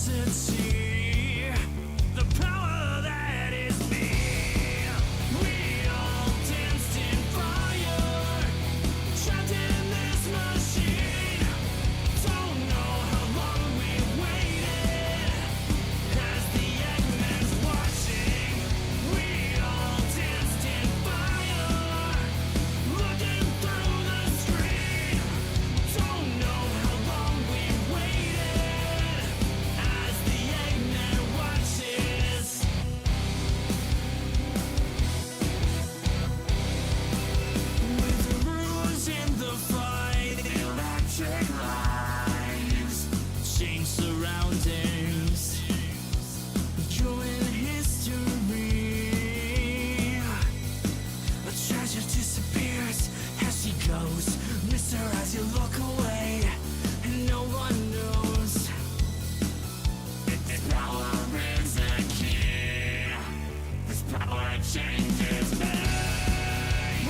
entity, the power that is me. We all danced in fire, trapped in this machine. Don't know how long we waited, as the Eggman's watching. We all danced in fire, looking through the screen. Don't know how long we waited, as the Eggman watches. With the rules in the fight, electric lives, change surroundings, drawing history. A treasure disappears as she goes. Miss her as you look away, and no one knows. This power is a key. This power changes me.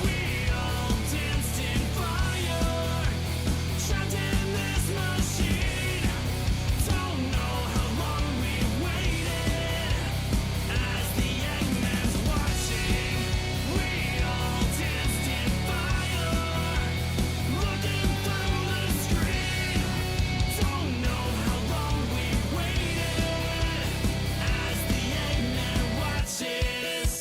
We all danced in fire, trapped in this machine. Don't know how long we waited, as the Eggman's watching. We all danced in fire, looking through the screen. Don't know how long we waited, as the Eggman watches.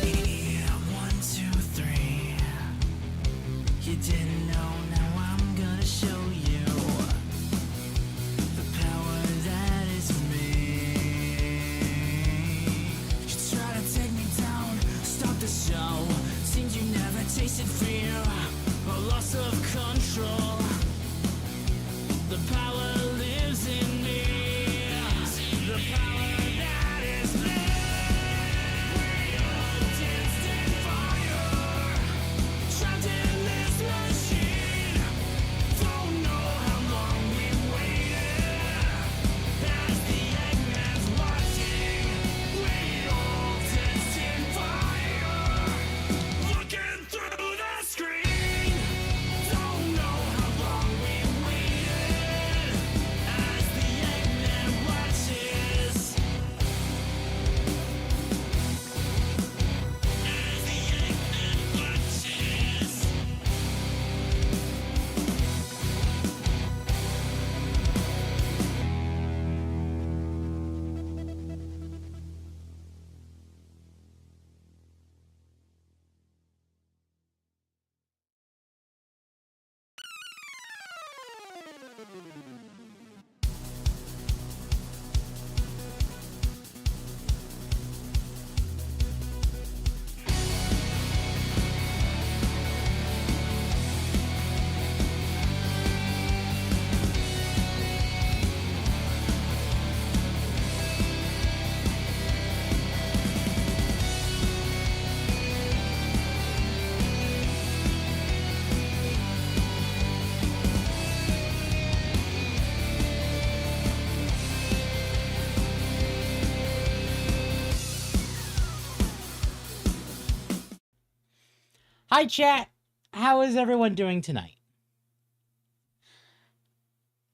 Yeah, 1, 2, 3. You didn't know, now I'm gonna show you the power that is me. You try to take me down, stop the show. Seems you never tasted fear or loss of control. The power lives in me. The power that is me. We all danced in fire, trapped in this machine. Don't know how long we waited, as the Eggman's watching. We all danced in fire, looking through the screen. Don't know how long we waited, as the Eggman watches. As the Eggman watches. Hi, chat. How is everyone doing tonight?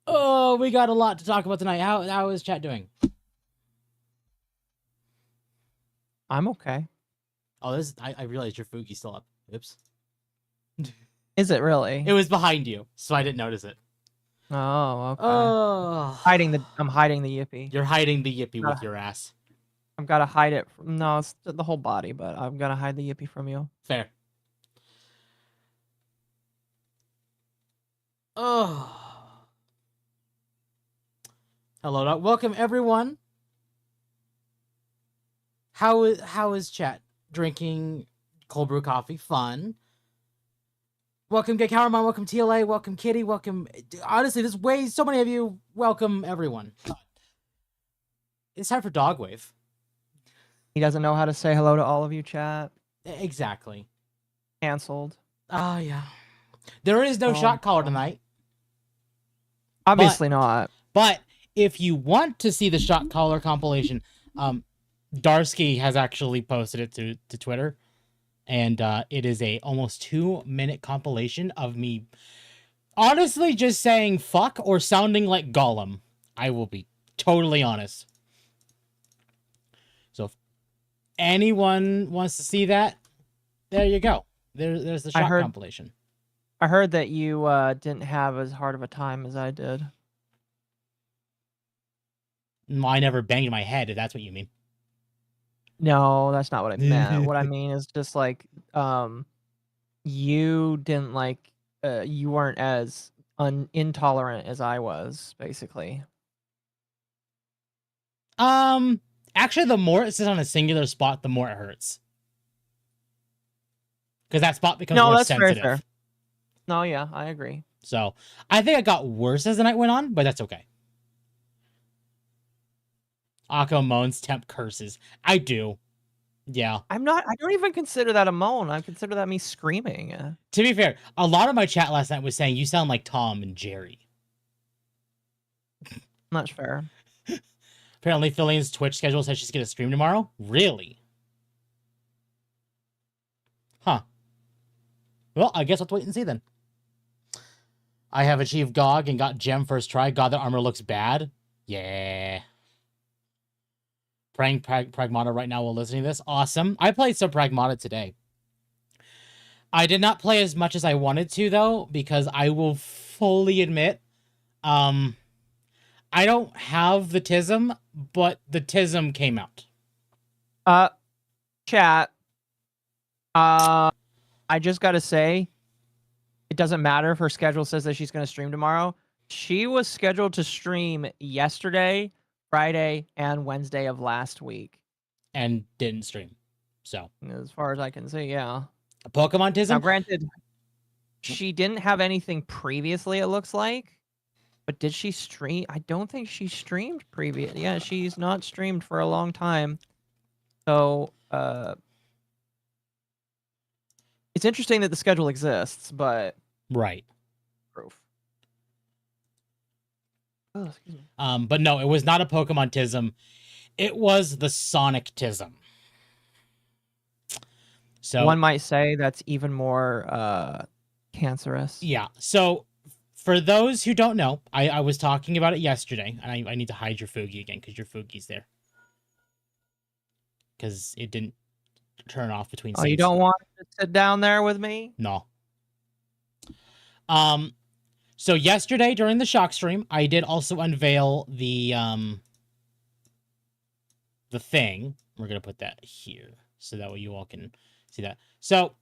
Oh, we got a lot to talk about tonight. How is chat doing? I'm okay. Oh, this I realized your Fugi's still up. Oops. Is it really? It was behind you, so I didn't notice it. Oh, okay. Oh, I'm hiding the yippee. you're hiding the yippee with your ass. I've got to hide it. No, it's the whole body, but I'm gonna hide the yippee from you. Fair. Oh. Hello, welcome everyone. How is chat? Drinking cold brew coffee, fun. Welcome Gay Cowermon, welcome TLA, welcome Kitty, welcome. Honestly, there's way so many of you. Welcome everyone. It's time for Dogwave. He doesn't know how to say hello to all of you, chat. Exactly. Canceled. Oh, yeah. There is no shot caller tonight. Obviously not. But if you want to see the shot caller compilation, Darsky has actually posted it to Twitter. And it is a almost 2-minute compilation of me honestly just saying fuck or sounding like Gollum. I will be totally honest. So if anyone wants to see that, there you go. There's the shot compilation. I heard that you didn't have as hard of a time as I did. No, I never banged my head, if that's what you mean. No, that's not what I meant. What I mean is just like you didn't like you weren't as intolerant as I was, basically. Actually, the more it sits on a singular spot, the more it hurts. Because that spot becomes more sensitive. Very fair. No, yeah, I agree. So I think it got worse as the night went on, but that's okay. Occo moans, Temp curses. I do. Yeah. I don't even consider that a moan. I consider that me screaming. To be fair, a lot of my chat last night was saying you sound like Tom and Jerry. Not fair. Apparently, Phillian's Twitch schedule says she's going to stream tomorrow. Really? Huh. Well, I guess let's wait and see then. I have achieved GOG and got gem first try. God, that armor looks bad. Yeah. Praying Pragmata right now while listening to this. Awesome. I played some Pragmata today. I did not play as much as I wanted to, though, because I will fully admit, I don't have the TISM, but the TISM came out. Chat. I just gotta say, it doesn't matter if her schedule says that she's gonna stream tomorrow. She was scheduled to stream yesterday, Friday, and Wednesday of last week. And didn't stream. So. As far as I can see, yeah. Pokemon TISM? Now, granted, she didn't have anything previously, it looks like. But did she stream? I don't think she streamed previous. Yeah, she's not streamed for a long time. So, it's interesting that the schedule exists, but... Right. Proof. Oh, excuse me. But no, it was not a Pokemon TISM. It was the Sonic TISM. So one might say that's even more cancerous. Yeah. So for those who don't know, I was talking about it yesterday, and I need to hide your Fugi again because your Fugi's there. Because it didn't turn off between saves. You don't want to sit down there with me? No. So yesterday during the shock stream, I did also unveil the thing. We're gonna put that here so that way you all can see that. So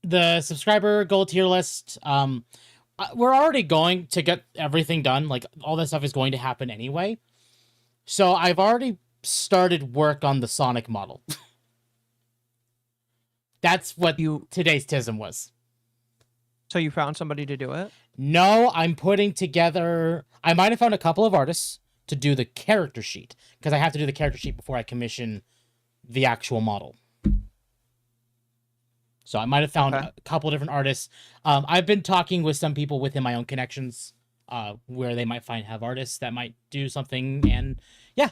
the subscriber goal tier list, we're already going to get everything done. Like all that stuff is going to happen anyway. So I've already started work on the Sonic model. That's what today's TISM was. So you found somebody to do it? No, I'm putting together... I might have found a couple of artists to do the character sheet, because I have to do the character sheet before I commission the actual model. So I might have found a couple of different artists. I've been talking with some people within my own connections where they might have artists that might do something, and yeah,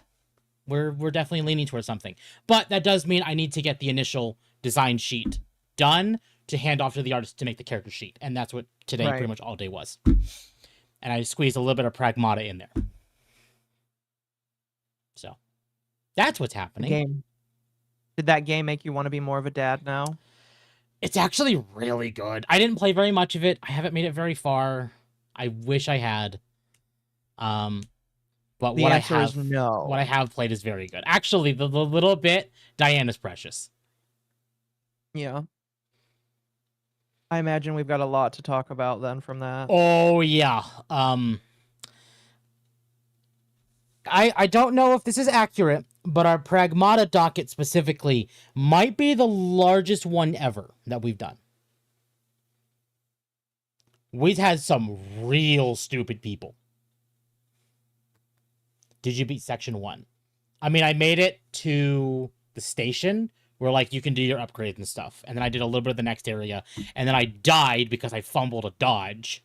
we're definitely leaning towards something. But that does mean I need to get the initial design sheet done to hand off to the artist to make the character sheet. And that's what today pretty much all day was. And I squeezed a little bit of Pragmata in there. So that's what's happening. Did that game make you want to be more of a dad now? It's actually really good. I didn't play very much of it. I haven't made it very far. I wish I had. But the answer is no. What I have played is very good. Actually, the little bit, Diana's precious. Yeah. I imagine we've got a lot to talk about then from that. Oh, yeah. I don't know if this is accurate, but our Pragmata docket specifically might be the largest one ever that we've done. We've had some real stupid people. Did you beat section 1? I mean, I made it to the station where like you can do your upgrades and stuff. And then I did a little bit of the next area, and then I died because I fumbled a dodge.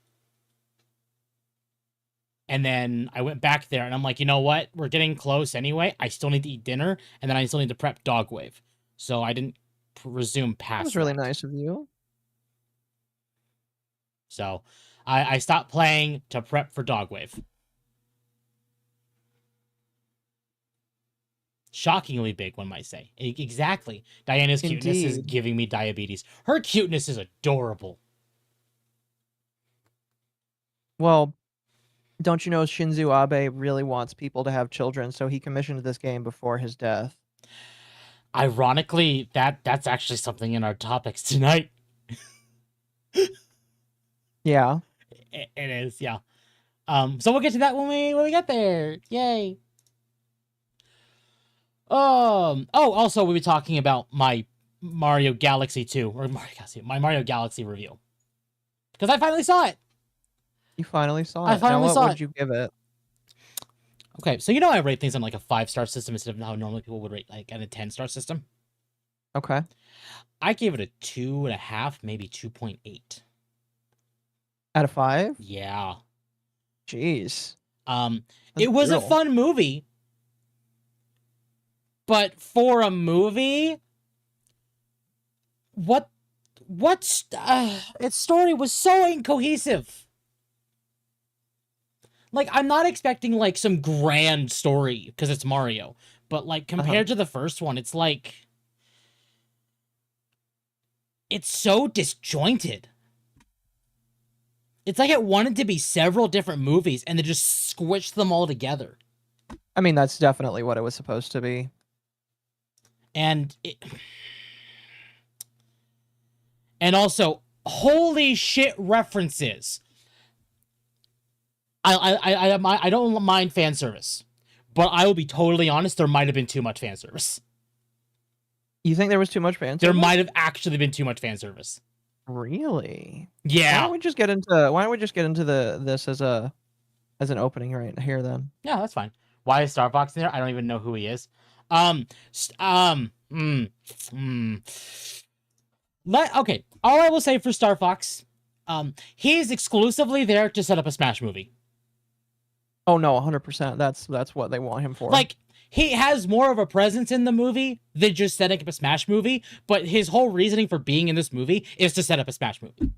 And then I went back there, and I'm like, you know what? We're getting close anyway. I still need to eat dinner, and then I still need to prep Dogwave. So I didn't resume past That was really that. nice of you. So I stopped playing to prep for Dogwave. Shockingly big, one might say. Exactly. Diana's cuteness is Indeed. giving me diabetes. Her cuteness is adorable. Well, don't you know Shinzo Abe really wants people to have children, so he commissioned this game before his death. Ironically, that's actually something in our topics tonight. Yeah. It is, yeah. So we'll get to that when we get there. Yay. Oh, also we were talking about my Mario Galaxy 2 or my Mario Galaxy review. Because I finally saw it. You finally saw it. I finally now, saw what it. would you give it? Okay, so you know I rate things on like a 5-star system instead of how normally people would rate like on a 10-star system. Okay. I gave it a 2.5, maybe 2.8. Out of 5? Yeah. Jeez. It That's was a brutal. fun movie. But for a movie, its story was so incohesive. Like, I'm not expecting like some grand story because it's Mario, but like compared to the first one, it's like it's so disjointed. It's like it wanted to be several different movies and they just squished them all together. I mean, that's definitely what it was supposed to be. And also, holy shit references. I don't mind fan service, but I will be totally honest. There might have been too much fan service. You think there was too much fan There service? might have actually been too much fan service. Really? Why Yeah. don't we just get into this as an opening right here then? Yeah, that's fine. Why is Starfox in there? I don't even know who he is. Okay. All I will say for Star Fox, he's exclusively there to set up a Smash movie. Oh no, 100%. That's what they want him for. Like, he has more of a presence in the movie than just setting up a Smash movie, but his whole reasoning for being in this movie is to set up a Smash movie.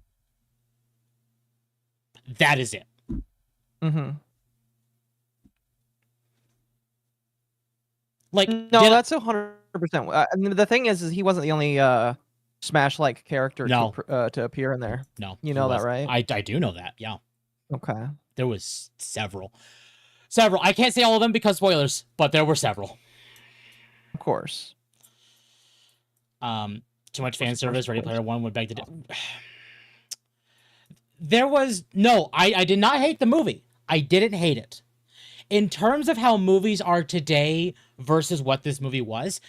That is it. Mm-hmm. Like, No, that's 100%. I mean, the thing is he wasn't the only Smash-like character No. to appear in there. No. You know that, right? I do know that, yeah. Okay. There was several. I can't say all of them because spoilers, but there were several. Of course. Too much fan service. Ready Player One would beg to. I did not hate the movie. I didn't hate it. In terms of how movies are today versus what this movie was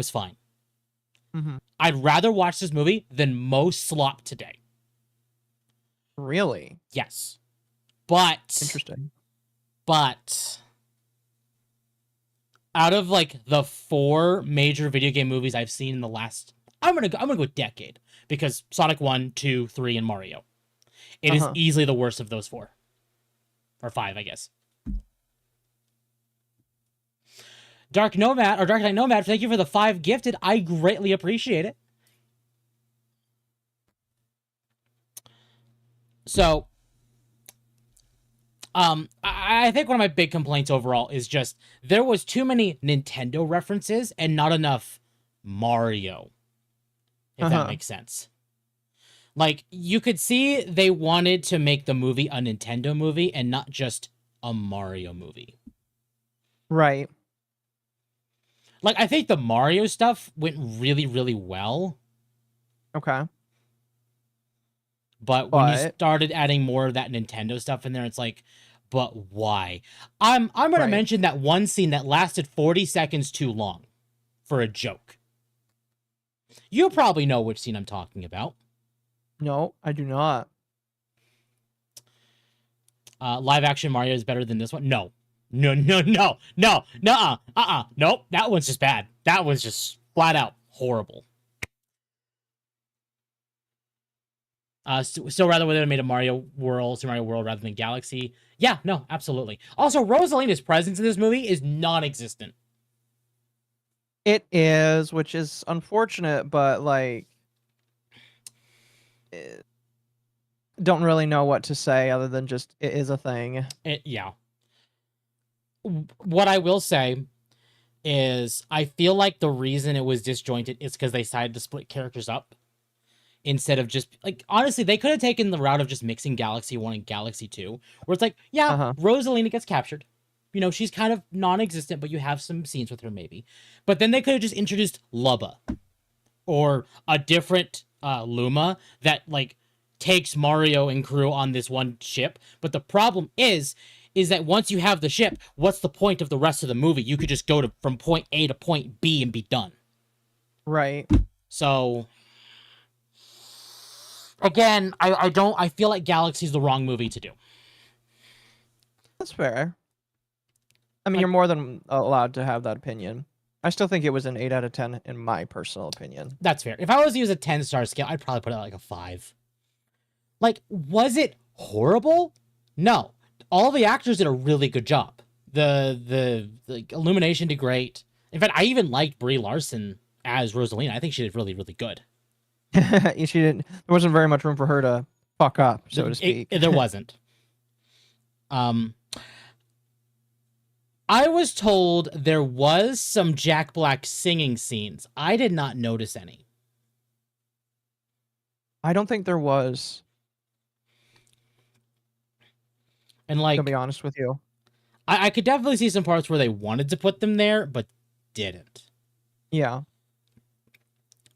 fine. Mm-hmm. I'd rather watch this movie than most slop today. Really? Yes. But Interesting. But out of like the 4 major video game movies I've seen in the last, I'm gonna go decade, because Sonic 1, 2, 3, and Mario. It is easily the worst of those 4. Or 5, I guess. Dark Knight Nomad, thank you for the 5 gifted. I greatly appreciate it. So, I think one of my big complaints overall is just there was too many Nintendo references and not enough Mario. If that makes sense. Like, you could see they wanted to make the movie a Nintendo movie and not just a Mario movie. Right. Like, I think the Mario stuff went really, really well. Okay. But when you started adding more of that Nintendo stuff in there, it's like, but why? I'm going to mention that one scene that lasted 40 seconds too long for a joke. You probably know which scene I'm talking about. No, I do not. Live action Mario is better than this one? No. No, no, no, no, nuh-uh, nope. That one's just bad. That was just flat out horrible. So rather would have made a Super Mario World rather than Galaxy. Yeah, no, absolutely. Also, Rosalina's presence in this movie is non-existent. It is, which is unfortunate, but like, don't really know what to say other than just it is a thing. Yeah. What I will say is I feel like the reason it was disjointed is because they decided to split characters up instead of just like, honestly, they could have taken the route of just mixing Galaxy 1 and Galaxy 2, where it's like, yeah, Rosalina gets captured. You know, she's kind of non-existent, but you have some scenes with her maybe. But then they could have just introduced Lubba or a different Luma that like takes Mario and crew on this one ship. But the problem is that once you have the ship, what's the point of the rest of the movie? You could just go from point A to point B and be done. Right. So again, I feel like Galaxy's the wrong movie to do. That's fair. I mean, you're more than allowed to have that opinion. I still think it was an 8 out of 10 in my personal opinion. That's fair. If I was to use a 10-star scale, I'd probably put it like a 5. Like, was it horrible? No. All the actors did a really good job. The illumination did great. In fact, I even liked Brie Larson as Rosalina. I think she did really, really good. She didn't. There wasn't very much room for her to fuck up, so to speak. There wasn't. I was told there was some Jack Black singing scenes. I did not notice any. I don't think there was. And like, to be honest with you, I could definitely see some parts where they wanted to put them there, but didn't. Yeah.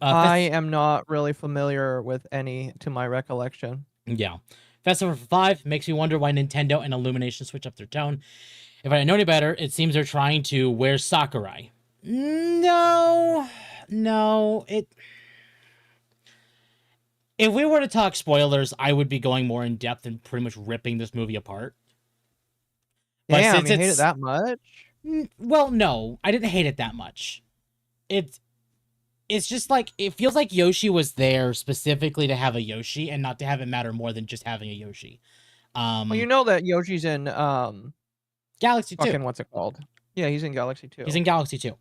I am not really familiar with any to my recollection. Yeah. Festival for 5 makes me wonder why Nintendo and Illumination switch up their tone. If I didn't know any better, it seems they're trying to Where's Sakurai? No. If we were to talk spoilers, I would be going more in depth and pretty much ripping this movie apart. But Damn, you hate it that much? Well, no, I didn't hate it that much. It's just like, it feels like Yoshi was there specifically to have a Yoshi and not to have it matter more than just having a Yoshi. Well, you know that Yoshi's in Galaxy 2. fucking what's it called? Yeah, he's in Galaxy 2. He's in Galaxy 2.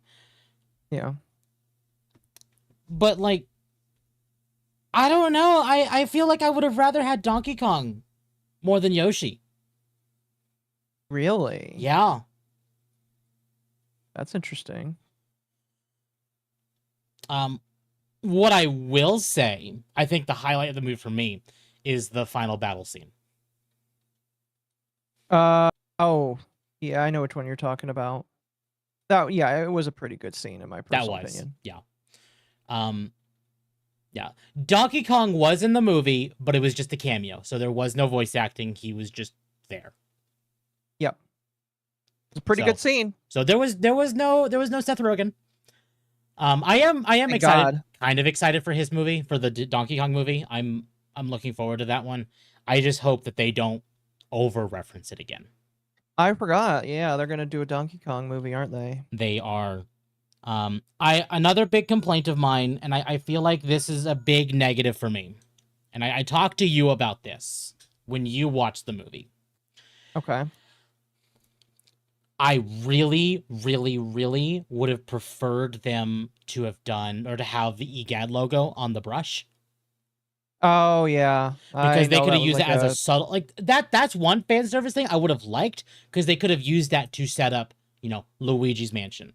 Yeah. But like, I don't know. I feel like I would have rather had Donkey Kong more than Yoshi. Really? Yeah. That's interesting. What I will say, I think the highlight of the movie for me is the final battle scene. Oh, yeah, I know which one you're talking about. Yeah, it was a pretty good scene in my personal opinion. Yeah. Yeah. Donkey Kong was in the movie, but it was just a cameo, so there was no voice acting. He was just there. Yep. It's a pretty good scene. So there was no Seth Rogen. I am Thank excited, God. kind of excited for his movie, for the Donkey Kong movie. I'm looking forward to that one. I just hope that they don't over reference it again. I forgot. Yeah, they're gonna do a Donkey Kong movie, aren't they? They are. Another big complaint of mine, and I feel like this is a big negative for me. And I talked to you about this when you watched the movie. Okay. I really, really, really would have preferred them to have done, or to have the EGAD logo on the brush. Oh yeah, Because they could have used it as a subtle, like that's one fan service thing I would have liked, because they could have used that to set up, Luigi's Mansion.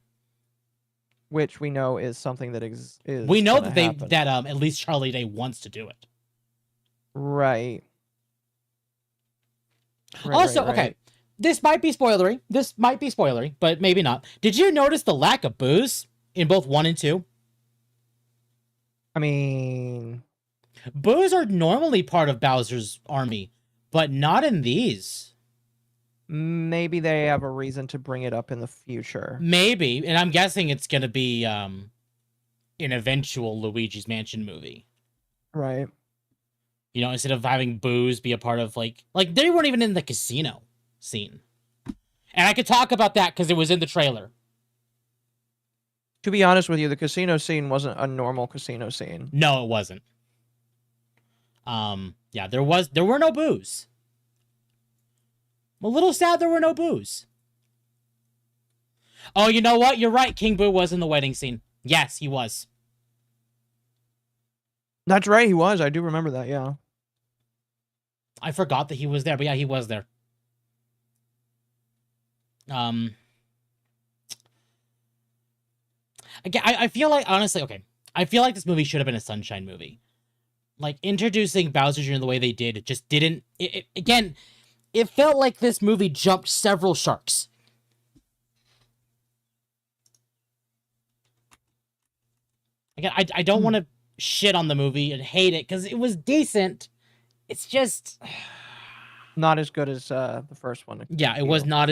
Which we know is something that is. We know that at least Charlie Day wants to do it. Right. Also, right. okay, this might be spoilery, but maybe not. Did you notice the lack of booze in both 1 and 2? I mean, boos are normally part of Bowser's army, but not in these. Maybe they have a reason to bring it up in the future. Maybe, and I'm guessing it's going to be an eventual Luigi's Mansion movie. Right. Instead of having boos be a part of like they weren't even in the casino scene. And I could talk about that because it was in the trailer. To be honest with you, the casino scene wasn't a normal casino scene. No, it wasn't. Yeah, there were no boos. I'm a little sad there were no boos. Oh, you know what? You're right. King Boo was in the wedding scene. Yes, he was. That's right, he was. I do remember that, yeah. I forgot that he was there, but yeah, he was there. Again, I feel like, honestly, okay. I feel like this movie should have been a Sunshine movie. Like, introducing Bowser Jr. the way they did, it just didn't... Again, it felt like this movie jumped several sharks. Again, I don't want to shit on the movie and hate it, because it was decent. It's just... Not as good as the first one. Yeah, it was not...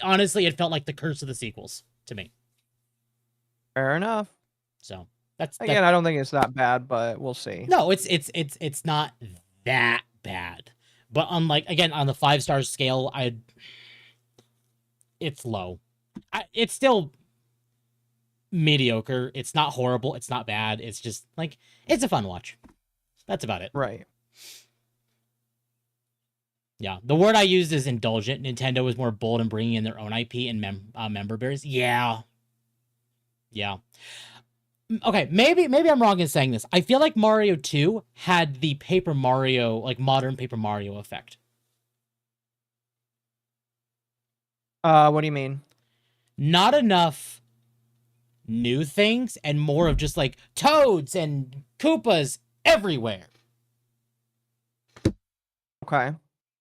honestly, it felt like the curse of the sequels, to me. Fair enough. So... Again, I don't think it's that bad, but we'll see. No, it's not that bad. But unlike, again, on the 5-star scale, it's low. It's still mediocre. It's not horrible. It's not bad. It's just like, it's a fun watch. That's about it. Right. Yeah. The word I used is indulgent. Nintendo was more bold in bringing in their own IP and member berries. Yeah. Yeah. Okay, maybe I'm wrong in saying this. I feel like Mario 2 had the Paper Mario, like modern Paper Mario effect. What do you mean? Not enough new things and more of just like Toads and Koopas everywhere. Okay.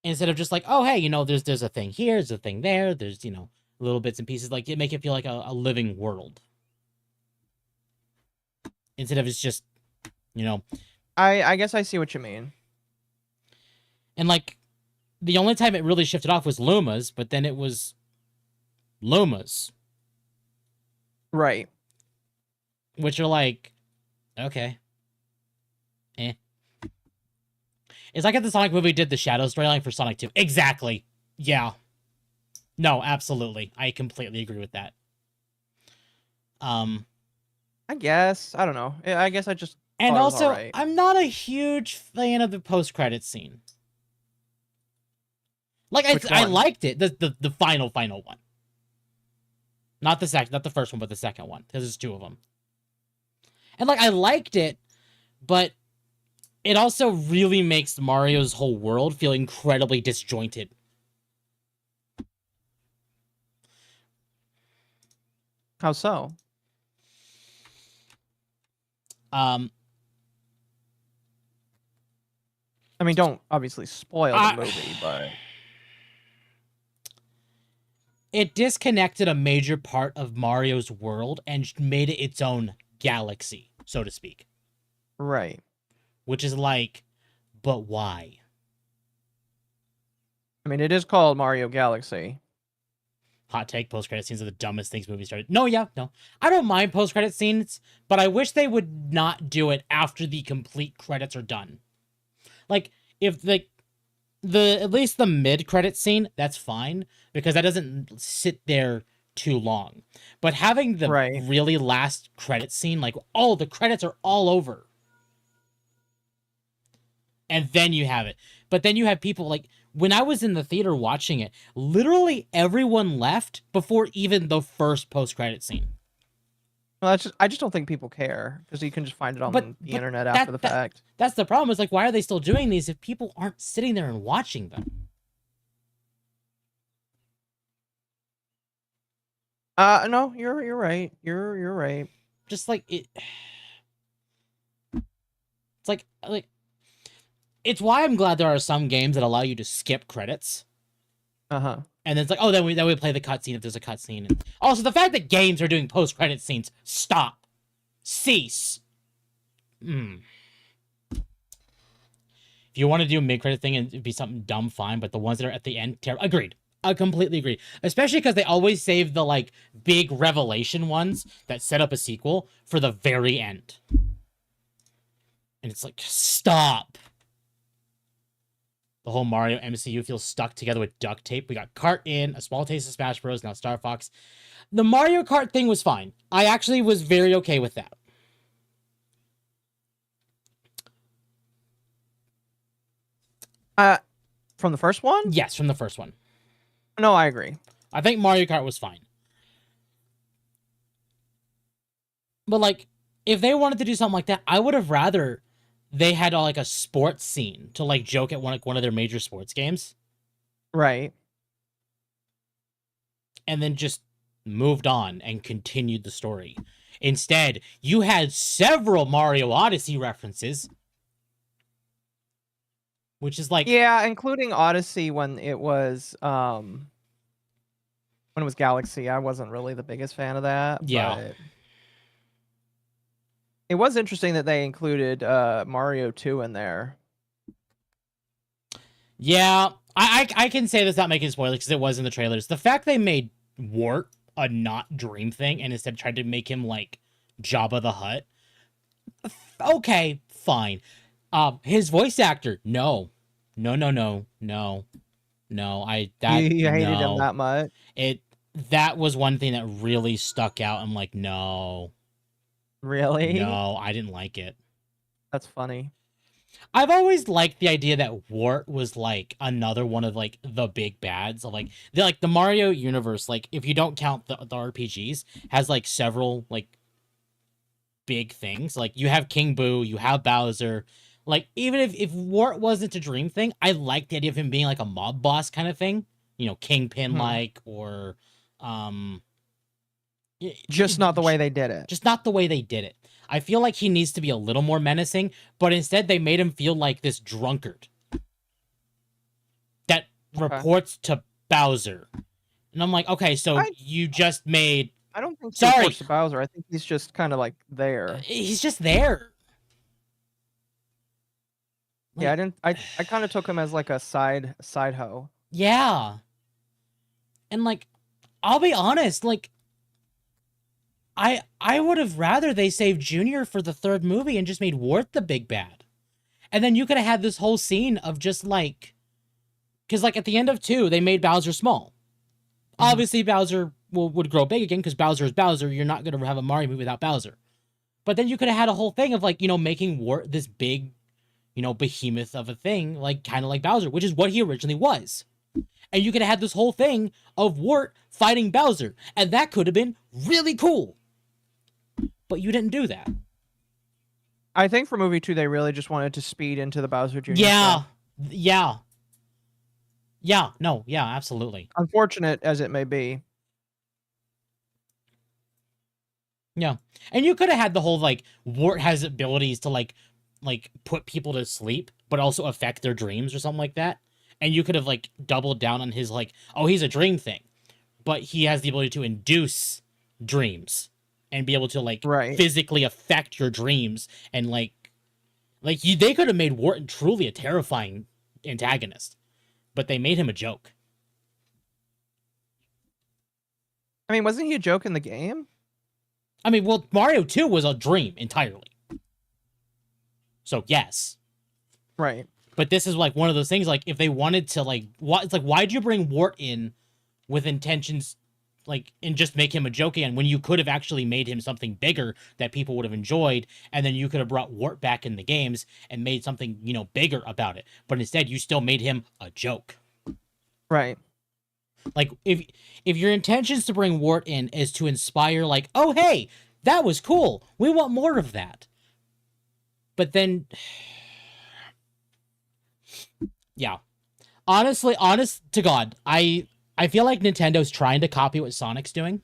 Instead of just like, oh hey, there's a thing here, there's a thing there, there's little bits and pieces, like it make it feel like a living world. Instead of it's just, I guess I see what you mean. And like, the only time it really shifted off was Lumas, but then it was Lumas. Right. Which are like, okay. Eh. It's like if the Sonic movie did the Shadow storyline for Sonic 2. Exactly. Yeah. No, absolutely. I completely agree with that. I guess. I don't know. I guess I just... And also, right. I'm not a huge fan of the post-credit scene. Like, I liked it. The final one. Not the first one, but the second one. Because there's 2 of them. And, like, I liked it, but it also really makes Mario's whole world feel incredibly disjointed. How so? I mean, don't obviously spoil the movie, but... It disconnected a major part of Mario's world and made it its own galaxy, so to speak. Right. Which is like, but why? I mean, it is called Mario Galaxy. Hot take, post-credit scenes are the dumbest things movies started. No. I don't mind post-credit scenes, but I wish they would not do it after the complete credits are done. Like, if the at least the mid-credit scene, that's fine, because that doesn't sit there too long. But having the really last credit scene, like, oh, the credits are all over. And then you have it. But then you have people, like, when I was in the theater watching it, literally everyone left before even the first post-credit scene. Well, I just don't think people care, because you can just find it on the internet after the fact. That's the problem. Is like, why are they still doing these if people aren't sitting there and watching them? No, you're right. You're right. Just like it. It's like it's why I'm glad there are some games that allow you to skip credits. Uh-huh. And then it's like, oh, then we play the cutscene if there's a cutscene. And also, the fact that games are doing post-credit scenes, stop. Cease. If you want to do a mid-credit thing and it'd be something dumb, fine, but the ones that are at the end, agreed. I completely agree. Especially because they always save the, like, big revelation ones that set up a sequel for the very end. And it's like, stop. The whole Mario MCU feels stuck together with duct tape. We got Kart in, a small taste of Smash Bros, now Star Fox. The Mario Kart thing was fine. I actually was very okay with that. From the first one? Yes, from the first one. No, I agree. I think Mario Kart was fine. But, like, if they wanted to do something like that, I would have rather they had, like, a sports scene to, like, joke at one of their major sports games. Right. And then just moved on and continued the story. Instead, you had several Mario Odyssey references. Which is like... Yeah, including Odyssey when it was Galaxy. I wasn't really the biggest fan of that. Yeah. But it was interesting that they included Mario 2 in there. Yeah, I can say this without making spoilers because it was in the trailers. The fact they made Wart a not Dream thing and instead tried to make him like Jabba the Hutt. Okay, fine. His voice actor, no. You hated him that much? That was one thing that really stuck out. I'm like, no. Really? No, I didn't like it. That's funny. I've always liked the idea that Wart was like another one of like the big bads of like the Mario universe. Like if you don't count the RPGs, has like several like big things. Like you have King Boo, you have Bowser. Like even if Wart wasn't a Dream thing, I liked the idea of him being like a mob boss kind of thing. You know, Kingpin like or just not the way they did it. Just not the way they did it. I feel like he needs to be a little more menacing, but instead they made him feel like this drunkard that reports to Bowser. And I'm like, okay, so you just made... I don't think he reports to Bowser. I think he's just kind of like there. He's just there. Yeah, I kind of took him as like a side hoe. Yeah. And like, I'll be honest, like, I would have rather they saved Junior for the third movie and just made Wart the big bad. And then you could have had this whole scene of just like... Because like at the end of 2, they made Bowser small. Obviously, Bowser would grow big again because Bowser is Bowser. You're not going to have a Mario movie without Bowser. But then you could have had a whole thing of like, you know, making Wart this big, you know, behemoth of a thing, like kind of like Bowser, which is what he originally was. And you could have had this whole thing of Wart fighting Bowser. And that could have been really cool. But you didn't do that. I think for movie 2, they really just wanted to speed into the Bowser Jr. Yeah. stuff. Yeah. Yeah. No. Yeah, absolutely. Unfortunate as it may be. Yeah. And you could have had the whole, like, Wart has abilities to, like put people to sleep, but also affect their dreams or something like that. And you could have, like, doubled down on his, like, oh, he's a dream thing. But he has the ability to induce dreams. And be able to, like, physically affect your dreams. And, they could have made Wharton truly a terrifying antagonist. But they made him a joke. I mean, wasn't he a joke in the game? I mean, well, Mario 2 was a dream entirely. So, yes. Right. But this is, like, one of those things, like, if they wanted to, like... It's like, why'd you bring Wart in with intentions... like, and just make him a joke again when you could have actually made him something bigger that people would have enjoyed, and then you could have brought Wart back in the games and made something, you know, bigger about it. But instead, you still made him a joke. Right. Like, if your intentions to bring Wart in is to inspire, like, oh, hey, that was cool. We want more of that. But then... yeah. Honestly, honest to God, I feel like Nintendo's trying to copy what Sonic's doing,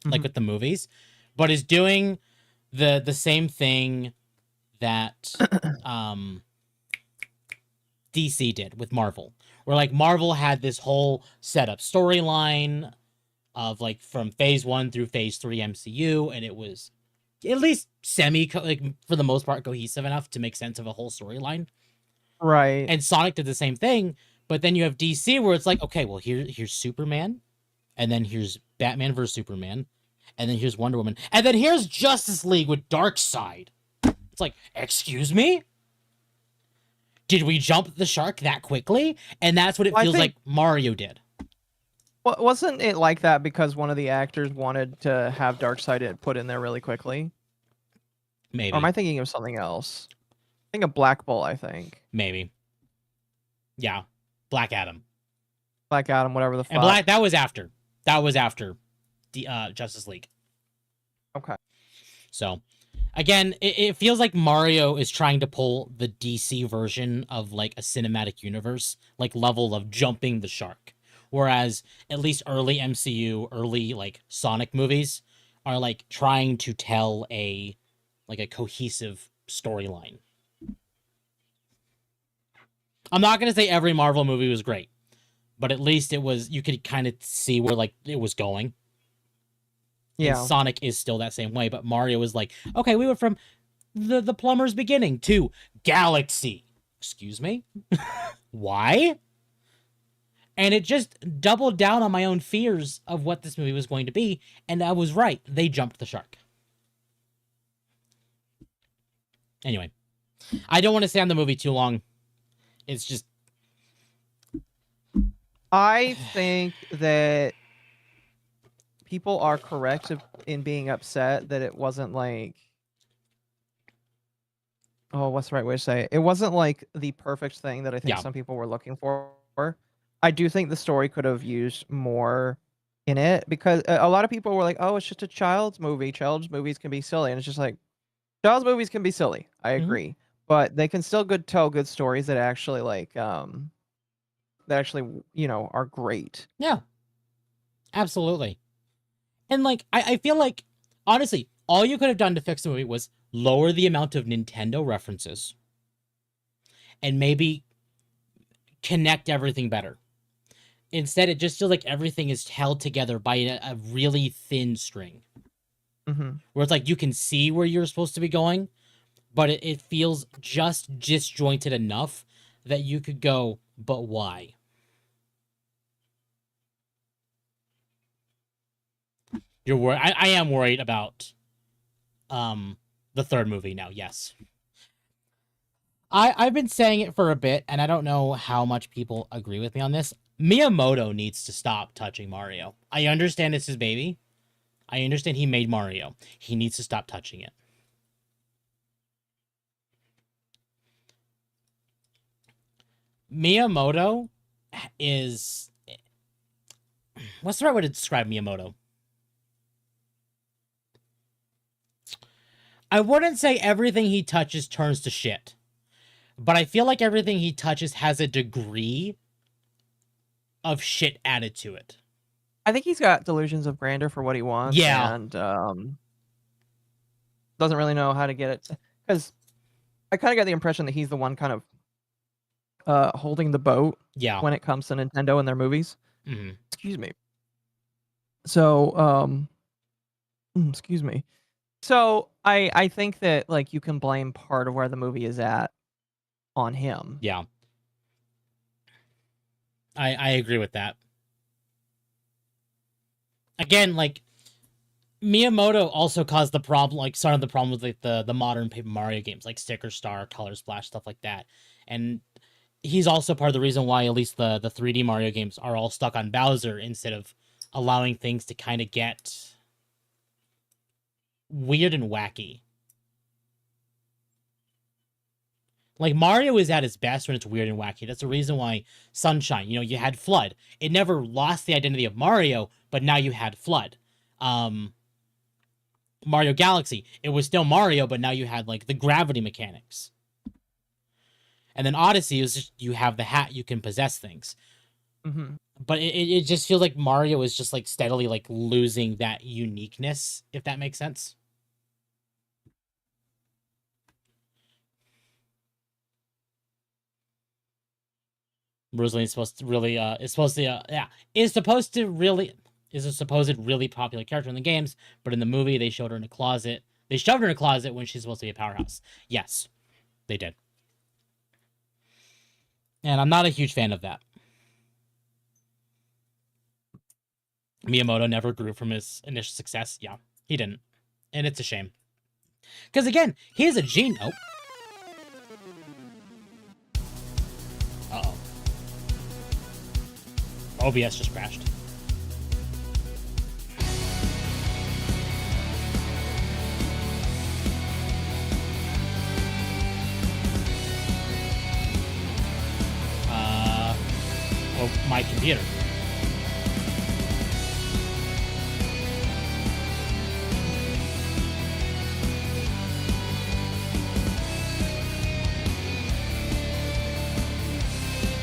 like with the movies, but is doing the same thing that DC did with Marvel, where like Marvel had this whole setup storyline of like from phase 1 through phase 3 MCU, and it was at least like for the most part cohesive enough to make sense of a whole storyline. Right. And Sonic did the same thing. But then you have DC where it's like, okay, well, here's Superman, and then here's Batman vs. Superman, and then here's Wonder Woman, and then here's Justice League with Darkseid. It's like, excuse me? Did we jump the shark that quickly? And that's what it Well, I feels think- like Mario did. Wasn't it like that because one of the actors wanted to have Darkseid put in there really quickly? Maybe. Or am I thinking of something else? I think of Black Bull, I think. Maybe. Yeah. Black Adam. Black Adam, whatever the fuck. And that was after. That was after the Justice League. Okay. So, again, it feels like Mario is trying to pull the DC version of like a cinematic universe, like level of jumping the shark. Whereas at least early MCU, early like Sonic movies are like trying to tell a cohesive storyline. I'm not going to say every Marvel movie was great, but at least it was, you could kind of see where like it was going. Yeah. And Sonic is still that same way, but Mario is like, okay, we went from the plumber's beginning to Galaxy. Excuse me? Why? And it just doubled down on my own fears of what this movie was going to be, and I was right. They jumped the shark. Anyway, I don't want to stay on the movie too long. It's just... I think that people are correct in being upset that it wasn't like... Oh, what's the right way to say it? It wasn't like the perfect thing that I think Yeah. some people were looking for. I do think the story could have used more in it because a lot of people were like, oh, it's just a child's movie. Child's movies can be silly. And it's just like, child's movies can be silly. I agree. But they can still tell good stories that actually are great. Yeah. Absolutely. And like, I feel like, honestly, all you could have done to fix the movie was lower the amount of Nintendo references and maybe connect everything better. Instead, it just feels like everything is held together by a really thin string. Mm-hmm. Where it's like you can see where you're supposed to be going, but it feels just disjointed enough that you could go, but why? You're worried. I am worried about the third movie now, yes. I've been saying it for a bit, and I don't know how much people agree with me on this. Miyamoto needs to stop touching Mario. I understand it's his baby. I understand he made Mario. He needs to stop touching it. Miyamoto is... What's the right way to describe Miyamoto? I wouldn't say everything he touches turns to shit. But I feel like everything he touches has a degree of shit added to it. I think he's got delusions of grandeur for what he wants. Yeah. And doesn't really know how to get it. Because I kind of got the impression that he's the one kind of holding the boat Yeah. when it comes to Nintendo and their movies. Mm-hmm. Excuse me. So, excuse me. So I think that like you can blame part of where the movie is at on him. Yeah. I agree with that. Again, like Miyamoto also caused the problem, like started the problem with like the modern Paper Mario games, like Sticker Star, Color Splash, stuff like that. And he's also part of the reason why at least the 3D Mario games are all stuck on Bowser instead of allowing things to kind of get weird and wacky. Like, Mario is at its best when it's weird and wacky. That's the reason why Sunshine, you had Flood. It never lost the identity of Mario, but now you had Flood. Mario Galaxy, it was still Mario, but now you had, like, the gravity mechanics. And then Odyssey is just, you have the hat, you can possess things. Mm-hmm. But it just feels like Mario is just, like, steadily, like, losing that uniqueness, if that makes sense. Rosalie is supposed to really is a supposed really popular character in the games, but in the movie they showed her in a closet. They shoved her in a closet when she's supposed to be a powerhouse. Yes, they did. And I'm not a huge fan of that. Miyamoto never grew from his initial success. Yeah, he didn't. And it's a shame. Because again, he's a genius. Oh. OBS just crashed. Oh, my computer.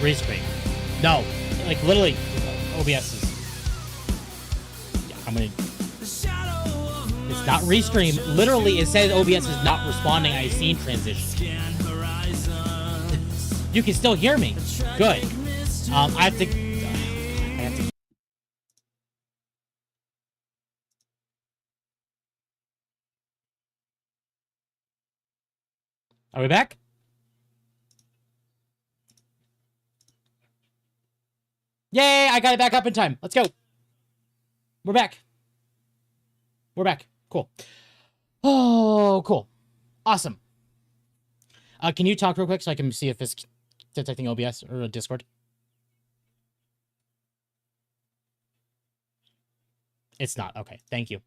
Restream. No, like literally, OBS is. Yeah, I'm gonna. It's not restream. Literally, it says OBS is not responding. I seen transition. You can still hear me. Good. I have to. Are we back? Yay! I got it back up in time. Let's go. We're back. We're back. Cool. Oh, cool. Awesome. Can you talk real quick so I can see if it's detecting OBS or Discord? It's not. Okay. Thank you.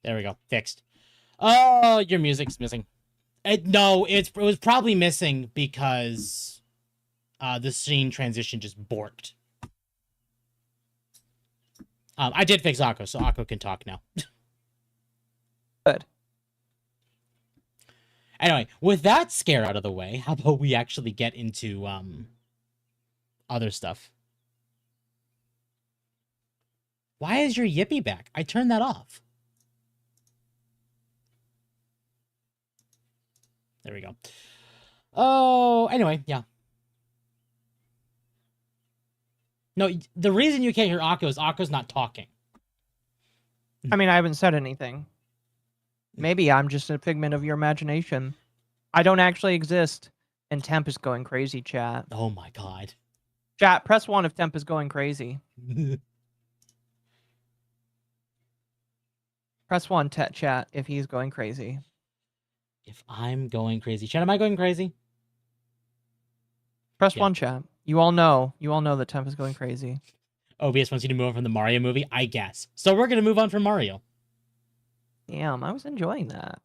There we go. Fixed. Oh, your music's missing. No, it was probably missing because the scene transition just borked. I did fix Akko, so Akko can talk now. Good. Anyway, with that scare out of the way, how about we actually get into other stuff? Why is your Yippee back? I turned that off. There we go. Oh, anyway, yeah. No, the reason you can't hear Akko is Akko's not talking. I mean, I haven't said anything. Maybe I'm just a figment of your imagination. I don't actually exist. And Temp is going crazy, chat. Oh my god. Chat, press 1 if Temp is going crazy. Press 1, chat, if he's going crazy. If I'm going crazy. Chat, am I going crazy? Press 1, chat. You all know that Temp is going crazy. OBS wants you to move on from the Mario movie, I guess. So we're going to move on from Mario. Damn, I was enjoying that.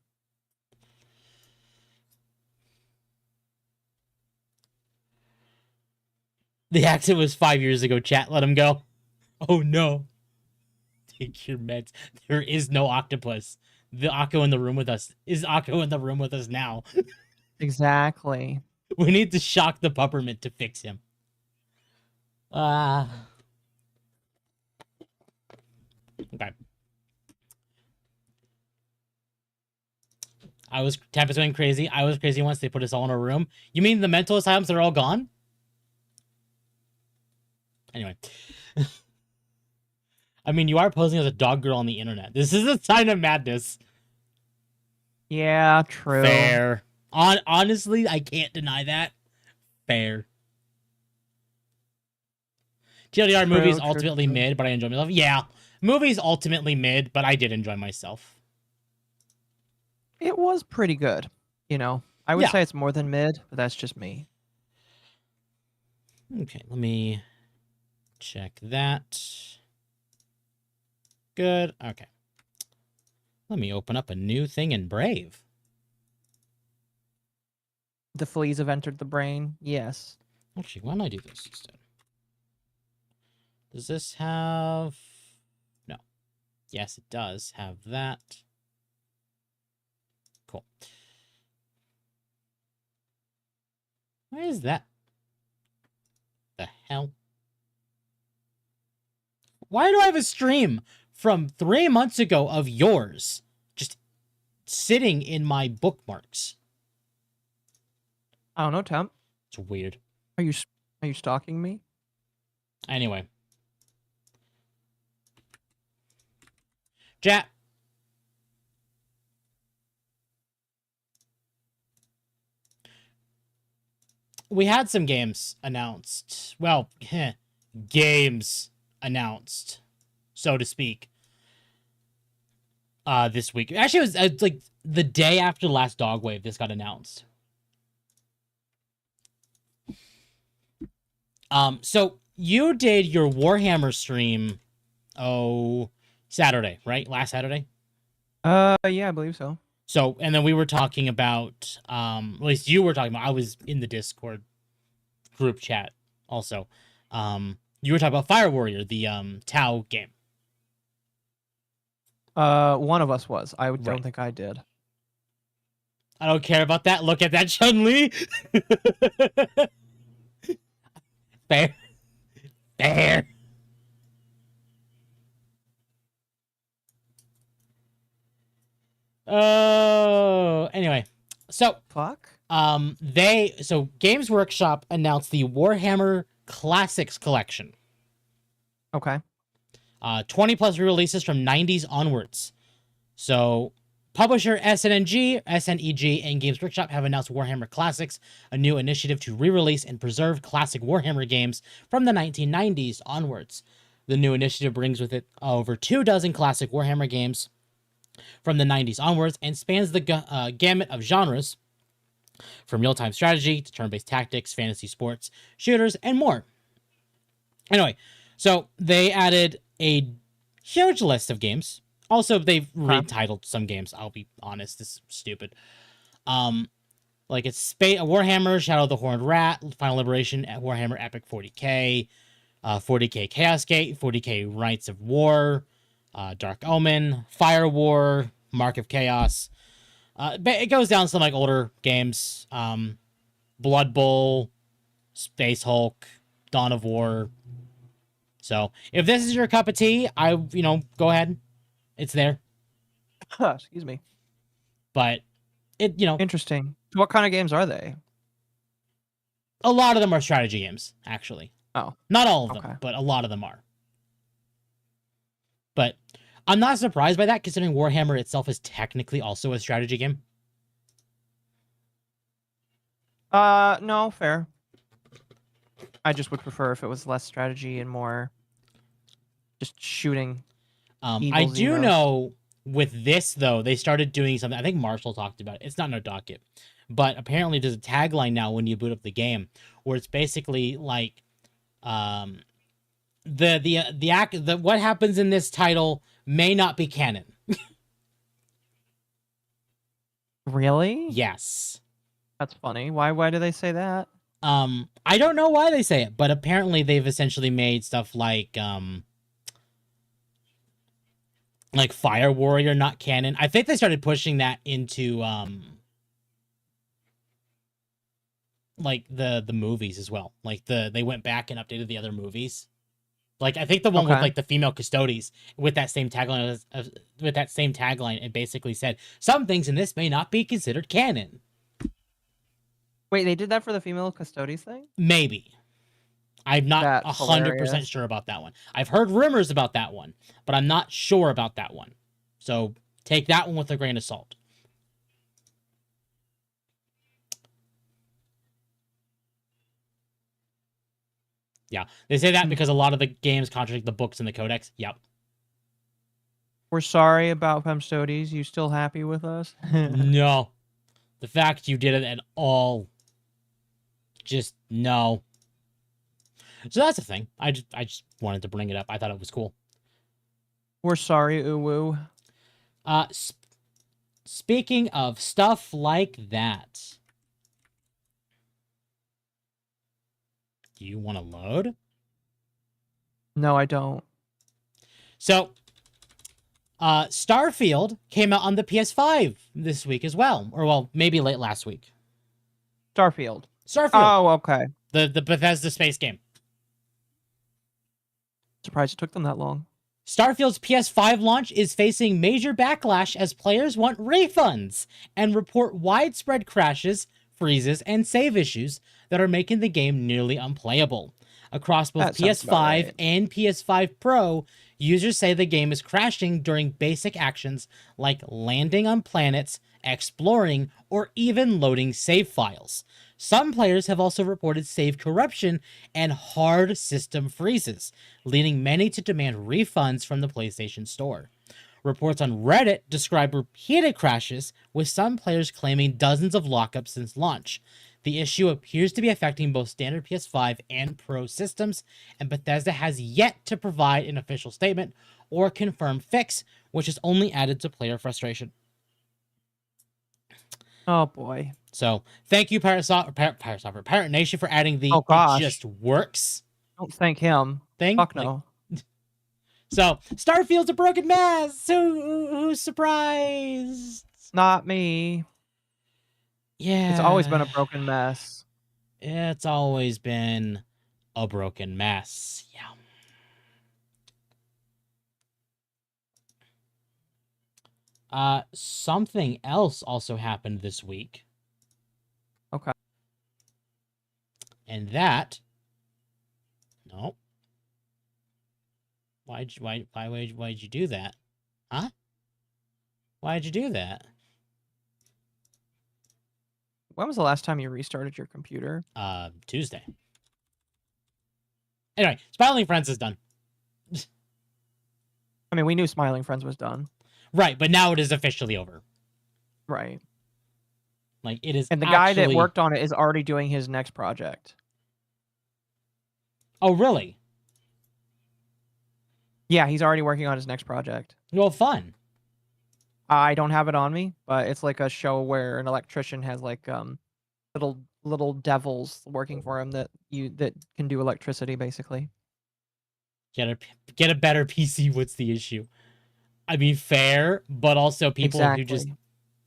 The accident was 5 years ago, chat. Let him go. Oh no. Take your meds. There is no octopus. The Akko in the room with us. Is Akko in the room with us now? Exactly. We need to shock the puppermint to fix him. Okay. Tampa's going crazy. I was crazy once they put us all in a room. You mean the mental asylums are all gone? Anyway. I mean, you are posing as a dog girl on the internet. This is a sign of madness. Yeah, true. Fair. Honestly, I can't deny that. Fair. TLDR movies ultimately mid, but I enjoy myself. Yeah, movies ultimately mid, but I did enjoy myself. It was pretty good. You know, I would say it's more than mid, but that's just me. Okay, let me check that. Good. Okay. Let me open up a new thing in Brave. The fleas have entered the brain. Yes. Actually, why don't I do this instead? Does this have... No. Yes, it does have that. Cool. Why is that? The hell? Why do I have a stream from 3 months ago of yours just sitting in my bookmarks? I don't know, Temp. It's weird. Are you stalking me? Anyway. Chat. We had some games announced. Well, games announced, so to speak. This week. Actually, it was like the day after the last Dogwave, this got announced. So you did your Warhammer stream, Saturday, right? Last Saturday. Yeah, I believe so. So, and then we were talking about, at least you were talking about. I was in the Discord group chat also. You were talking about Fire Warrior, the Tau game. One of us was. I don't Right. think I did. I don't care about that. Look at that, Chun-Li. Fair. Fair. Oh, anyway. So, Fuck. Games Workshop announced the Warhammer Classics Collection. Okay. 20 plus re-releases from 90s onwards. So, publisher SNEG, and Games Workshop have announced Warhammer Classics, a new initiative to re-release and preserve classic Warhammer games from the 1990s onwards. The new initiative brings with it over 24 classic Warhammer games from the 90s onwards and spans the gamut of genres, from real-time strategy to turn-based tactics, fantasy sports, shooters, and more. Anyway, so they added a huge list of games. Also, they've retitled some games. I'll be honest, this is stupid. Like it's Warhammer, Shadow of the Horned Rat, Final Liberation, Warhammer Epic 40K, 40K Chaos Gate, 40K Rights of War, Dark Omen, Fire War, Mark of Chaos. It goes down some like older games. Blood Bowl, Space Hulk, Dawn of War. So if this is your cup of tea, go ahead. It's there. Excuse me. But Interesting. What kind of games are they? a lot of them are strategy games, actually. Oh. Not all of them, Okay. but a lot of them are. But I'm not surprised by that, considering Warhammer itself is technically also a strategy game. No, fair. I just would prefer if it was less strategy and more just shooting. I Evil do Zeros. know with this, though, they started doing something. I think Marshall talked about it. It's not in our docket. But apparently there's a tagline now when you boot up the game where it's basically like what happens in this title may not be canon. Really? Yes. That's funny. Why do they say that? I don't know why they say it, but apparently they've essentially made stuff like Fire Warrior not canon. I think they started pushing that into like the movies as well. Like they went back and updated the other movies. Like I think the one with Okay. like the female custodies with that same tagline it basically said some things in this may not be considered canon. Wait, they did that for the female custodies thing? Maybe. I'm not That's 100% hilarious. sure about that one. I've heard rumors about that one, but I'm not sure about that one. So take that one with a grain of salt. Yeah, they say that because a lot of the games contradict the books and the codex. Yep. We're sorry about Femstodies. You still happy with us? No. The fact you did it at all, just no. So that's the thing. I just wanted to bring it up. I thought it was cool. We're sorry, Uwu. Speaking of stuff like that, do you want to load? No, I don't. So, Starfield came out on the PS5 this week as well, or well, maybe late last week. Starfield. Starfield, Oh, okay. the Bethesda space game. Surprised it took them that long. Starfield's PS5 launch is facing major backlash as players want refunds and report widespread crashes, freezes, and save issues that are making the game nearly unplayable. Across both That sounds about PS5 right. and PS5 Pro, users say the game is crashing during basic actions like landing on planets, exploring, or even loading save files. Some players have also reported save corruption and hard system freezes, leading many to demand refunds from the PlayStation Store. Reports on Reddit describe repeated crashes, with some players claiming dozens of lockups since launch. The issue appears to be affecting both standard PS5 and Pro systems, and Bethesda has yet to provide an official statement or confirmed fix, which has only added to player frustration. Oh boy. So, thank you, Pirate Nation, for adding the Oh, gosh. "it just works" Don't thank him. thing. Fuck Like, no. so, Starfield's a broken mess. Who's surprised? Not me. Yeah, It's always been a broken mess. It's always been a broken mess. Yeah. Something else also happened this week. Okay. And that... No. Why'd you do that? Huh? Why'd you do that? When was the last time you restarted your computer? Tuesday. Anyway, Smiling Friends is done. I mean, we knew Smiling Friends was done. Right, but now it is officially over. Right. Like, it is And the guy that actually- worked on it is already doing his next project. Oh, really? Yeah, he's already working on his next project. Well, fun. I don't have it on me, but it's like a show where an electrician has like little devils working for him that can do electricity basically. Get a better PC. What's the issue? I mean, fair, but also people who just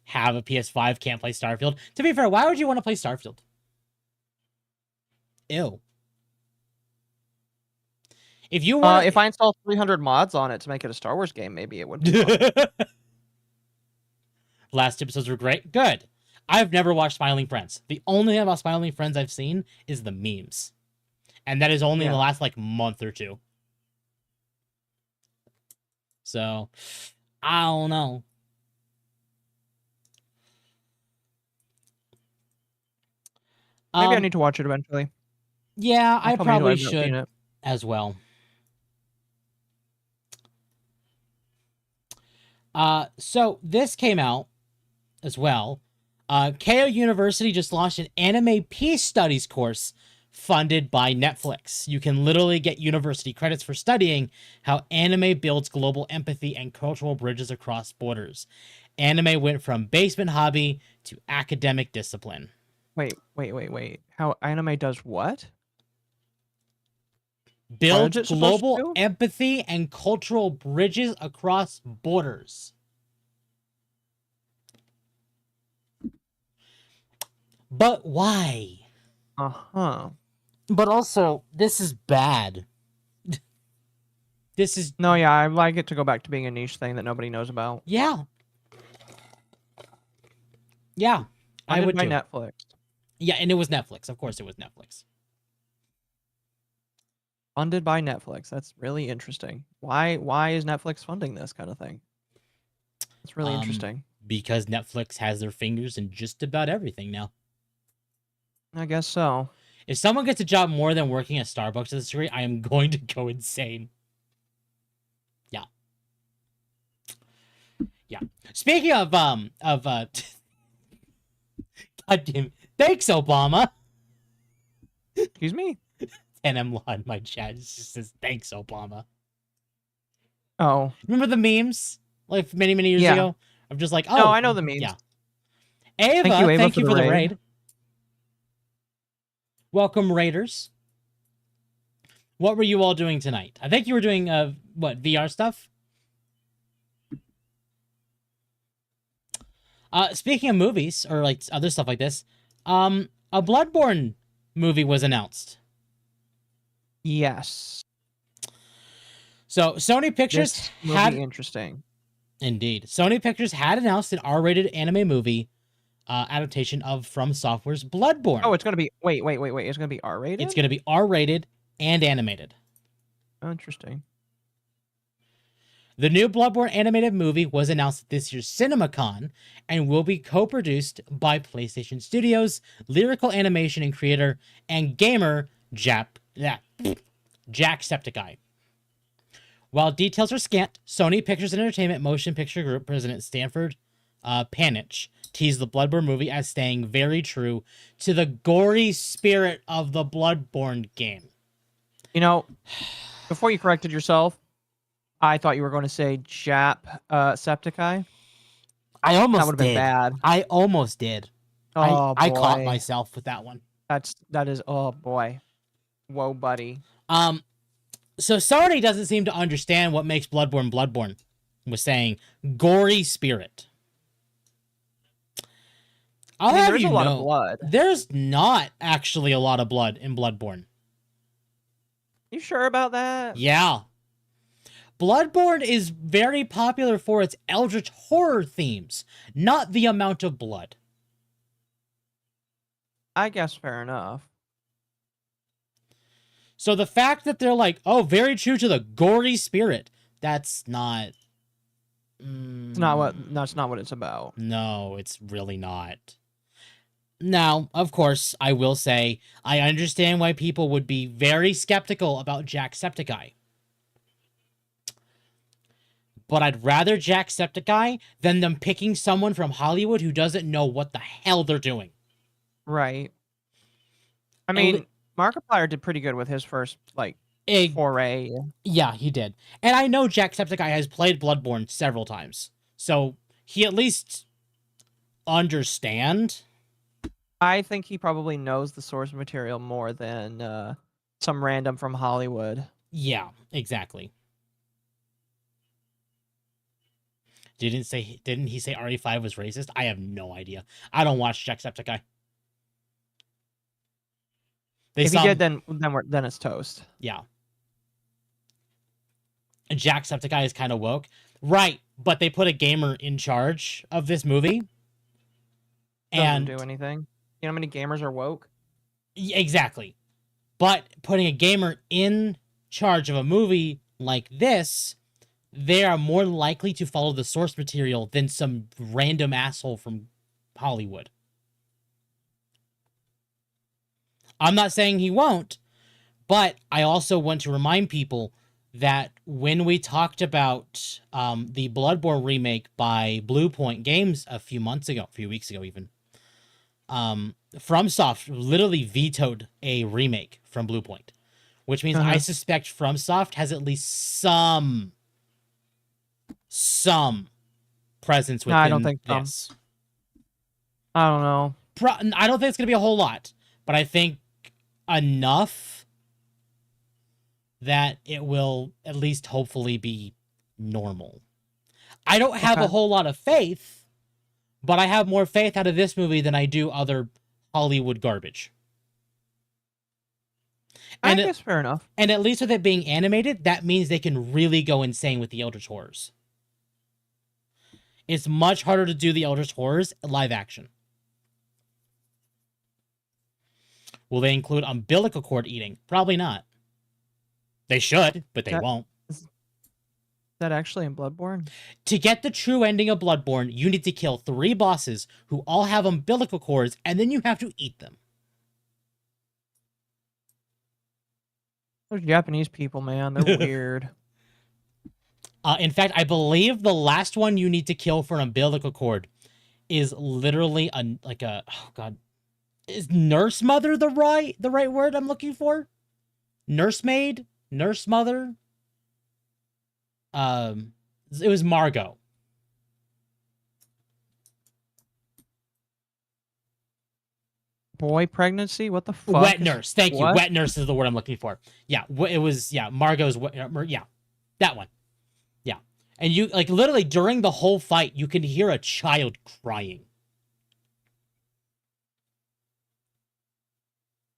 have a PS5 can't play Starfield. To be fair, why would you want to play Starfield? Ew. If you want, if I install 300 mods on it to make it a Star Wars game, maybe it would be fun. Last episodes were great. Good. I've never watched Smiling Friends. The only thing about Smiling Friends I've seen is the memes. And that is only in the last, like, month or two. So, I don't know. Maybe I need to watch it eventually. Yeah, I probably I've not seen should it. as well. So this came out as well. KO University just launched an anime peace studies course funded by Netflix. You can literally get university credits for studying how anime builds global empathy and cultural bridges across borders. Anime went from basement hobby to academic discipline. Wait. How anime does what? Builds it supposed to global do? empathy and cultural bridges across borders. But why? Uh-huh. But also, this is bad. This is... No, yeah, I'd like it to go back to being a niche thing that nobody knows about. Yeah. Yeah. I would by too. Netflix. Yeah, and it was Netflix. Of course it was Netflix. Funded by Netflix. That's really interesting. Why is Netflix funding this kind of thing? It's really interesting. Because Netflix has their fingers in just about everything now. I guess so. If someone gets a job more than working at Starbucks at this degree, I am going to go insane. Yeah. Yeah. Speaking of God damn, thanks, Obama. Excuse me? And I'm in my chat. It just says, thanks, Obama. Oh. Remember the memes? Like many years ago? I'm just like, oh. No, I know the memes. Yeah. Ava, thank you for the raid. Welcome, Raiders. What were you all doing tonight? I think you were doing, what, VR stuff? Speaking of movies, or like other stuff like this, a Bloodborne movie was announced. Yes. So Sony Pictures This will had be interesting. Indeed. Sony Pictures had announced an R-rated anime movie adaptation of From Software's Bloodborne. Oh, it's gonna be wait. It's gonna be R-rated? It's gonna be R-rated and animated. Oh, interesting. The new Bloodborne animated movie was announced at this year's CinemaCon and will be co-produced by PlayStation Studios, lyrical animation and creator, and gamer Jacksepticeye. While details are scant, Sony Pictures Entertainment Motion Picture Group President Stanford Panich teased the Bloodborne movie as staying very true to the gory spirit of the Bloodborne game. You know, before you corrected yourself, I thought you were going to say Septiceye. I That almost would have been did. bad. I almost did. Oh, I caught boy. myself with that one. That is, oh boy. Whoa, buddy. So Sony doesn't seem to understand what makes Bloodborne Bloodborne. Was saying gory spirit. I'll have there's you a lot know, of blood. there's not actually a lot of blood in Bloodborne. You sure about that? Yeah. Bloodborne is very popular for its eldritch horror themes, not the amount of blood. I guess fair enough. So the fact that they're like, oh, very true to the gory spirit, that's not... That's not what it's about. No, it's really not. Now, of course, I will say, I understand why people would be very skeptical about Jacksepticeye. But I'd rather Jacksepticeye than them picking someone from Hollywood who doesn't know what the hell they're doing. Right. I mean, Markiplier did pretty good with his first, foray. Yeah, he did. And I know Jacksepticeye has played Bloodborne several times. So he at least understand. I think he probably knows the source material more than some random from Hollywood. Yeah, exactly. Didn't he say RE5 was racist? I have no idea. I don't watch Jacksepticeye. If he did, then it's toast. Yeah. Jacksepticeye is kind of woke. Right, but they put a gamer in charge of this movie. Doesn't do anything. You know how many gamers are woke? Exactly. But putting a gamer in charge of a movie like this, they are more likely to follow the source material than some random asshole from Hollywood. I'm not saying he won't, but I also want to remind people that when we talked about the Bloodborne remake by Bluepoint Games a few weeks ago even, FromSoft literally vetoed a remake from Bluepoint, which means I suspect FromSoft has at least some presence within I don't think this. I don't know. I don't think it's going to be a whole lot, but I think enough that it will at least hopefully be normal. I don't have a whole lot of faith, but I have more faith out of this movie than I do other Hollywood garbage. I guess fair enough. And at least with it being animated, that means they can really go insane with the Eldritch Horrors. It's much harder to do the Eldritch Horrors live action. Will they include umbilical cord eating? Probably not. They should, but they won't. Is that actually in Bloodborne? To get the true ending of Bloodborne, you need to kill 3 bosses who all have umbilical cords, and then you have to eat them. Those Japanese people, man, they're weird. In fact, I believe the last one you need to kill for an umbilical cord is literally is nurse mother the right word I'm looking for? Nursemaid? Nurse mother? It was Margot. Boy pregnancy? What the fuck? Wet nurse. Thank you. Wet nurse is the word I'm looking for. Yeah, it was, Margot's, that one. Yeah. And you, literally during the whole fight, you can hear a child crying.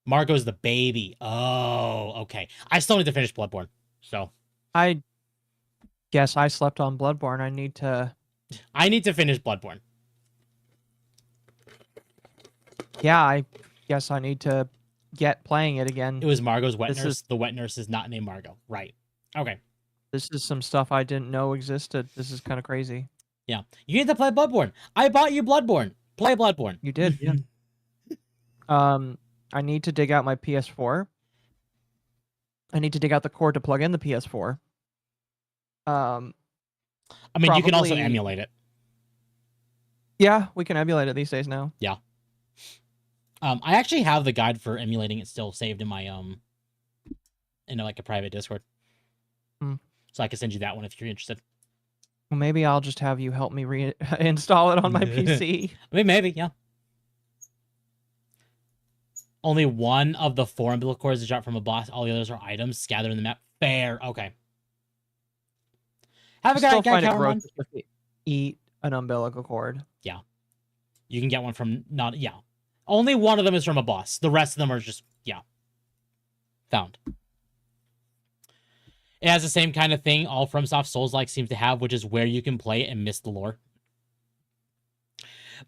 Margot's the baby. Oh, okay. I still need to finish Bloodborne, so. I guess I slept on Bloodborne. I need to finish Bloodborne. Yeah, I guess I need to get playing it again. It was Margot's wet nurse. The wet nurse is not named Margot. Right. Okay. This is some stuff I didn't know existed. This is kind of crazy. Yeah. You need to play Bloodborne. I bought you Bloodborne. Play Bloodborne. You did, yeah. I need to dig out my PS4. I need to dig out the cord to plug in the PS4. I mean, you can also emulate it. Yeah, we can emulate it these days now. I actually have the guide for emulating it still saved in my in like a private Discord. Hmm. So I can send you that one if you're interested. Well, maybe I'll just have you help me reinstall it on my PC. I mean, maybe, yeah. Only one of the 4 umbilical cords is dropped from a boss. All the others are items scattered in the map. Fair. Okay. Have a I still guy find it counter gross one. if you eat an umbilical cord. You can get one from not. Yeah. Only one of them is from a boss. The rest of them are just found. It has the same kind of thing all FromSoft Souls-like seems to have, which is where you can play it and miss the lore.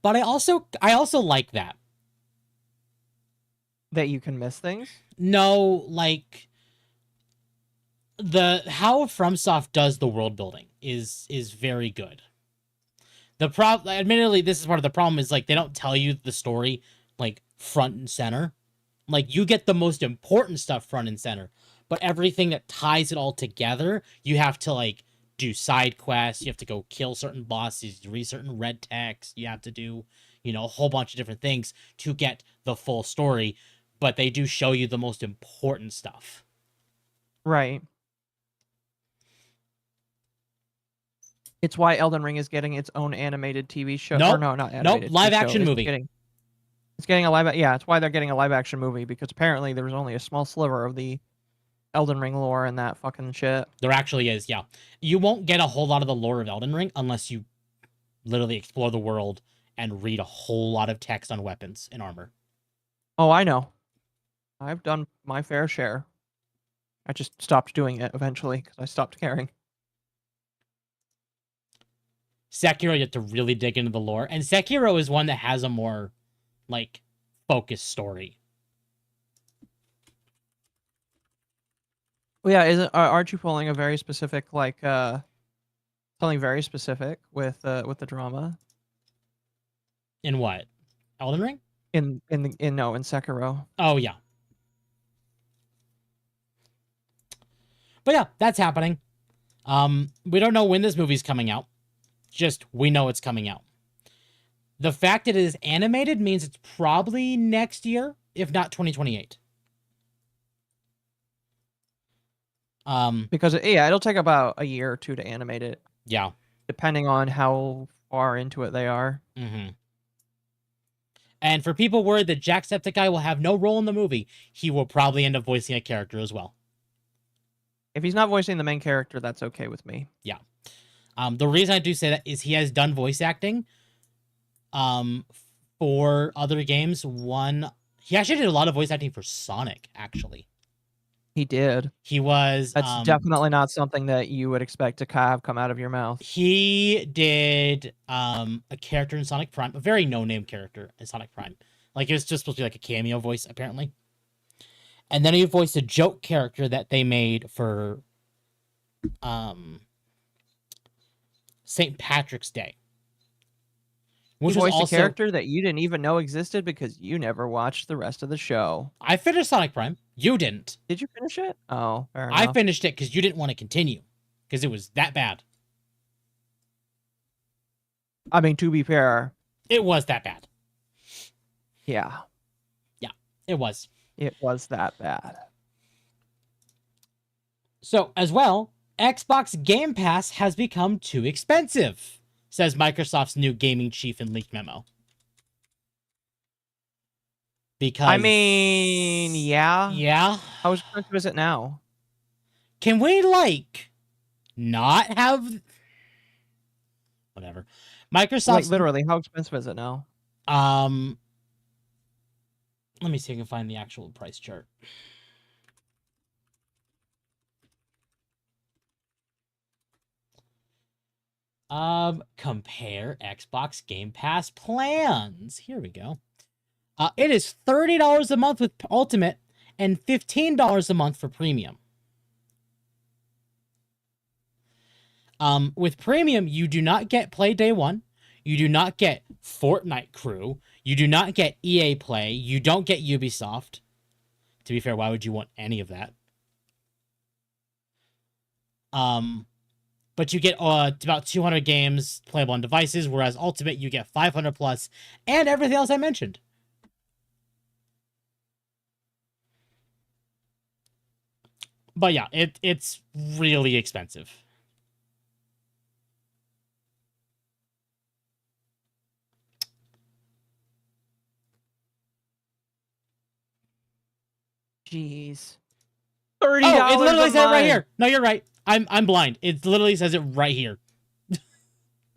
But I also like that. That you can miss things? No, like how FromSoft does the world building is very good. Admittedly, this is part of the problem, is like they don't tell you the story like front and center. Like you get the most important stuff front and center, but everything that ties it all together, you have to like do side quests, you have to go kill certain bosses, read certain red text, you have to do, a whole bunch of different things to get the full story, but they do show you the most important stuff. Right. It's why Elden Ring is getting its own animated TV show. Nope. Or no, not animated. Live TV show. action movie. It's getting a live. Yeah, it's why they're getting a live action movie, because apparently there was only a small sliver of the Elden Ring lore in that fucking shit. There actually is, yeah. You won't get a whole lot of the lore of Elden Ring unless you literally explore the world and read a whole lot of text on weapons and armor. Oh, I know. I've done my fair share. I just stopped doing it eventually because I stopped caring. Sekiro, you have to really dig into the lore. And Sekiro is one that has a more, like, focused story. Well, yeah, aren't you pulling a very specific, like, something very specific with the drama? In what? Elden Ring? In Sekiro. Oh, yeah. But yeah, that's happening. We don't know when this movie's coming out. Just, we know it's coming out. The fact that it is animated means it's probably next year, if not 2028. Because it'll take about a year or two to animate it. Yeah. Depending on how far into it they are. Mm-hmm. And for people worried that Jacksepticeye will have no role in the movie, he will probably end up voicing a character as well. If he's not voicing the main character, that's okay with me. Yeah. The reason I do say that is he has done voice acting for other games. He actually did a lot of voice acting for Sonic, actually. He did. He was... That's definitely not something that you would expect to have come out of your mouth. He did a character in Sonic Prime, a very no-name character in Sonic Prime. Like, it was just supposed to be like a cameo voice, apparently. And then he voiced a joke character that they made for St. Patrick's Day. Which was also a character that you didn't even know existed because you never watched the rest of the show. I finished Sonic Prime. You didn't. Did you finish it? Oh, fair enough. I finished it because you didn't want to continue. Because it was that bad. I mean, to be fair. It was that bad. Yeah. Yeah, it was. It was that bad. So, as well, Xbox Game Pass has become too expensive, says Microsoft's new gaming chief in leaked memo. Because... I mean, yeah. Yeah? How expensive is it now? Can we, like, not have... Whatever. Microsoft... Like, literally, how expensive is it now? Let me see if I can find the actual price chart. Compare Xbox Game Pass plans. Here we go. It is $30 a month with Ultimate and $15 a month for Premium. With Premium, you do not get Play Day One. You do not get Fortnite Crew. You do not get EA Play. You don't get Ubisoft. To be fair, why would you want any of that? but you get about 200 games playable on devices, whereas Ultimate you get 500 plus and everything else I mentioned. But yeah, it's really expensive. Jeez. Oh, $30 it literally a says it right month. here. No, you're right. I'm blind. It literally says it right here.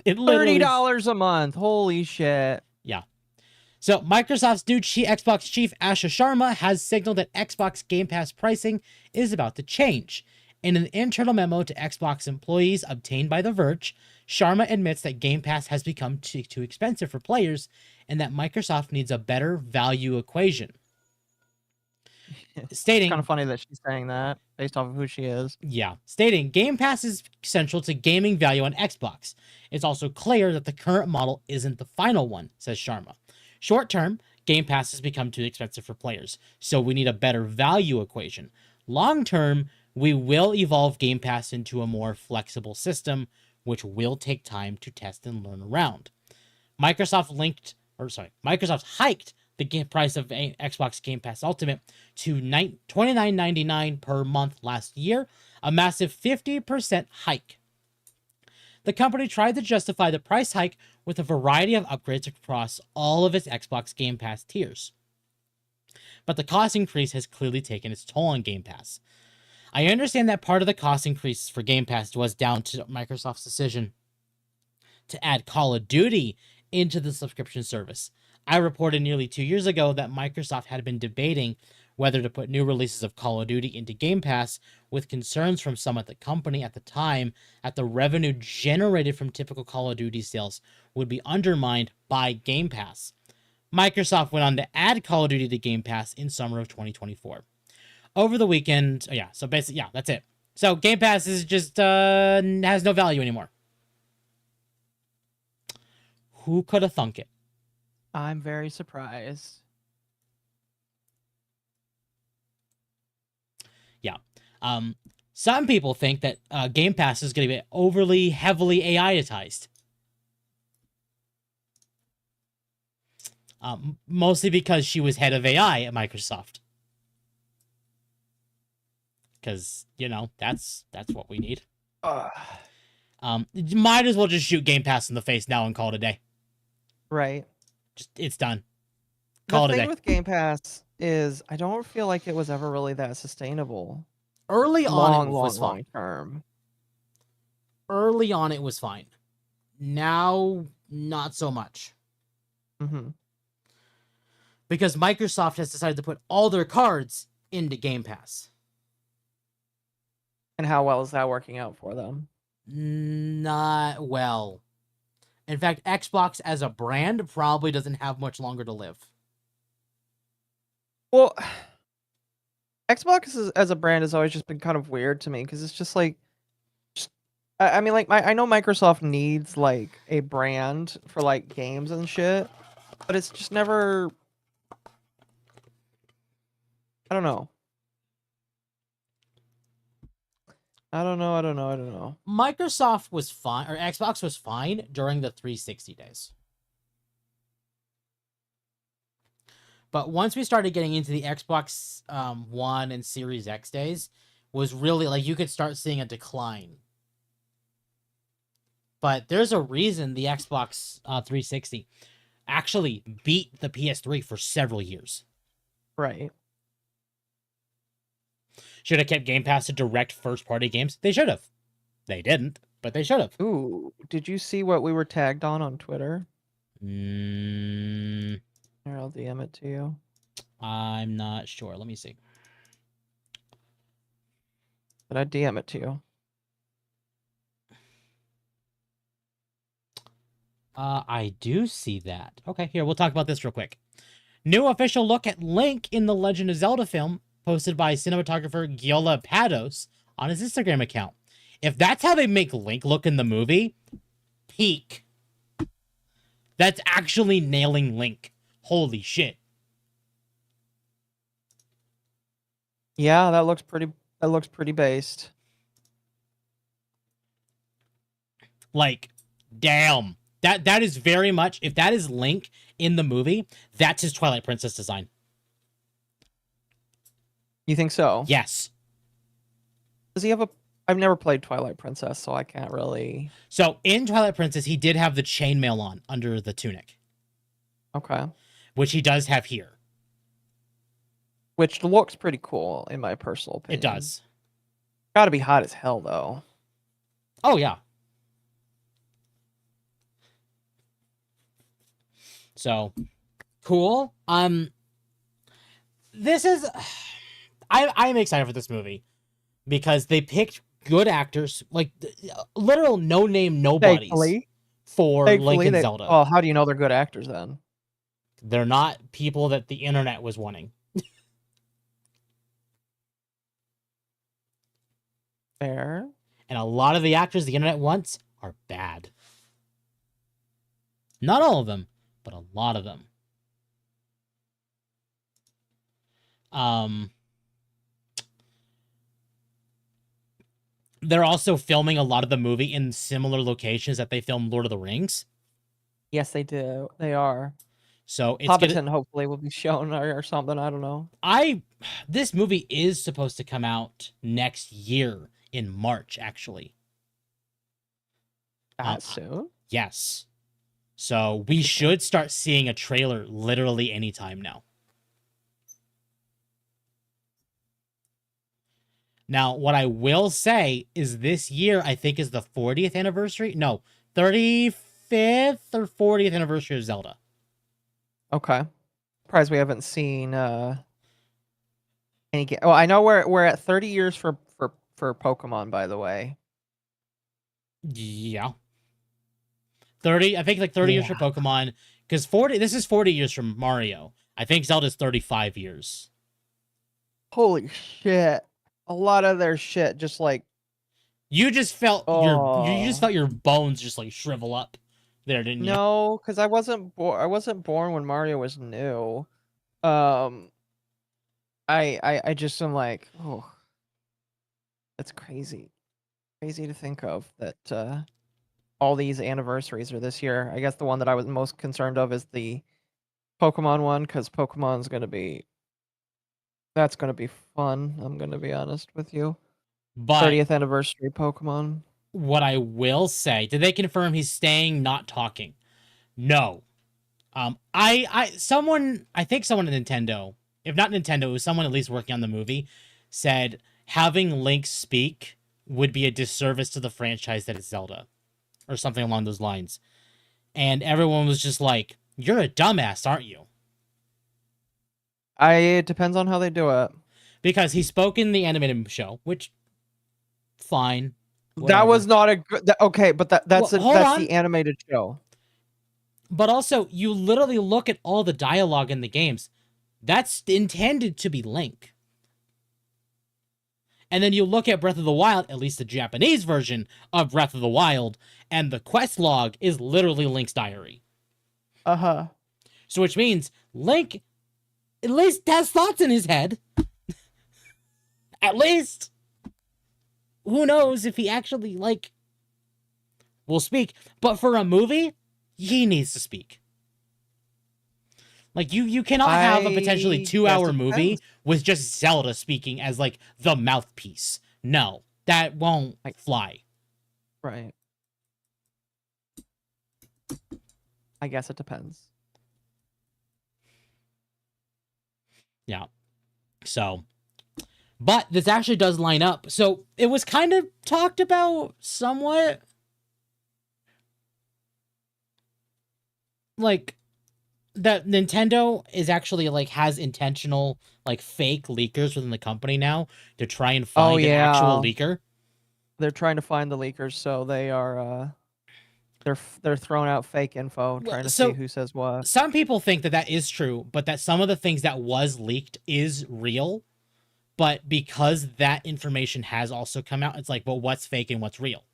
It literally $30 a month. Holy shit. Yeah. So Microsoft's new Xbox chief Asha Sharma has signaled that Xbox Game Pass pricing is about to change. In an internal memo to Xbox employees obtained by The Verge, Sharma admits that Game Pass has become too expensive for players and that Microsoft needs a better value equation. Stating, It's kind of funny that she's saying that based off of who she is. Yeah, stating Game Pass is central to gaming value on Xbox. It's also clear that the current model isn't the final one, says Sharma. Short term, Game Pass has become too expensive for players, so we need a better value equation. Long term, we will evolve Game Pass into a more flexible system, which will take time to test and learn around. Microsoft hiked the price of Xbox Game Pass Ultimate to $29.99 per month last year, a massive 50% hike. The company tried to justify the price hike with a variety of upgrades across all of its Xbox Game Pass tiers. But the cost increase has clearly taken its toll on Game Pass. I understand that part of the cost increase for Game Pass was down to Microsoft's decision to add Call of Duty into the subscription service. I reported nearly 2 years ago that Microsoft had been debating whether to put new releases of Call of Duty into Game Pass, with concerns from some at the company at the time that the revenue generated from typical Call of Duty sales would be undermined by Game Pass. Microsoft went on to add Call of Duty to Game Pass in summer of 2024. Over the weekend, so basically, that's it. So Game Pass is just has no value anymore. Who could have thunk it? I'm very surprised. Yeah. Some people think that Game Pass is going to be overly heavily AI-atized. Mostly because she was head of AI at Microsoft. Because, that's what we need. Might as well just shoot Game Pass in the face now and call it a day. Right. It's done. Call it a day. The thing with Game Pass is I don't feel like it was ever really that sustainable. Early on, it was long fine. term. Early on, it was fine. Now, not so much. Mm-hmm. Because Microsoft has decided to put all their cards into Game Pass. And how well is that working out for them? Not well. In fact, Xbox as a brand probably doesn't have much longer to live. Well, Xbox as a brand has always just been kind of weird to me because it's just like, I mean, like I know Microsoft needs like a brand for like games and shit, but it's just never. I don't know. I don't know. Microsoft was fine, or Xbox was fine during the 360 days. But once we started getting into the Xbox One and Series X days, was really like you could start seeing a decline. But there's a reason the Xbox 360 actually beat the PS3 for several years. Right. Should have kept Game Pass to direct first-party games? They should have. They didn't, but they should have. Ooh, did you see what we were tagged on Twitter? Here, I'll DM it to you. I'm not sure. Let me see. But I DM it to you. I do see that. Okay, here, we'll talk about this real quick. New official look at Link in the Legend of Zelda film, posted by cinematographer Giola Pados on his Instagram account. If that's how they make Link look in the movie, peak. That's actually nailing Link. Holy shit. Yeah, that looks pretty based. Like, damn. That is very much, if that is Link in the movie, that's his Twilight Princess design. You think so? Yes. Does he have a? I've never played Twilight Princess, so I can't really. So in Twilight Princess, he did have the chainmail on under the tunic, Okay. which he does have here. Which looks pretty cool, in my personal opinion. It does. Gotta be hot as hell, though. Oh, yeah. So, cool. This is... I'm excited for this movie because they picked good actors, like literal no-name nobodies for Link and Zelda. Oh, how do you know they're good actors then? They're not people that the internet was wanting. Fair. And a lot of the actors the internet wants are bad. Not all of them, but a lot of them. They're also filming a lot of the movie in similar locations that they filmed Lord of the Rings. Yes, they do. They are. So it's Hobbiton hopefully will be shown or something. I don't know. This movie is supposed to come out next year in March, actually. That soon? Yes. So we should start seeing a trailer literally anytime now. Now, what I will say is this year, I think, is the 40th anniversary. No, 35th or 40th anniversary of Zelda. Okay. Surprised we haven't seen any game. Well, I know we're at 30 years for Pokemon, by the way. Yeah. 30, I think like 30 years for Pokemon. Because this is 40 years from Mario. I think Zelda's 35 years. Holy shit. A lot of their shit just like you just felt your bones just like shrivel up there, didn't you? No, because I wasn't born when Mario was new. I just am like, oh, that's crazy. Crazy to think of that all these anniversaries are this year. I guess the one that I was most concerned of is the Pokemon one, because Pokemon's that's gonna be fun. I'm gonna be honest with you. But 30th anniversary Pokemon. What I will say, did they confirm he's staying, not talking? No. I think someone at Nintendo, if not Nintendo, it was someone at least working on the movie, said having Link speak would be a disservice to the franchise that is Zelda, or something along those lines. And everyone was just like, "You're a dumbass, aren't you?" It depends on how they do it. Because he spoke in the animated show, which, fine. Whatever. That was not a good... Okay, but that's the animated show. But also, you literally look at all the dialogue in the games. That's intended to be Link. And then you look at Breath of the Wild, at least the Japanese version of Breath of the Wild, and the quest log is literally Link's diary. Uh-huh. So which means Link at least has thoughts in his head. At least. Who knows if he actually, will speak. But for a movie, he needs to speak. Like, you cannot have a potentially 2-hour movie with just Zelda speaking as, the mouthpiece. No, that won't fly. Right. I guess it depends. Yeah. So, but this actually does line up. So, it was kind of talked about somewhat. That Nintendo is actually has intentional fake leakers within the company now to try and find an actual leaker. They're trying to find the leakers, so they are they're throwing out fake info, trying to see who says what. Some people think that is true, but that some of the things that was leaked is real. But because that information has also come out, it's well, what's fake and what's real?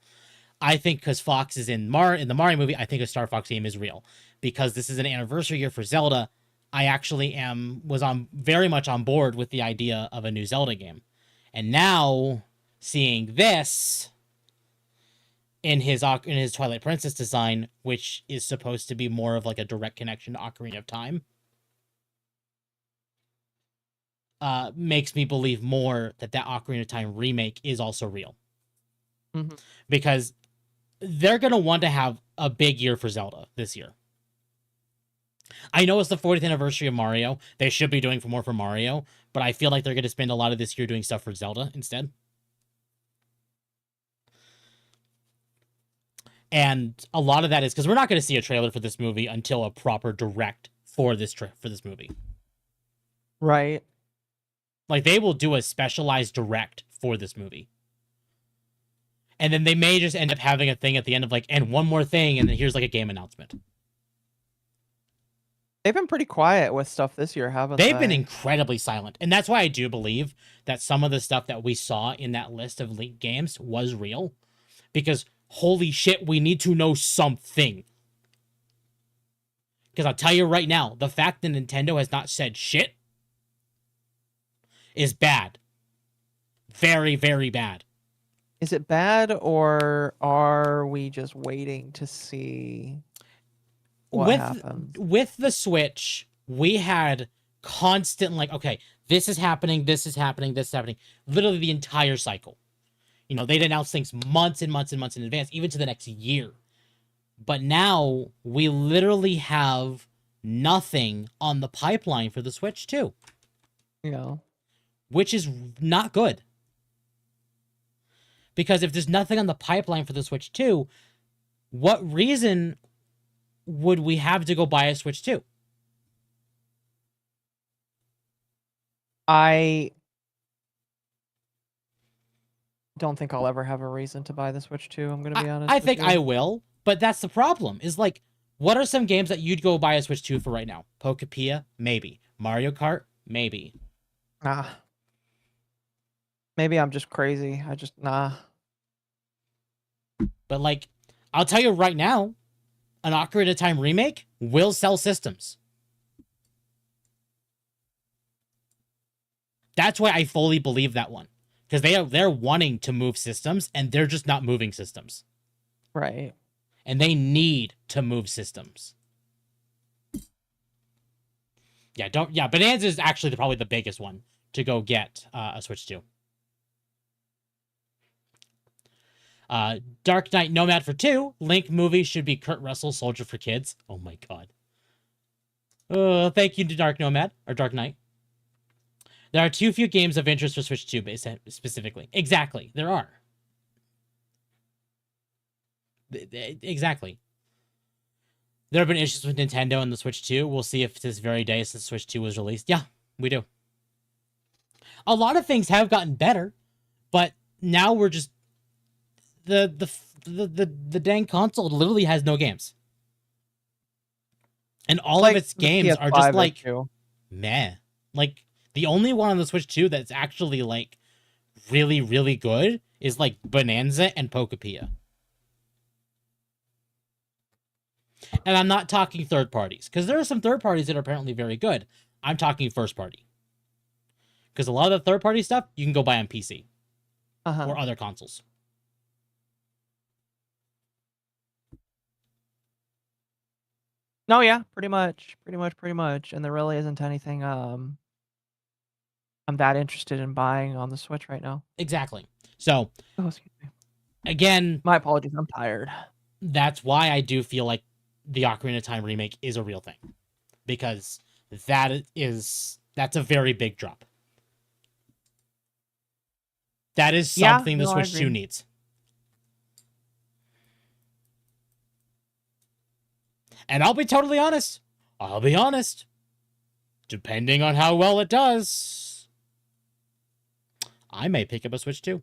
I think because Fox is in the Mario movie, I think a Star Fox game is real. Because this is an anniversary year for Zelda, I actually was very much on board with the idea of a new Zelda game. And now, seeing this, in his Twilight Princess design, which is supposed to be more of like a direct connection to Ocarina of Time, makes me believe more that Ocarina of Time remake is also real. Mhm. Because they're going to want to have a big year for Zelda this year. I know it's the 40th anniversary of Mario. They should be doing more for Mario, but I feel like they're going to spend a lot of this year doing stuff for Zelda instead. And a lot of that is because we're not going to see a trailer for this movie until a proper direct for this movie. Right. Like, they will do a specialized direct for this movie. And then they may just end up having a thing at the end of like, and one more thing, and then here's like a game announcement. They've been pretty quiet with stuff this year, haven't they? They've been incredibly silent. And that's why I do believe that some of the stuff that we saw in that list of leaked games was real. Because holy shit, we need to know something. Because I'll tell you right now, the fact that Nintendo has not said shit is bad. Very, very bad. Is it bad, or are we just waiting to see what happens? With the Switch, we had constant like, okay, this is happening, this is happening, this is happening. Literally the entire cycle. You know, they'd announce things months and months and months in advance, even to the next year. But now we literally have nothing on the pipeline for the Switch too. Yeah. Which is not good. Because if there's nothing on the pipeline for the Switch 2, what reason would we have to go buy a Switch 2? I don't think I'll ever have a reason to buy the Switch 2, I'm going to be honest. I think I will, but that's the problem. Is like, what are some games that you'd go buy a Switch 2 for right now? Pokepia? Maybe. Mario Kart? Maybe. Maybe I'm just crazy. Nah. But like, I'll tell you right now, an Ocarina of Time remake will sell systems. That's why I fully believe that one. Because they're wanting to move systems, and they're just not moving systems. Right. And they need to move systems. Yeah, Bonanza is actually probably the biggest one to go get a Switch 2. Dark Knight Nomad for 2. Link movie should be Kurt Russell, Soldier for Kids. Oh my god. Thank you to Dark Nomad, or Dark Knight. There are too few games of interest for Switch 2 specifically. Exactly, there are. Exactly. There have been issues with Nintendo and the Switch 2. We'll see if this very day since Switch 2 was released. Yeah, we do. A lot of things have gotten better, but now we're just the dang console literally has no games. And all of its games are just like meh. Like the only one on the Switch 2 that's actually like really, really good is like Bonanza and Pokepia. And I'm not talking third parties, because there are some third parties that are apparently very good. I'm talking first party. Because a lot of the third party stuff you can go buy on PC or other consoles. No, yeah, pretty much. And there really isn't anything I'm that interested in buying on the Switch right now. Exactly. So, excuse me. Again, my apologies, I'm tired. That's why I do feel like the Ocarina of Time remake is a real thing. Because that's a very big drop. That is something the Switch 2 needs. And I'll be totally honest. Depending on how well it does, I may pick up a Switch 2.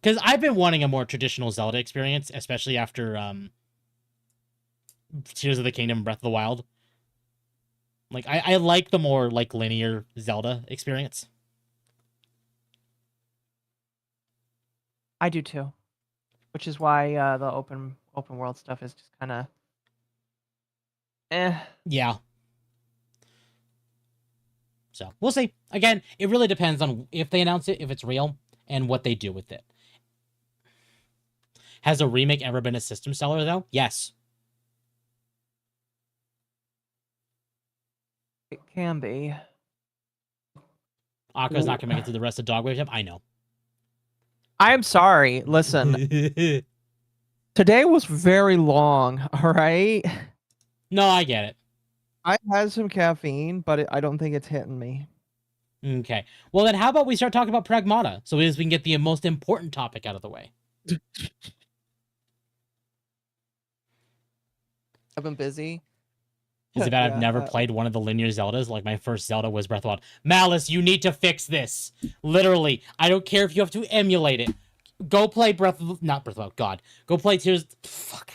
Because I've been wanting a more traditional Zelda experience, especially after Tears of the Kingdom and Breath of the Wild. Like, I like the more like linear Zelda experience. I do too. Which is why the open world stuff is just kind of Yeah. So, we'll see. Again, it really depends on if they announce it, if it's real, and what they do with it. Has a remake ever been a system seller though? Yes. It can be. Akka's not gonna make it through the rest of Dogwave. I know. I am sorry. Listen, today was very long. All right. No, I get it. I had some caffeine, but I don't think it's hitting me. Okay. Well, then how about we start talking about Pragmata so we can get the most important topic out of the way? I've been busy. Is it that I've Yeah, never played one of the linear Zeldas? Like, my first Zelda was Breath of the Wild. Malice, you need to fix this. Literally. I don't care if you have to emulate it. Go play not Breath of the Wild, God. Go play Tears... Fuck.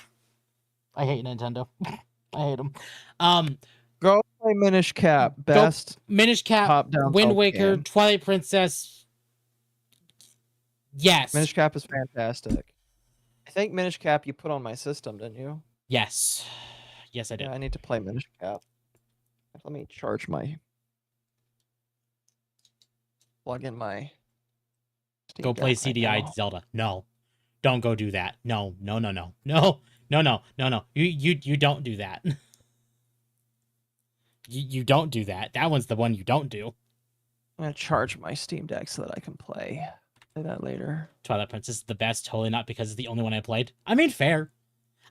I hate Nintendo. I hate them. Go play Minish Cap. Best Minish Cap, top-down Wind Zelda Waker, game. Twilight Princess. Yes. Minish Cap is fantastic. I think Minish Cap you put on my system, didn't you? Yes. Yes, I did. Yeah, I need to play Minish Cap. Let me charge my... Plug in my... Steam Go play Deck right CDI now. Zelda. No. Don't go do that. No. No, no, no. No. No, no, no, no. You don't do that. You don't do that. That one's the one you don't do. I'm gonna charge my Steam Deck so that I can play that later. Twilight Princess is the best, totally not because it's the only one I played. I mean, fair.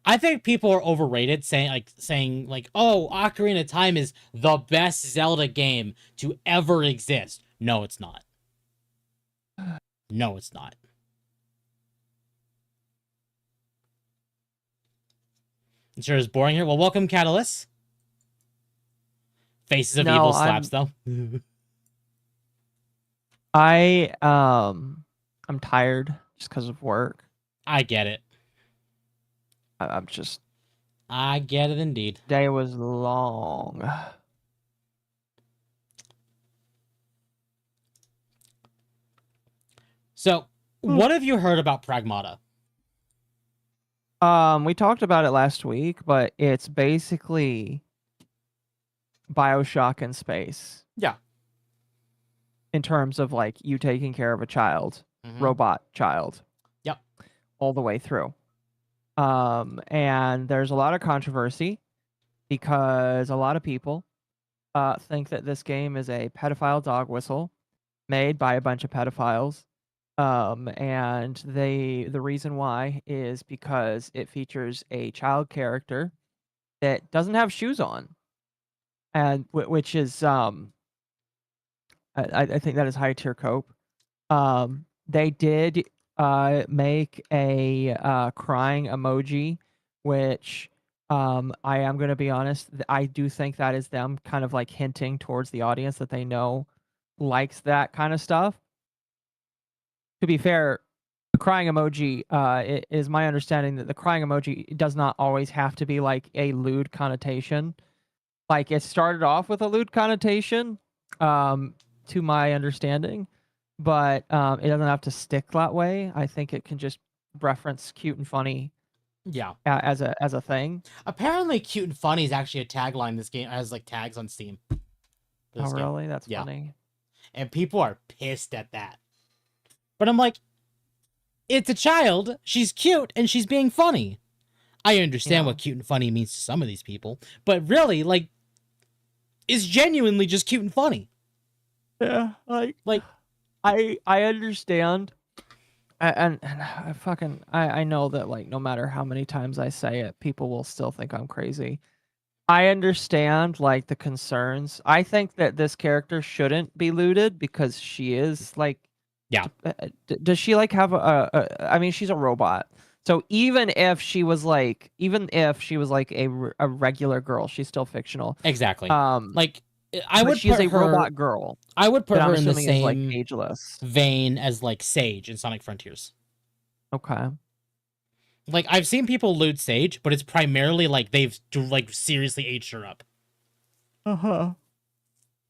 I think people are overrated saying like, oh, Ocarina of Time is the best Zelda game to ever exist. No, it's not. No, it's not. It sure is boring here. Well, welcome, Catalyst. Faces of Evil slaps, though. I'm tired just because of work. I get it. I'm just... I get it indeed. Day was long. So, what have you heard about Pragmata? We talked about it last week, but it's basically BioShock in space. Yeah. In terms of like you taking care of a child, robot child. Yep. All the way through. And there's a lot of controversy because a lot of people think that this game is a pedophile dog whistle made by a bunch of pedophiles. And the reason why is because it features a child character that doesn't have shoes on, and which is I think that is high tier cope. They did make a crying emoji, which I am going to be honest, I do think that is them kind of like hinting towards the audience that they know likes that kind of stuff. To be fair, the crying emoji, it is my understanding that the crying emoji does not always have to be like a lewd connotation. Like it started off with a lewd connotation, to my understanding, but it doesn't have to stick that way. I think it can just reference cute and funny. Yeah. As a thing. Apparently, cute and funny is actually a tagline. This game has like tags on Steam. Oh, really? That's yeah. funny. And people are pissed at that. But I'm like, it's a child. She's cute and she's being funny. I understand what cute and funny means to some of these people, but really, like, it's genuinely just cute and funny. Yeah, like I understand, and I know that like no matter how many times I say it, people will still think I'm crazy. I understand like the concerns. I think that this character shouldn't be looted because she is like, yeah. Does she like have I mean, she's a robot. So even if she was like a regular girl, she's still fictional. Exactly. Like she's a robot girl. I would put her in the same like ageless vein as like Sage in Sonic Frontiers. Okay. Like I've seen people loot Sage, but it's primarily like they've like seriously aged her up.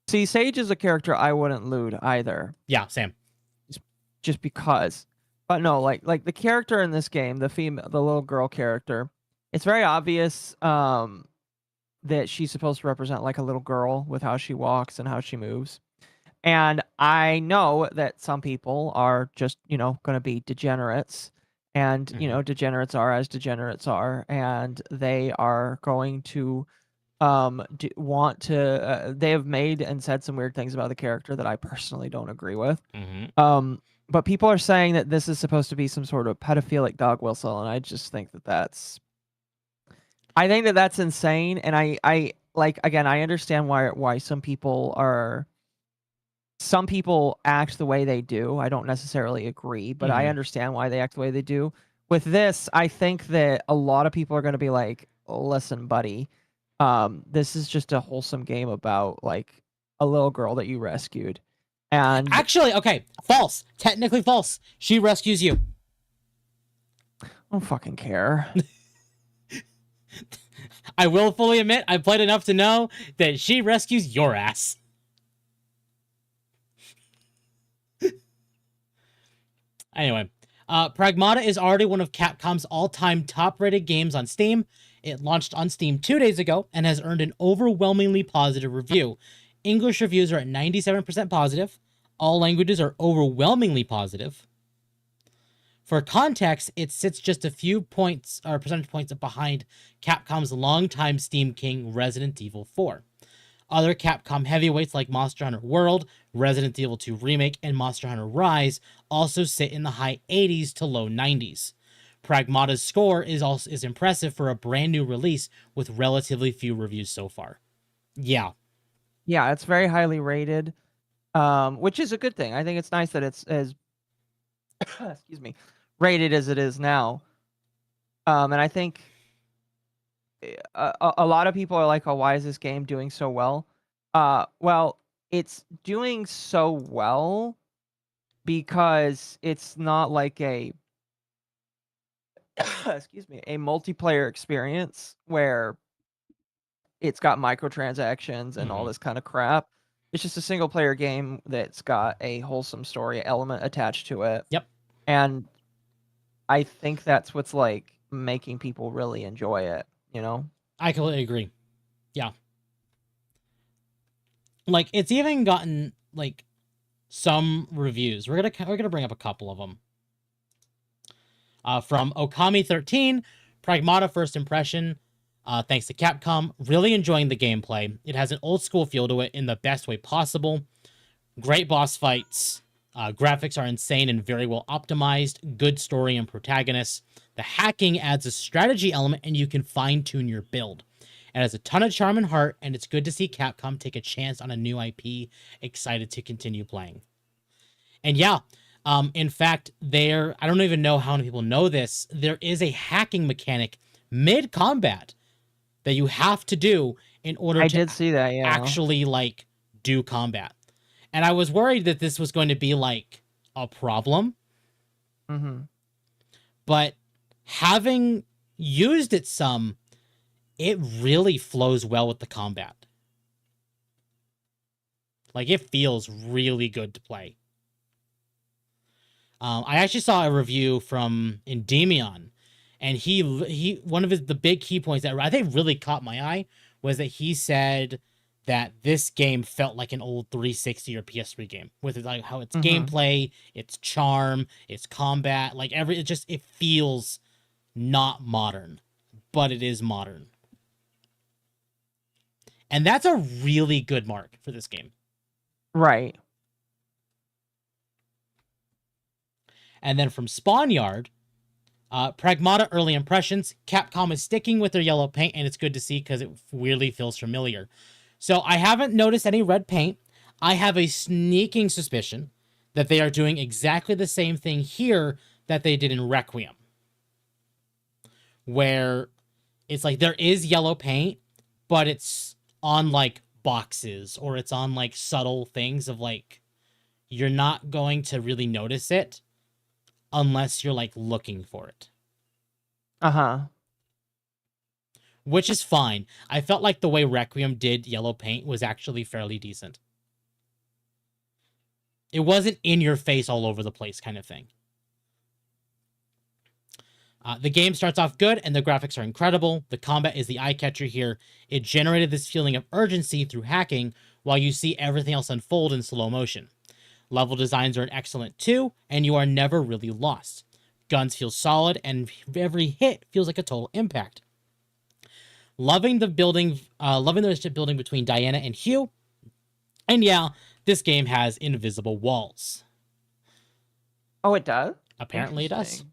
See, Sage is a character I wouldn't loot either. Yeah, same. Just because. But no, like the character in this game, the little girl character, it's very obvious that she's supposed to represent like a little girl with how she walks and how she moves. And I know that some people are just, going to be degenerates and degenerates are as degenerates are, and they are going to want to. They have made and said some weird things about the character that I personally don't agree with. But people are saying that this is supposed to be some sort of pedophilic dog whistle, and I just think that that's. I think that that's insane, and I like, again, I understand why some people act the way they do. I don't necessarily agree, but I understand why they act the way they do. With this, I think that a lot of people are going to be like, listen, buddy, this is just a wholesome game about like a little girl that you rescued. And Actually, okay, false. Technically false. She rescues you. I don't fucking care. I will fully admit I played enough to know that she rescues your ass. Anyway, Pragmata is already one of Capcom's all-time top-rated games on Steam. It launched on Steam 2 days ago and has earned an overwhelmingly positive review. English reviews are at 97% positive. All languages are overwhelmingly positive. For context, it sits just a few points or percentage points behind Capcom's longtime Steam king, Resident Evil 4. Other Capcom heavyweights like Monster Hunter World, Resident Evil 2 Remake, and Monster Hunter Rise also sit in the high 80s to low 90s. Pragmata's score is impressive for a brand new release with relatively few reviews so far. Yeah. Yeah, it's very highly rated, which is a good thing. I think it's nice that it's as excuse me, rated as it is now. And I think a lot of people are like, oh, why is this game doing so well? Well, it's doing so well because it's not like a excuse me, a multiplayer experience where it's got microtransactions and all this kind of crap. It's just a single player game that's got a wholesome story element attached to it. Yep. And I think that's what's like making people really enjoy it, you know? I completely agree. Yeah. Like, it's even gotten like some reviews. We're gonna bring up a couple of them. From Okami13, Pragmata first impression. Thanks to Capcom, really enjoying the gameplay. It has an old school feel to it in the best way possible. Great boss fights. Graphics are insane and very well optimized. Good story and protagonists. The hacking adds a strategy element and you can fine-tune your build. It has a ton of charm and heart, and it's good to see Capcom take a chance on a new IP. Excited to continue playing. And yeah, in fact, I don't even know how many people know this, there is a hacking mechanic mid-combat that you have to do in order I to did see that, yeah. actually like do combat. And I was worried that this was going to be like a problem. But having used it some, it really flows well with the combat. Like, it feels really good to play. I actually saw a review from Endymion, and he one of the big key points that I think really caught my eye was that he said that this game felt like an old 360 or PS3 game with like how its gameplay, its charm, its combat, like it feels not modern, but it is modern. And that's a really good mark for this game. Right. And then from Spawnyard, Pragmata early impressions. Capcom is sticking with their yellow paint, and it's good to see because it weirdly feels familiar. So I haven't noticed any red paint. I have a sneaking suspicion that they are doing exactly the same thing here that they did in Requiem. Where it's like there is yellow paint, but it's on like boxes or it's on like subtle things of like you're not going to really notice it unless you're like looking for it. Which is fine. I felt like the way Requiem did yellow paint was actually fairly decent. It wasn't in your face all over the place kind of thing. The game starts off good and the graphics are incredible. The combat is the eye catcher here. It generated this feeling of urgency through hacking while you see everything else unfold in slow motion. Level designs are excellent too, and you are never really lost. guns feel solid, and every hit feels like a total impact. Loving the relationship building between Diana and Hugh. And yeah, this game has invisible walls. Oh, it does? Apparently it does. Interesting.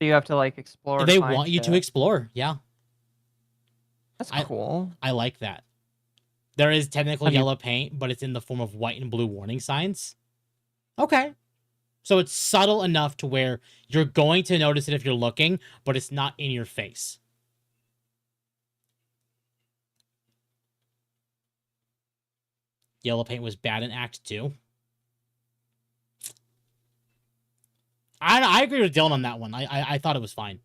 So you have to like explore. They to find want you to shit. explore. Yeah, That's cool. I like that. There is technically Have you- yellow paint, but it's in the form of white and blue warning signs. Okay. So it's subtle enough to where you're going to notice it if you're looking, but it's not in your face. Yellow paint was bad in Act 2. I agree with Dylan on that one. I thought it was fine.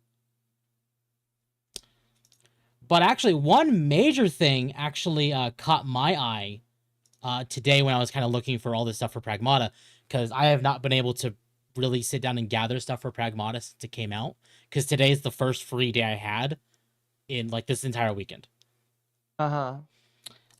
But actually, one major thing actually caught my eye today when I was kind of looking for all this stuff for Pragmata, because I have not been able to really sit down and gather stuff for Pragmata since it came out, because today is the first free day I had in like this entire weekend. Uh-huh.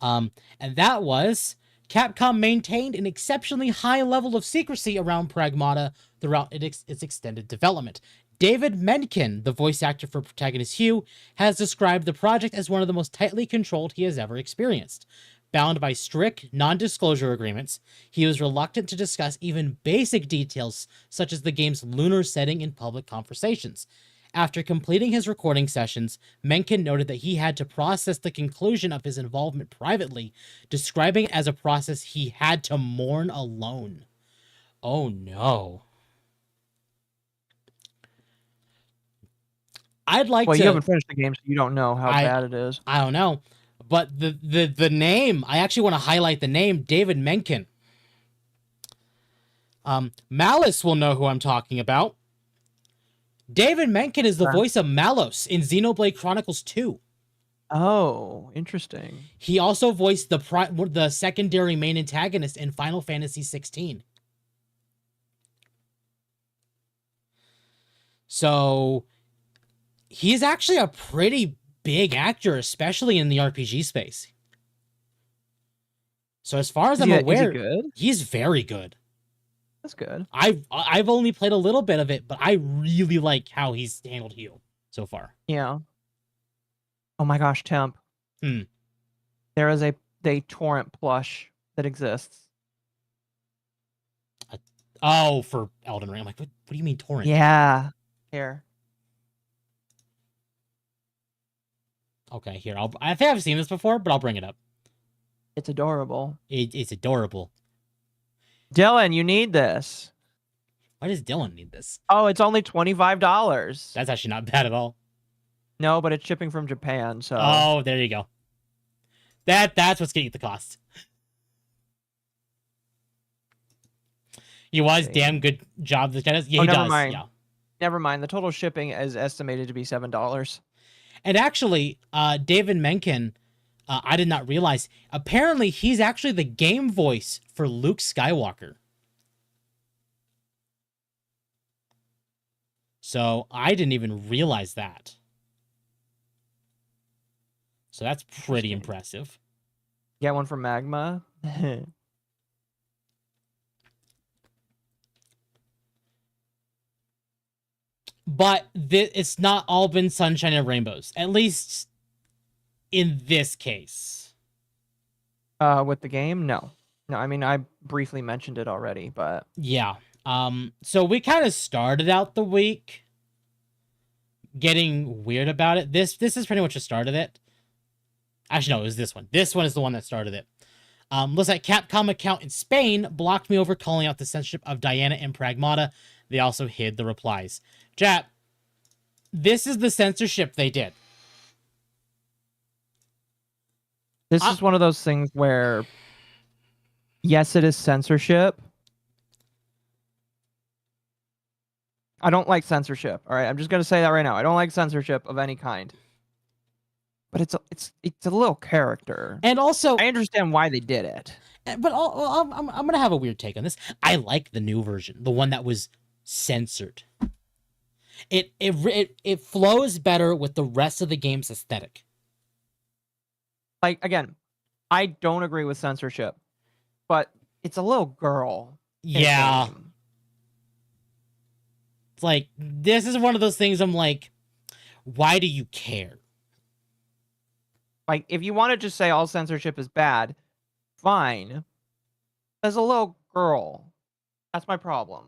And that was Capcom maintained an exceptionally high level of secrecy around Pragmata throughout its extended development. David Mencken, the voice actor for protagonist Hugh, has described the project as one of the most tightly controlled he has ever experienced. Bound by strict non-disclosure agreements, he was reluctant to discuss even basic details such as the game's lunar setting in public conversations. After completing his recording sessions, Mencken noted that he had to process the conclusion of his involvement privately, describing it as a process he had to mourn alone. Oh no. I'd like Well, to... you haven't finished the game, so you don't know how bad it is. I don't know. But the name, I actually want to highlight the name, David Mencken. Malice will know who I'm talking about. David Mencken is the voice of Malos in Xenoblade Chronicles 2. Oh, interesting. He also voiced the secondary main antagonist in Final Fantasy 16. So he's actually a pretty big actor, especially in the RPG space. So as far as I'm aware, is he good? He's very good. That's good. I've only played a little bit of it, but I really like how he's handled Hugh so far. Yeah. Oh my gosh, Temp. There is a torrent plush that exists. Oh, for Elden Ring. I'm like, what do you mean torrent? Yeah. Here. Okay, here. I think I've seen this before, but I'll bring it up. It's adorable. It's adorable. Dylan, you need this. Why does Dylan need this? Oh, it's only $25. That's actually not bad at all. No, but it's shipping from Japan, so. Oh, there you go. That's what's getting the cost. He was damn good job. This guy does. Yeah, he never does. mind. Yeah. Never mind. The total shipping is estimated to be $7. And actually, David Mencken, I did not realize, apparently he's actually the game voice for Luke Skywalker. So I didn't even realize that. So that's pretty impressive. Get one from Magma. But it's not all been sunshine and rainbows, at least in this case. With the game, no. I mean, I briefly mentioned it already, but yeah. So we kind of started out the week getting weird about it. This is pretty much what started it. Actually, no, it was this one. This one is the one that started it. Looks like Capcom account in Spain blocked me over calling out the censorship of Diana and Pragmata. They also hid the replies. Jap, this is the censorship they did. This is one of those things where, yes, it is censorship. I don't like censorship. All right, I'm just gonna say that right now. I don't like censorship of any kind. But it's a little character, and also I understand why they did it. But I'm gonna have a weird take on this. I like the new version, the one that was censored. It flows better with the rest of the game's aesthetic. Like, again, I don't agree with censorship, but it's a little girl. Yeah. It's like, this is one of those things I'm like, why do you care? Like, if you want to just say all censorship is bad, fine. As a little girl, that's my problem.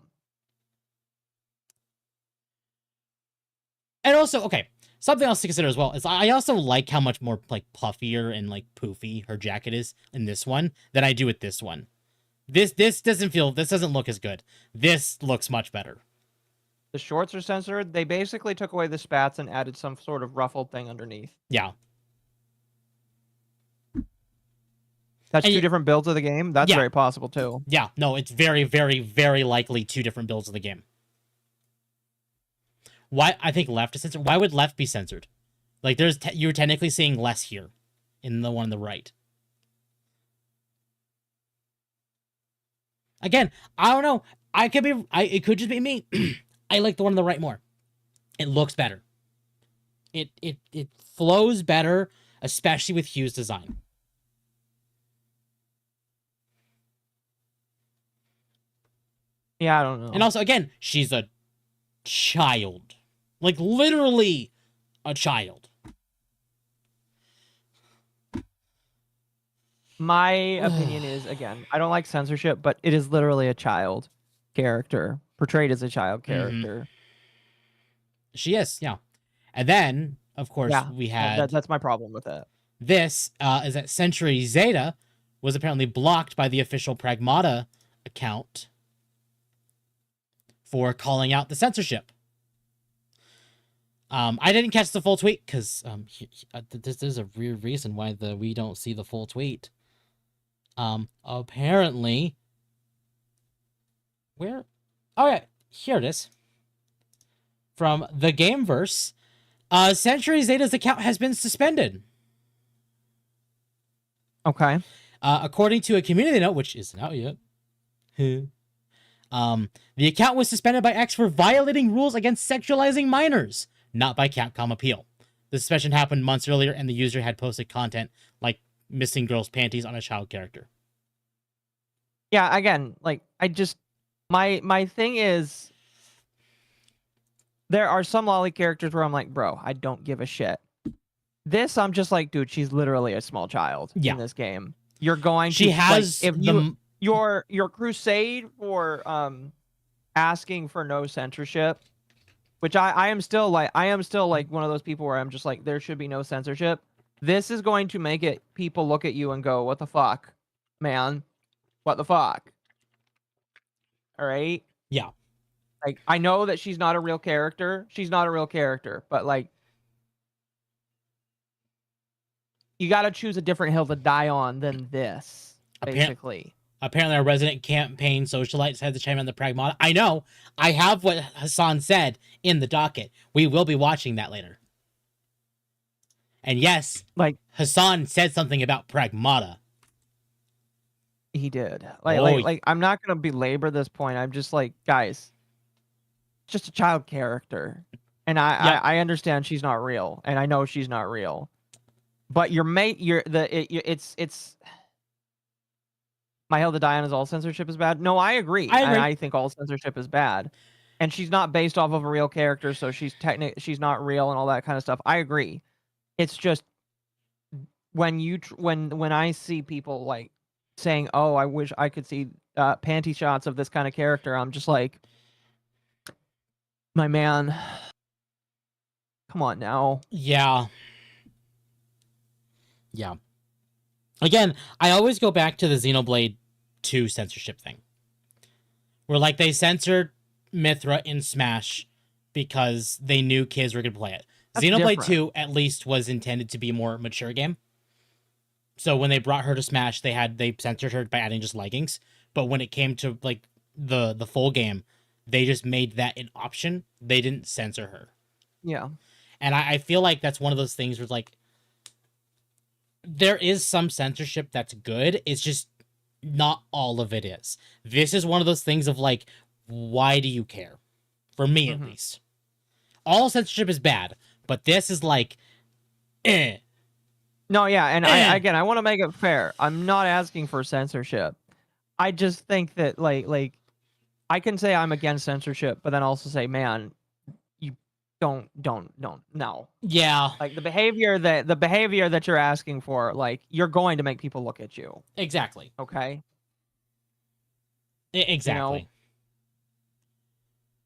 And also, okay, something else to consider as well is I also like how much more like puffier and like poofy her jacket is in this one than I do with this one. This doesn't look as good. This looks much better. The shorts are censored. They basically took away the spats and added some sort of ruffled thing underneath. Yeah. That's And two different builds of the game. That's Yeah. very possible too. Yeah, no, it's very, very, very likely two different builds of the game. Why? I think left is censored. Why would left be censored? Like, you're technically seeing less here in the one on the right. Again, I don't know. It could just be me. I like the one on the right more. It looks better. It flows better, especially with Hugh's design. Yeah, I don't know. And also, again, she's a child. Like, literally a child. My opinion is, again, I don't like censorship, but it is literally a child character, portrayed as a child character. She is, yeah. And then, of course, Yeah, we had that's my problem with it. this, is that Century Zeta was apparently blocked by the official Pragmata account for calling out the censorship. I didn't catch the full tweet because this is a weird reason why we don't see the full tweet. Apparently, where? Oh yeah, here it is. From the Gameverse, Century Zeta's account has been suspended. Okay. According to a community note, which isn't out yet. The account was suspended by X for violating rules against sexualizing minors, not by Capcom appeal. The suspension happened months earlier, and the user had posted content like missing girls' panties on a child character. Yeah, again, like, I just, my thing is, there are some lolly characters where I'm like, bro, I don't give a shit. This, I'm just like, dude, she's literally a small child in this game. You're going to, She has like, if your crusade for asking for no censorship, which I am still like one of those people where I'm just like, there should be no censorship. This is going to make it people look at you and go, what the fuck, man? What the fuck? All right? Yeah. Like, I know that she's not a real character. She's not a real character, but like, you got to choose a different hill to die on than this, basically. Apparently, our resident campaign socialites had to chime in the Pragmata. I know. I have what Hassan said in the docket. We will be watching that later. And yes, like, Hassan said something about Pragmata. He did. Like I'm not gonna belabor this point. I'm just like, guys, just a child character, and I understand she's not real, and I know she's not real, but it's my hill to die on is all censorship is bad. No, I agree. I think all censorship is bad, and she's not based off of a real character, so she's not real and all that kind of stuff. I agree. It's just when I see people like saying, "Oh, I wish I could see panty shots of this kind of character," I'm just like, my man, come on now. Yeah. Again, I always go back to the Xenoblade 2 censorship thing, where like they censored Mithra in Smash because they knew kids were gonna play it. That's Xenoblade different. 2 at least was intended to be a more mature game. So when they brought her to Smash, they censored her by adding just leggings. But when it came to like the full game, they just made that an option. They didn't censor her. Yeah. And I feel like that's one of those things where like there is some censorship that's good. It's just not all of it is. This is one of those things of like, why do you care? For me, at least. All censorship is bad, but this is like, No, yeah, and I want to make it fair. I'm not asking for censorship. I just think that like I can say I'm against censorship, but then also say, man, you don't no. Yeah, Like the behavior that you're asking for, like you're going to make people look at you. exactly. Okay, Exactly.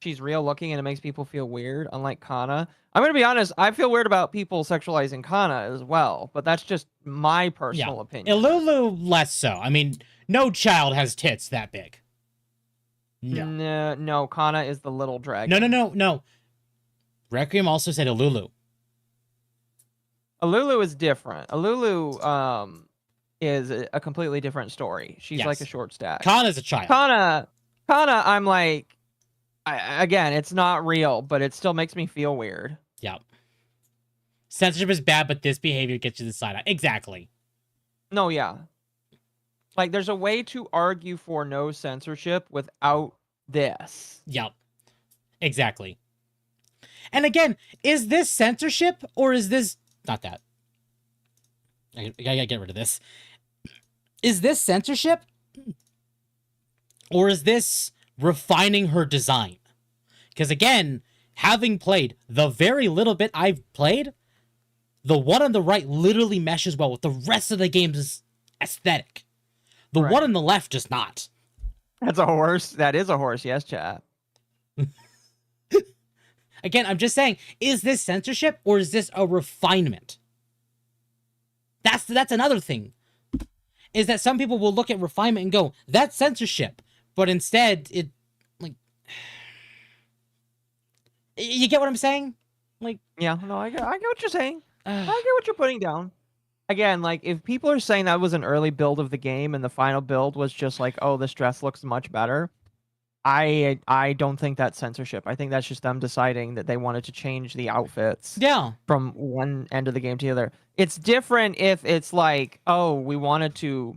she's real looking and it makes people feel weird. Unlike Kana, I'm gonna be honest, I feel weird about people sexualizing Kana as well, but that's just my personal opinion. Ilulu less so. I mean, no child has tits that big. No. No, Kana is the little dragon. No. Requiem also said Ilulu. Alulu is different. Alulu is a completely different story. She's like a Yes. short stack. Kana's a child. Kana, I'm like, again, it's not real, but it still makes me feel weird. Yeah. Censorship is bad, but this behavior gets you the side eye. Exactly. No, yeah. Like, there's a way to argue for no censorship without this. Yep. Exactly. And again, is this censorship or is this not that? I gotta get rid of this. Is this censorship or is this refining her design? Because again, having played the very little bit I've played, the one on the right literally meshes well with the rest of the game's aesthetic. The Right. one on the left does not. That's a horse. That is a horse. Yes, chat. Again, I'm just saying, is this censorship or is this a refinement? That's another thing. Is that some people will look at refinement and go, that's censorship. But instead, it, like... You get what I'm saying? Like... Yeah, no, I get what you're saying. I get what you're putting down. Again, like, if people are saying that was an early build of the game and the final build was just like, oh, this dress looks much better, I don't think that's censorship. I think that's just them deciding that they wanted to change the outfits Yeah. from one end of the game to the other. It's different if it's like, oh, we wanted to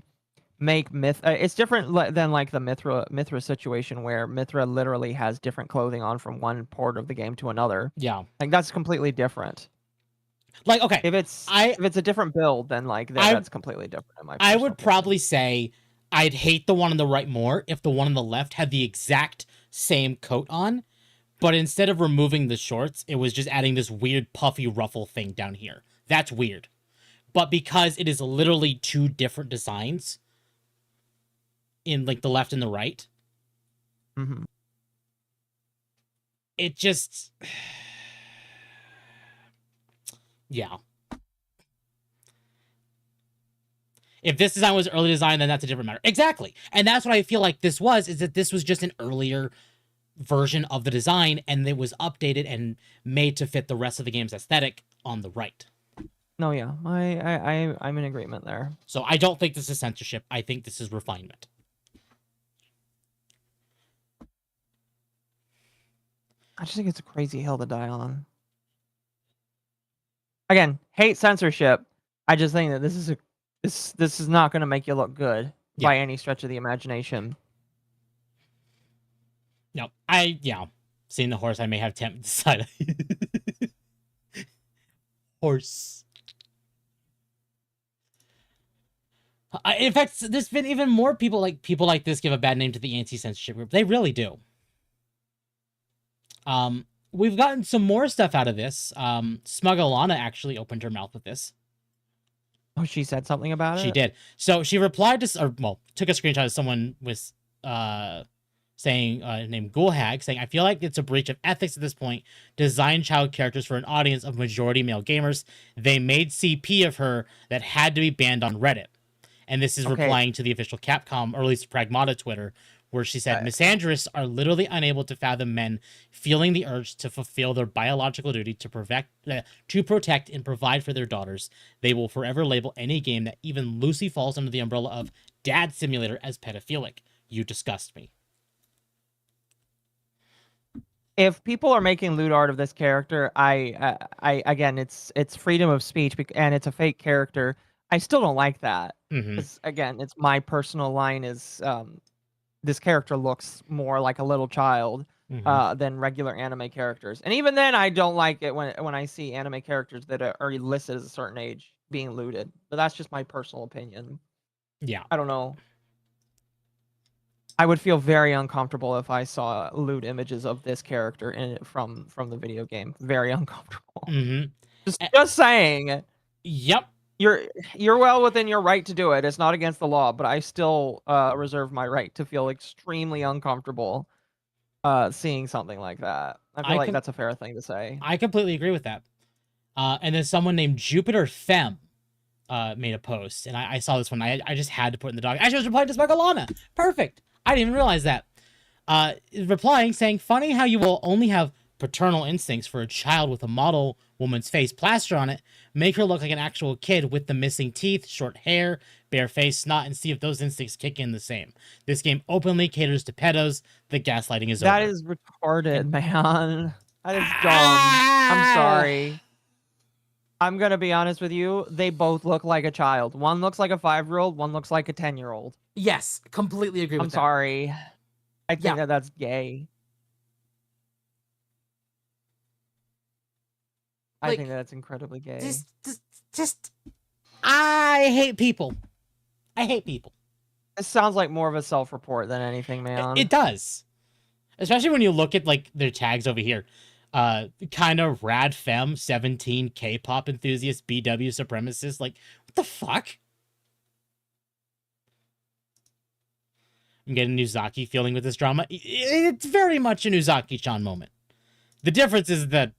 make it's different than like the Mithra situation where Mithra literally has different clothing on from one port of the game to another. Yeah. Like, that's completely different. Like, okay. If it's a different build, then like that's completely different. In my I would personal probably say I'd hate the one on the right more if the one on the left had the exact same coat on, but instead of removing the shorts, it was just adding this weird puffy ruffle thing down here. That's weird. But because it is literally two different designs in like the left and the right, opinion. it just... Yeah. If this design was early design, then that's a different matter. Exactly. And that's what I feel like this was, is that this was just an earlier version of the design, and it was updated and made to fit the rest of the game's aesthetic on the right. No, yeah, I'm in agreement there. So I don't think this is censorship. I think this is refinement. I just think it's a crazy hill to die on. Again, hate censorship. I just think that this is not going to make you look good by any stretch of the imagination. No, seeing the horse, I may have Temp decide. Horse. In fact, there's been even more people like this give a bad name to the anti-censorship group. They really do. We've gotten some more stuff out of this. Smuggalana actually opened her mouth with this. Oh, she said something about it? She did. So she replied to, took a screenshot of someone was saying, named Ghoulhag, saying, I feel like it's a breach of ethics at this point. Design child characters for an audience of majority male gamers. They made CP of her that had to be banned on Reddit. And this is replying to the official Capcom, or at least Pragmata Twitter, where she said, misandrists are literally unable to fathom men feeling the urge to fulfill their biological duty to protect and provide for their daughters. They will forever label any game that even loosely falls under the umbrella of Dad Simulator as pedophilic. You disgust me. If people are making lewd art of this character, I again, it's freedom of speech, and it's a fake character. I still don't like that. Again, it's my personal line is... this character looks more like a little child than regular anime characters. And even then, I don't like it when I see anime characters that are listed as a certain age being looted. But that's just my personal opinion. Yeah. I don't know. I would feel very uncomfortable if I saw lewd images of this character in it from the video game. Very uncomfortable. Mm-hmm. Just saying. Yep. You're well within your right to do it. It's not against the law, but I still reserve my right to feel extremely uncomfortable seeing something like that. I feel like that's a fair thing to say. I completely agree with that. And then someone named Jupiter Fem made a post, and I saw this one. I just had to put in the dog. I just replied to Spegalana. Perfect. I didn't even realize that. Replying, saying, funny how you will only have paternal instincts for a child with a model woman's face plastered on it, make her look like an actual kid with the missing teeth, short hair, bare face, snot, and see if those instincts kick in the same. This game openly caters to pedos. The gaslighting is over. That is retarded, man. That is dumb. I'm sorry. I'm gonna be honest with you. They both look like a child. One looks like a 5-year-old. One looks like a 10-year-old. Yes, completely agree with I'm that. sorry. I think that's gay. I think that's incredibly gay. Just, I hate people. I hate people. It sounds like more of a self-report than anything, man. It does. Especially when you look at, like, their tags over here. Kind of rad femme, 17, K-pop enthusiast, BW supremacist. Like, what the fuck? I'm getting Nuzaki feeling with this drama. It's very much an Uzaki-chan moment. The difference is that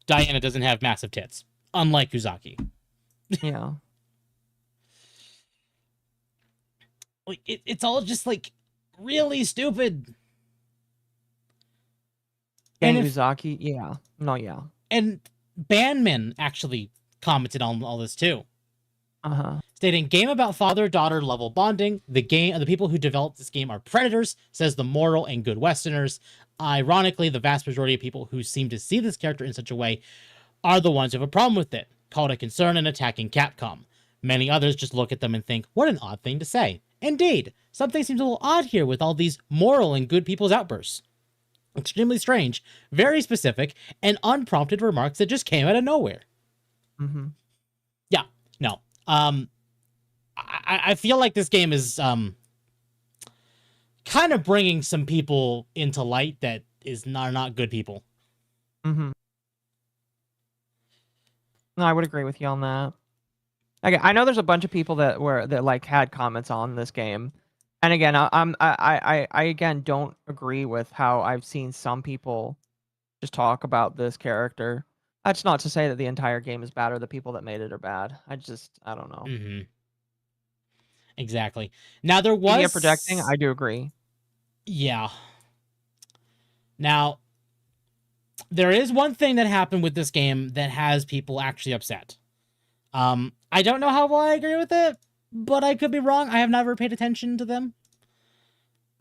Diana doesn't have massive tits, unlike Uzaki. Yeah. Like, it's all just, like, really stupid. And Uzaki, yeah. No, yeah. And Banman actually commented on all this too. Stating, game about father-daughter level bonding. The people who developed this game are predators, says the moral and good Westerners. Ironically, the vast majority of people who seem to see this character in such a way are the ones who have a problem with it, called a concern and attacking Capcom. Many others just look at them and think, what an odd thing to say. Indeed, something seems a little odd here with all these moral and good people's outbursts. Extremely strange, very specific, and unprompted remarks that just came out of nowhere. Yeah, no. I feel like this game is kind of bringing some people into light that are not good people. No, I would agree with you on that. Okay, I know there's a bunch of people that like had comments on this game, and again, I again don't agree with how I've seen some people just talk about this character. That's not to say that the entire game is bad or the people that made it are bad. I don't know. Exactly. Now there was media projecting. I do agree. Yeah. Now, there is one thing that happened with this game that has people actually upset. I don't know how well I agree with it, but I could be wrong. I have never paid attention to them.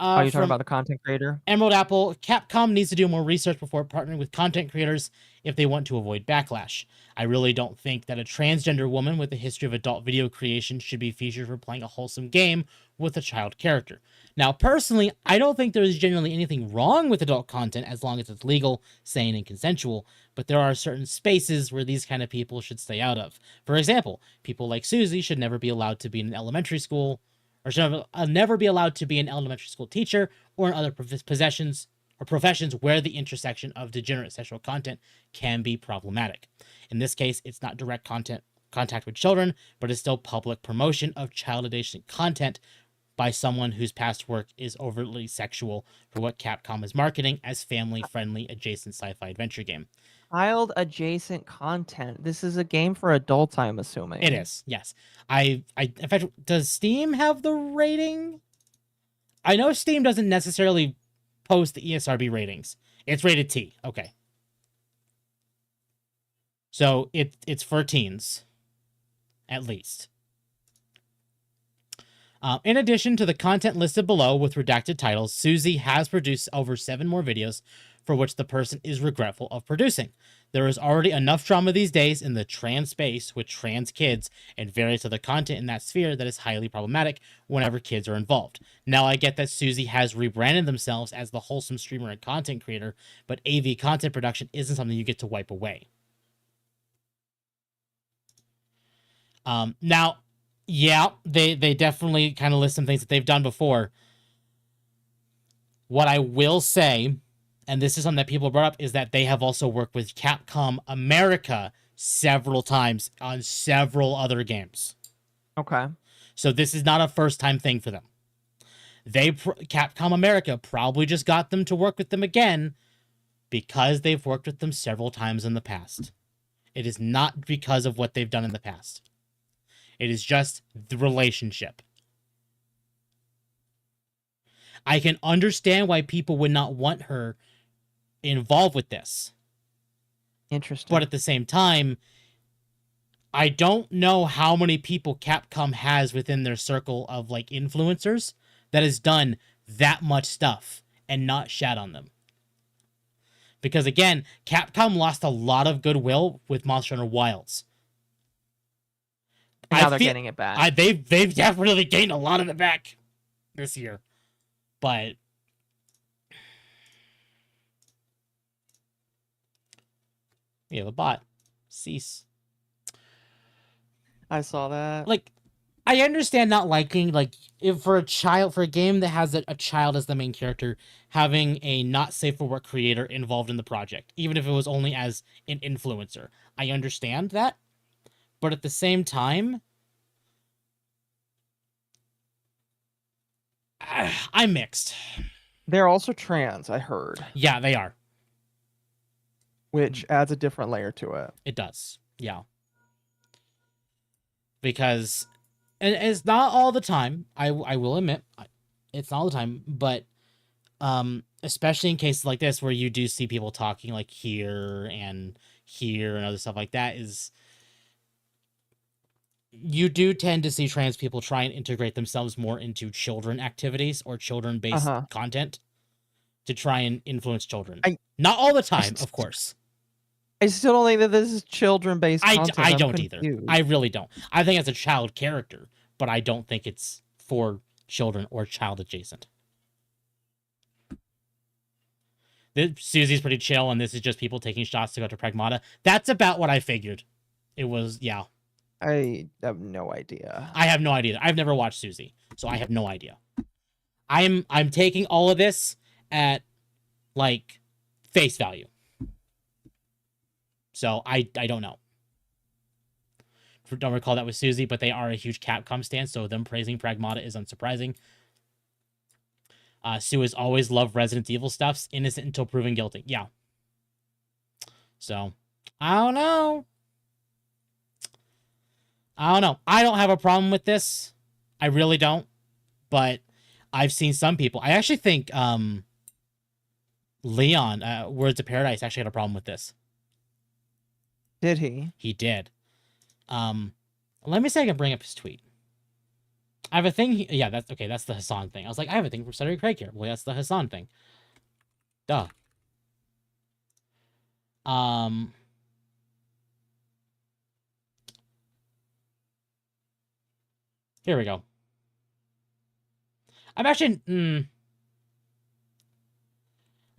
Are you talking about a content creator? Emerald Apple, Capcom needs to do more research before partnering with content creators if they want to avoid backlash. I really don't think that a transgender woman with a history of adult video creation should be featured for playing a wholesome game with a child character. Now, personally, I don't think there is genuinely anything wrong with adult content as long as it's legal, sane, and consensual, but there are certain spaces where these kind of people should stay out of. For example, people like Susie should never be allowed to be in an elementary school, or should never be allowed to be an elementary school teacher or in other professions where the intersection of degenerate sexual content can be problematic. In this case, it's not direct contact with children, but it's still public promotion of child adjacent content by someone whose past work is overtly sexual for what Capcom is marketing as family-friendly adjacent sci-fi adventure game. Child adjacent content. This is a game for adults, I'm assuming. It is, yes. In fact, does Steam have the rating? I know Steam doesn't necessarily post the ESRB ratings. It's rated T. Okay. So it's for teens, at least. In addition to the content listed below with redacted titles, Susie has produced over 7 more videos for which the person is regretful of producing. There is already enough drama these days in the trans space with trans kids and various other content in that sphere that is highly problematic whenever kids are involved. Now, I get that Susie has rebranded themselves as the wholesome streamer and content creator, but AV content production isn't something you get to wipe away. Now, yeah, they definitely kind of list some things that they've done before. What I will say, and this is something that people brought up, is that they have also worked with Capcom America several times on several other games. Okay. So this is not a first-time thing for them. Capcom America probably just got them to work with them again because they've worked with them several times in the past. It is not because of what they've done in the past. It is just the relationship. I can understand why people would not want her involved with this. Interesting. But at the same time, I don't know how many people Capcom has within their circle of like influencers that has done that much stuff and not shat on them. Because again, Capcom lost a lot of goodwill with Monster Hunter Wilds. And now they're getting it back. They've definitely gained a lot of it back this year. But we have a bot. Cease. I saw that. Like, I understand not liking, like, if for a game that has a child as the main character, having a not safe for work creator involved in the project, even if it was only as an influencer. I understand that. But at the same time, I'm mixed. They're also trans, I heard, Yeah, they are. which adds a different layer to it. It does. Yeah. Because, and it's not all the time, I will admit, it's not all the time, but especially in cases like this where you do see people talking like here and other stuff like that, is you do tend to see trans people try and integrate themselves more into children activities or children-based content to try and influence children. Not all the time, of course. I still don't think that this is children-based content. I don't either. I really don't. I think it's a child character, but I don't think it's for children or child adjacent. Susie's pretty chill, and this is just people taking shots to go to Pragmata. That's about what I figured. It was, yeah. I have no idea. I have no idea. I've never watched Susie, so I have no idea. I'm taking all of this at, like, face value. So I don't know. Don't recall that with Susie, but they are a huge Capcom stan, so them praising Pragmata is unsurprising. Sue has always loved Resident Evil stuffs, innocent until proven guilty. Yeah. So, I don't know. I don't have a problem with this. I really don't. But I've seen some people. I actually think Leon, Words of Paradise, actually had a problem with this. Did he? He did. Let me see if I can bring up his tweet. I have a thing. Yeah, that's okay. That's the Hassan thing. I was like, I have a thing for Cedric Craig here. Well, that's the Hassan thing. Duh. Here we go. I'm actually.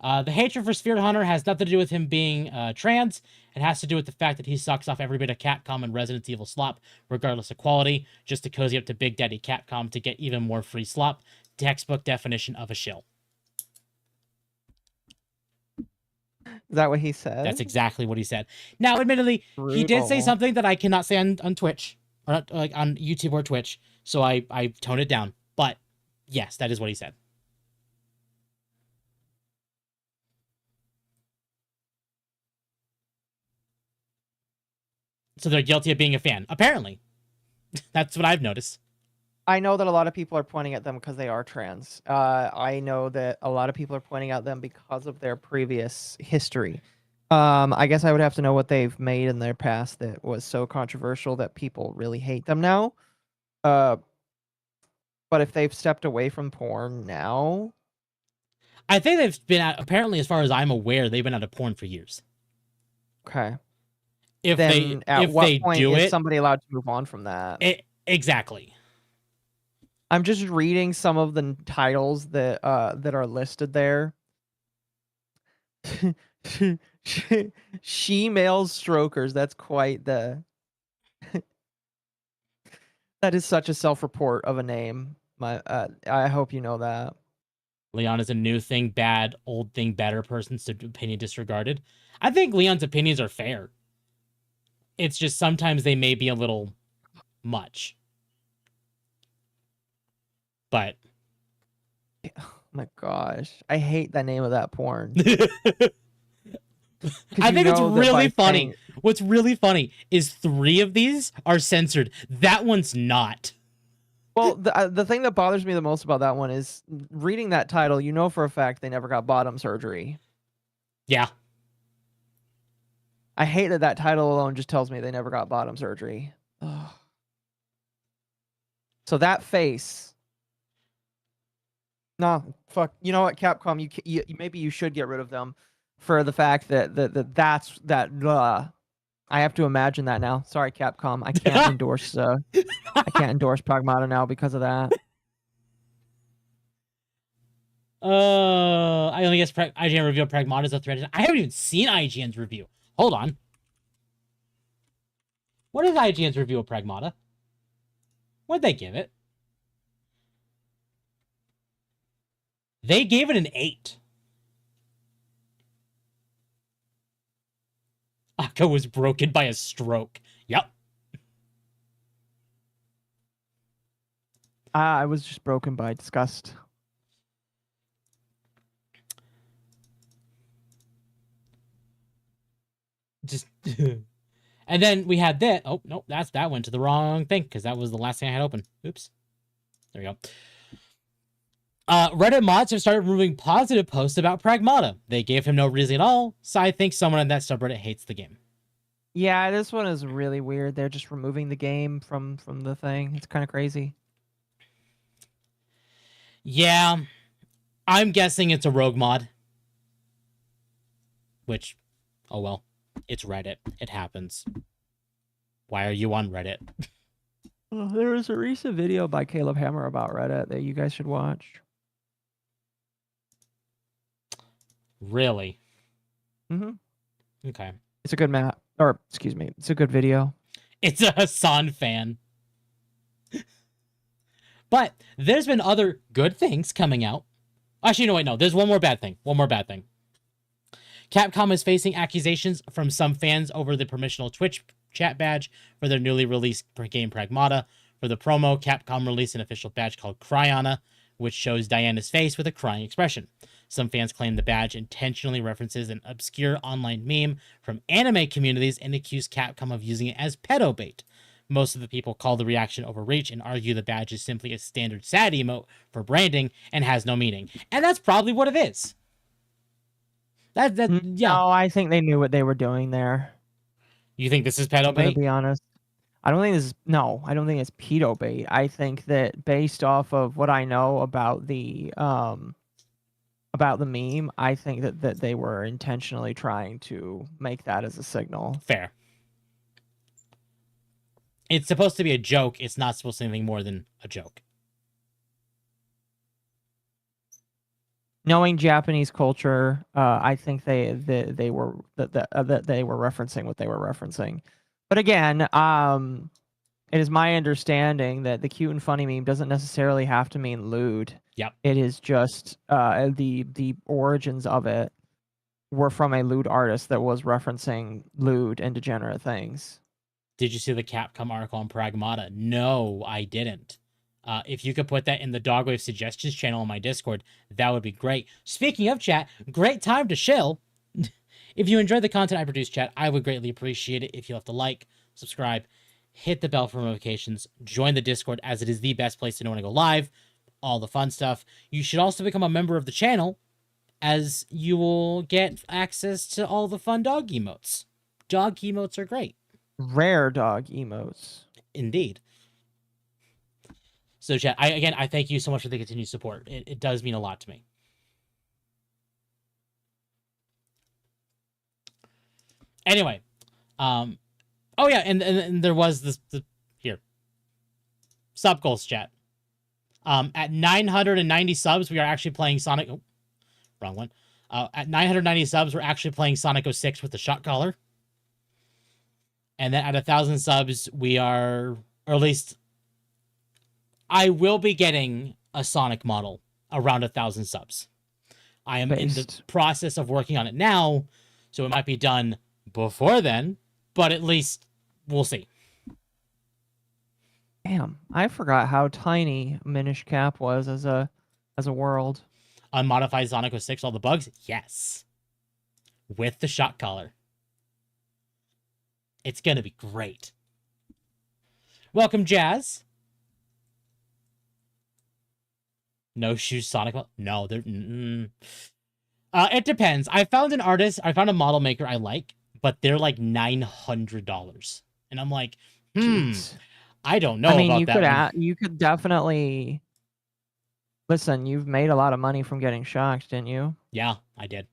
The hatred for Sphere Hunter has nothing to do with him being trans. It has to do with the fact that he sucks off every bit of Capcom and Resident Evil slop, regardless of quality, just to cozy up to Big Daddy Capcom to get even more free slop. Textbook definition of a shill. Is that what he said? That's exactly what he said. Now, admittedly, he did say something that I cannot say on Twitch, or like on YouTube or Twitch, so I toned it down. But yes, that is what he said. So they're guilty of being a fan. Apparently. That's what I've noticed. I know that a lot of people are pointing at them because they are trans. I know that a lot of people are pointing at them because of their previous history. I guess I would have to know what they've made in their past that was so controversial that people really hate them now. But if they've stepped away from porn now... I think they've been at, apparently, as far as I'm aware, they've been out of porn for years. Okay. If then they at if what they point do is it, somebody allowed to move on from that? Exactly. I'm just reading some of the titles that are listed there. She-male strokers. That's quite the. That is such a self-report of a name. I hope you know that. Leon is a new thing bad, old thing better, person's opinion disregarded. I think Leon's opinions are fair. It's just sometimes they may be a little much. But Oh my gosh, I hate the name of that porn. I think it's really funny. saying- What's really funny is 3 of these are censored. That one's not. Well, the thing that bothers me the most about that one is reading that title. You know for a fact they never got bottom surgery. Yeah. I hate that that title alone just tells me they never got bottom surgery. Ugh. So that face. No, fuck. You know what, Capcom? You maybe you should get rid of them for the fact that's that. I have to imagine that now. Sorry, Capcom. I can't endorse. I can't endorse Pragmata now because of that. I only guess IGN review of Pragmata is a threat. I haven't even seen IGN's review. Hold on. What is IGN's review of Pragmata? What'd they give it? They gave it an 8. Akko was broken by a stroke. Yep. I was just broken by disgust. Just and then we had that. Oh no, that went to the wrong thing because that was the last thing I had open. Oops. There we go. Reddit mods have started removing positive posts about Pragmata. They gave him no reason at all, so I think someone in that subreddit hates the game. Yeah, this one is really weird. They're just removing the game from the thing. It's kind of crazy. Yeah, I'm guessing it's a rogue mod. Which, oh well, it's Reddit. It happens. Why are you on Reddit? There was a recent video by Caleb Hammer about Reddit that you guys should watch. Really? Mm-hmm. Okay. It's a good map. Or, excuse me, it's a good video. It's a Hassan fan. But there's been other good things coming out. Actually, no, wait, no. There's one more bad thing. Capcom is facing accusations from some fans over the permissional Twitch chat badge for their newly released game Pragmata. For the promo, Capcom released an official badge called Cryana, which shows Diana's face with a crying expression. Some fans claim the badge intentionally references an obscure online meme from anime communities and accuse Capcom of using it as pedo bait. Most of the people call the reaction overreach and argue the badge is simply a standard sad emote for branding and has no meaning. And that's probably what it is. Yeah. No, I think they knew what they were doing there. You think this is pedo I'm gonna bait? be honest. I don't think it's pedo bait. I think that based off of what I know about the meme, I think that they were intentionally trying to make that as a signal. Fair. It's supposed to be a joke. It's not supposed to be anything more than a joke. Knowing Japanese culture, I think they were referencing what they were referencing. But again, it is my understanding that the cute and funny meme doesn't necessarily have to mean lewd. Yep. It is just the origins of it were from a lewd artist that was referencing lewd and degenerate things. Did you see the Capcom article on Pragmata? No, I didn't. If you could put that in the Dogwave suggestions channel on my Discord, that would be great. Speaking of chat, great time to chill. If you enjoyed the content I produce, chat, I would greatly appreciate it if you left a like, subscribe, hit the bell for notifications, join the Discord as it is the best place to know when I go live, all the fun stuff. You should also become a member of the channel as you will get access to all the fun dog emotes. Dog emotes are great. Rare dog emotes. Indeed. So, chat, I thank you so much for the continued support. It does mean a lot to me. Anyway, oh yeah, and there was this here. Sub goals, chat. At 990 subs, we are actually playing Sonic. Oh, wrong one. At 990 subs, we're actually playing Sonic 06 with the shot caller. And then at 1,000 subs, we are, or at least I will be getting a Sonic model, around 1,000 subs. I am in the Based. process of working on it now, so it might be done before then, but at least we'll see. Damn, I forgot how tiny Minish Cap was as a world. Unmodified Sonic 06, all the bugs? Yes. With the shock collar. It's going to be great. Welcome, Jazz. No shoes Sonic. No, they're. It depends. I found a model maker I like, but they're like $900. And I'm like, Jeez. I don't know I mean, about you that could one. you could definitely listen. You've made a lot of money from getting shocked, didn't you? Yeah, I did.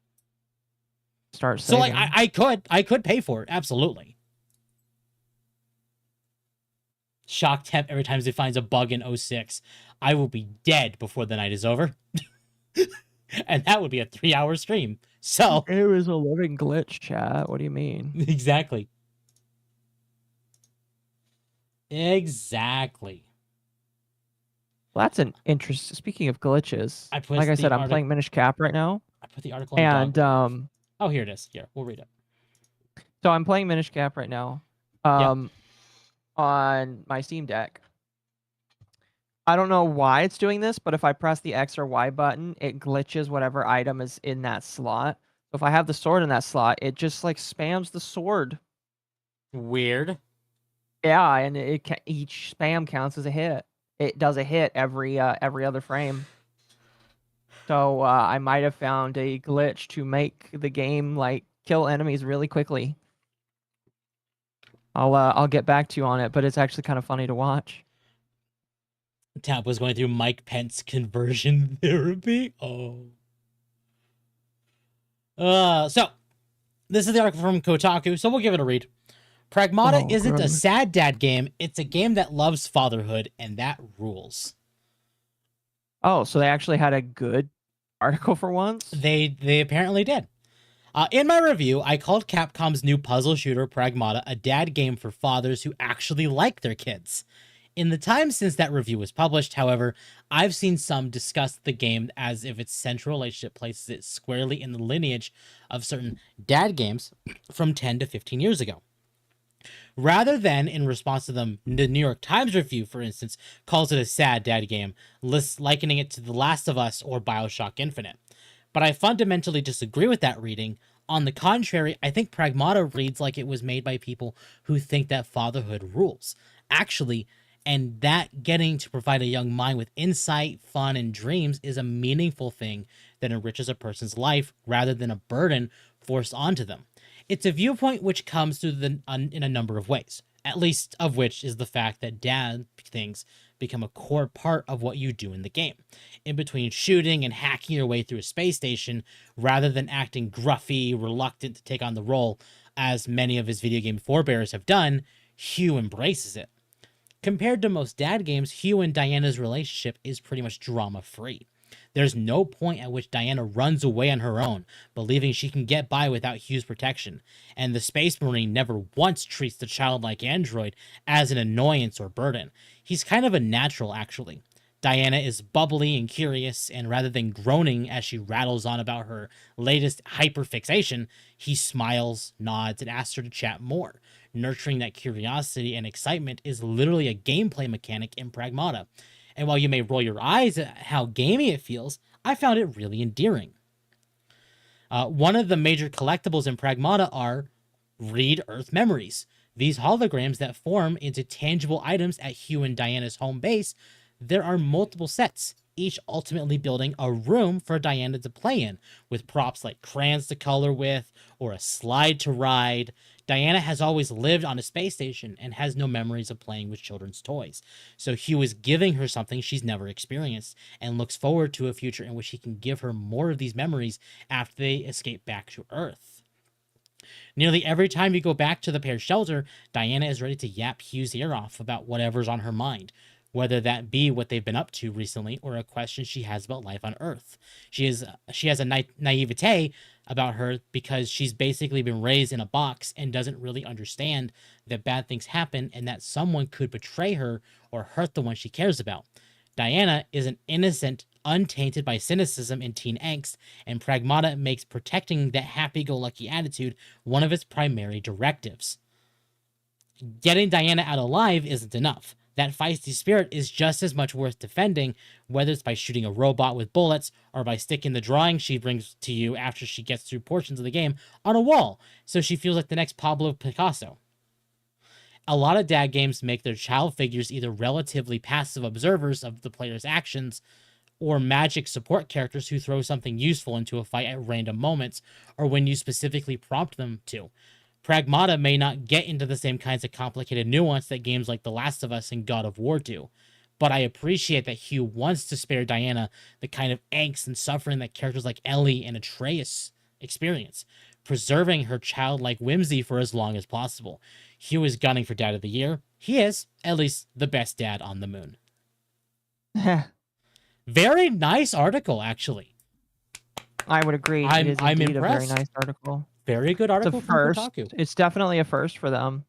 Start So saving. like I could pay for it, absolutely. Shock Temp every time it finds a bug in 06. I will be dead before the night is over. And that would be a 3-hour stream. So It was a living glitch, chat. What do you mean? exactly. Exactly. Well, that's an interest. Speaking of glitches, I put like I the said, I'm artic- playing Minish Cap right now, I put the article in and Dogwave. Oh, here it is. Here, we'll read it. so I'm playing Minish Cap right now, on my Steam Deck. I don't know why it's doing this, but if I press the X or Y button, it glitches whatever item is in that slot. So if I have the sword in that slot, it just like spams the sword. Weird. Yeah, and each spam counts as a hit. It does a hit every other frame. So I might have found a glitch to make the game like kill enemies really quickly. I'll get back to you on it, but it's actually kind of funny to watch. Tap was going through Mike Pence conversion therapy. Oh. So this is the article from Kotaku, so we'll give it a read. Pragmata isn't a sad dad game, it's a game that loves fatherhood, and that rules. Oh, so they actually had a good article for once? They apparently did. In my review, I called Capcom's new puzzle shooter Pragmata a dad game for fathers who actually like their kids. In the time since that review was published, however, I've seen some discuss the game as if its central relationship places it squarely in the lineage of certain dad games from 10 to 15 years ago. Rather than, in response to the New York Times review, for instance, calls it a sad dad game, likening it to The Last of Us or Bioshock Infinite. But I fundamentally disagree with that reading. On the contrary, I think Pragmata reads like it was made by people who think that fatherhood rules. Actually, and that getting to provide a young mind with insight, fun, and dreams is a meaningful thing that enriches a person's life rather than a burden forced onto them. It's a viewpoint which comes through in a number of ways, at least of which is the fact that dad things become a core part of what you do in the game. In between shooting and hacking your way through a space station, rather than acting gruffy, reluctant to take on the role, as many of his video game forebears have done, Hugh embraces it. Compared to most dad games, Hugh and Diana's relationship is pretty much drama-free. There's no point at which Diana runs away on her own, believing she can get by without Hugh's protection, and the Space Marine never once treats the childlike android as an annoyance or burden. He's kind of a natural, actually. Diana is bubbly and curious, and rather than groaning as she rattles on about her latest hyperfixation, he smiles, nods, and asks her to chat more. Nurturing that curiosity and excitement is literally a gameplay mechanic in Pragmata. And while you may roll your eyes at how gamey it feels, I found it really endearing. One of the major collectibles in Pragmata are Read Earth Memories. These holograms that form into tangible items at Hugh and Diana's home base. There are multiple sets, each ultimately building a room for Diana to play in, with props like crayons to color with, or a slide to ride. Diana has always lived on a space station and has no memories of playing with children's toys. So Hugh is giving her something she's never experienced, and looks forward to a future in which he can give her more of these memories after they escape back to Earth. Nearly every time you go back to the pair's shelter, Diana is ready to yap Hugh's ear off about whatever's on her mind, whether that be what they've been up to recently or a question she has about life on Earth. She has a naivete about her because she's basically been raised in a box and doesn't really understand that bad things happen and that someone could betray her or hurt the one she cares about. Diana is an innocent, untainted by cynicism and teen angst, and Pragmata makes protecting that happy-go-lucky attitude one of its primary directives. Getting Diana out alive isn't enough. That feisty spirit is just as much worth defending, whether it's by shooting a robot with bullets or by sticking the drawing she brings to you after she gets through portions of the game on a wall, so she feels like the next Pablo Picasso. A lot of dad games make their child figures either relatively passive observers of the player's actions or magic support characters who throw something useful into a fight at random moments or when you specifically prompt them to. Pragmata may not get into the same kinds of complicated nuance that games like The Last of Us and God of War do, but I appreciate that Hugh wants to spare Diana the kind of angst and suffering that characters like Ellie and Atreus experience, preserving her childlike whimsy for as long as possible. Hugh is gunning for Dad of the Year. He is, at least, the best dad on the moon. Very nice article, actually. I would agree. I'm It is indeed a very impressed. nice article. Very good It's article a from first. Kotaku. It's definitely a first for them.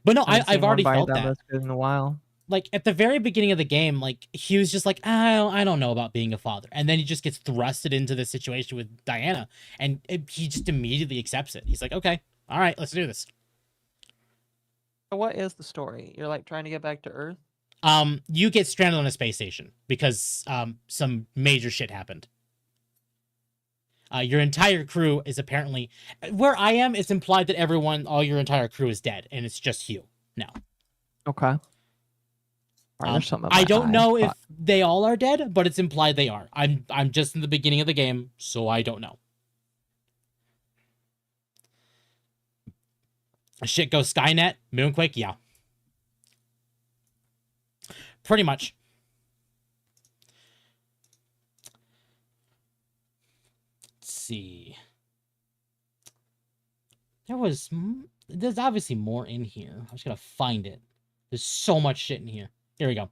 But no, Haven't seen I've one already by felt them that. that's good in a while. Like, at the very beginning of the game, like, Hugh's just like, I don't know about being a father. And then he just gets thrusted into this situation with Diana, and he just immediately accepts it. He's like, okay, all right, let's do this. So what is the story? You're like trying to get back to Earth? You get stranded on a space station because some major shit happened. Your entire crew is apparently... Where I am, it's implied that all your entire crew is dead, and it's just Hugh now. Okay. There's something in I my don't eye, know but- if they all are dead, but it's implied they are. I'm just in the beginning of the game, so I don't know. Shit goes Skynet, Moonquake, yeah. Pretty much. Let's see. There's obviously more in here. I'm just gonna find it. There's so much shit in here. Here we go.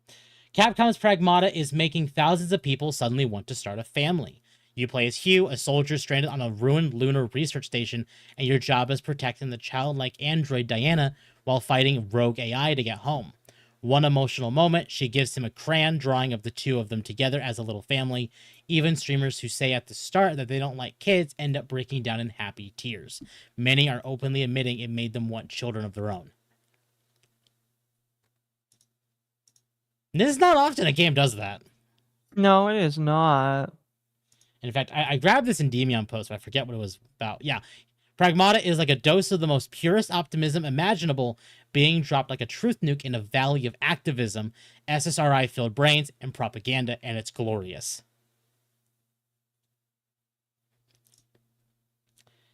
Capcom's Pragmata is making thousands of people suddenly want to start a family. You play as Hugh, a soldier stranded on a ruined lunar research station, and your job is protecting the childlike android Diana while fighting rogue AI to get home. One emotional moment, she gives him a crayon drawing of the two of them together as a little family. Even streamers who say at the start that they don't like kids end up breaking down in happy tears. Many are openly admitting it made them want children of their own. This is not often a game does that. No, it is not. In fact, I grabbed this in Demion post, but I forget what it was about. Yeah. Pragmata is like a dose of the most purest optimism imaginable, being dropped like a truth nuke in a valley of activism, SSRI-filled brains, and propaganda, and it's glorious.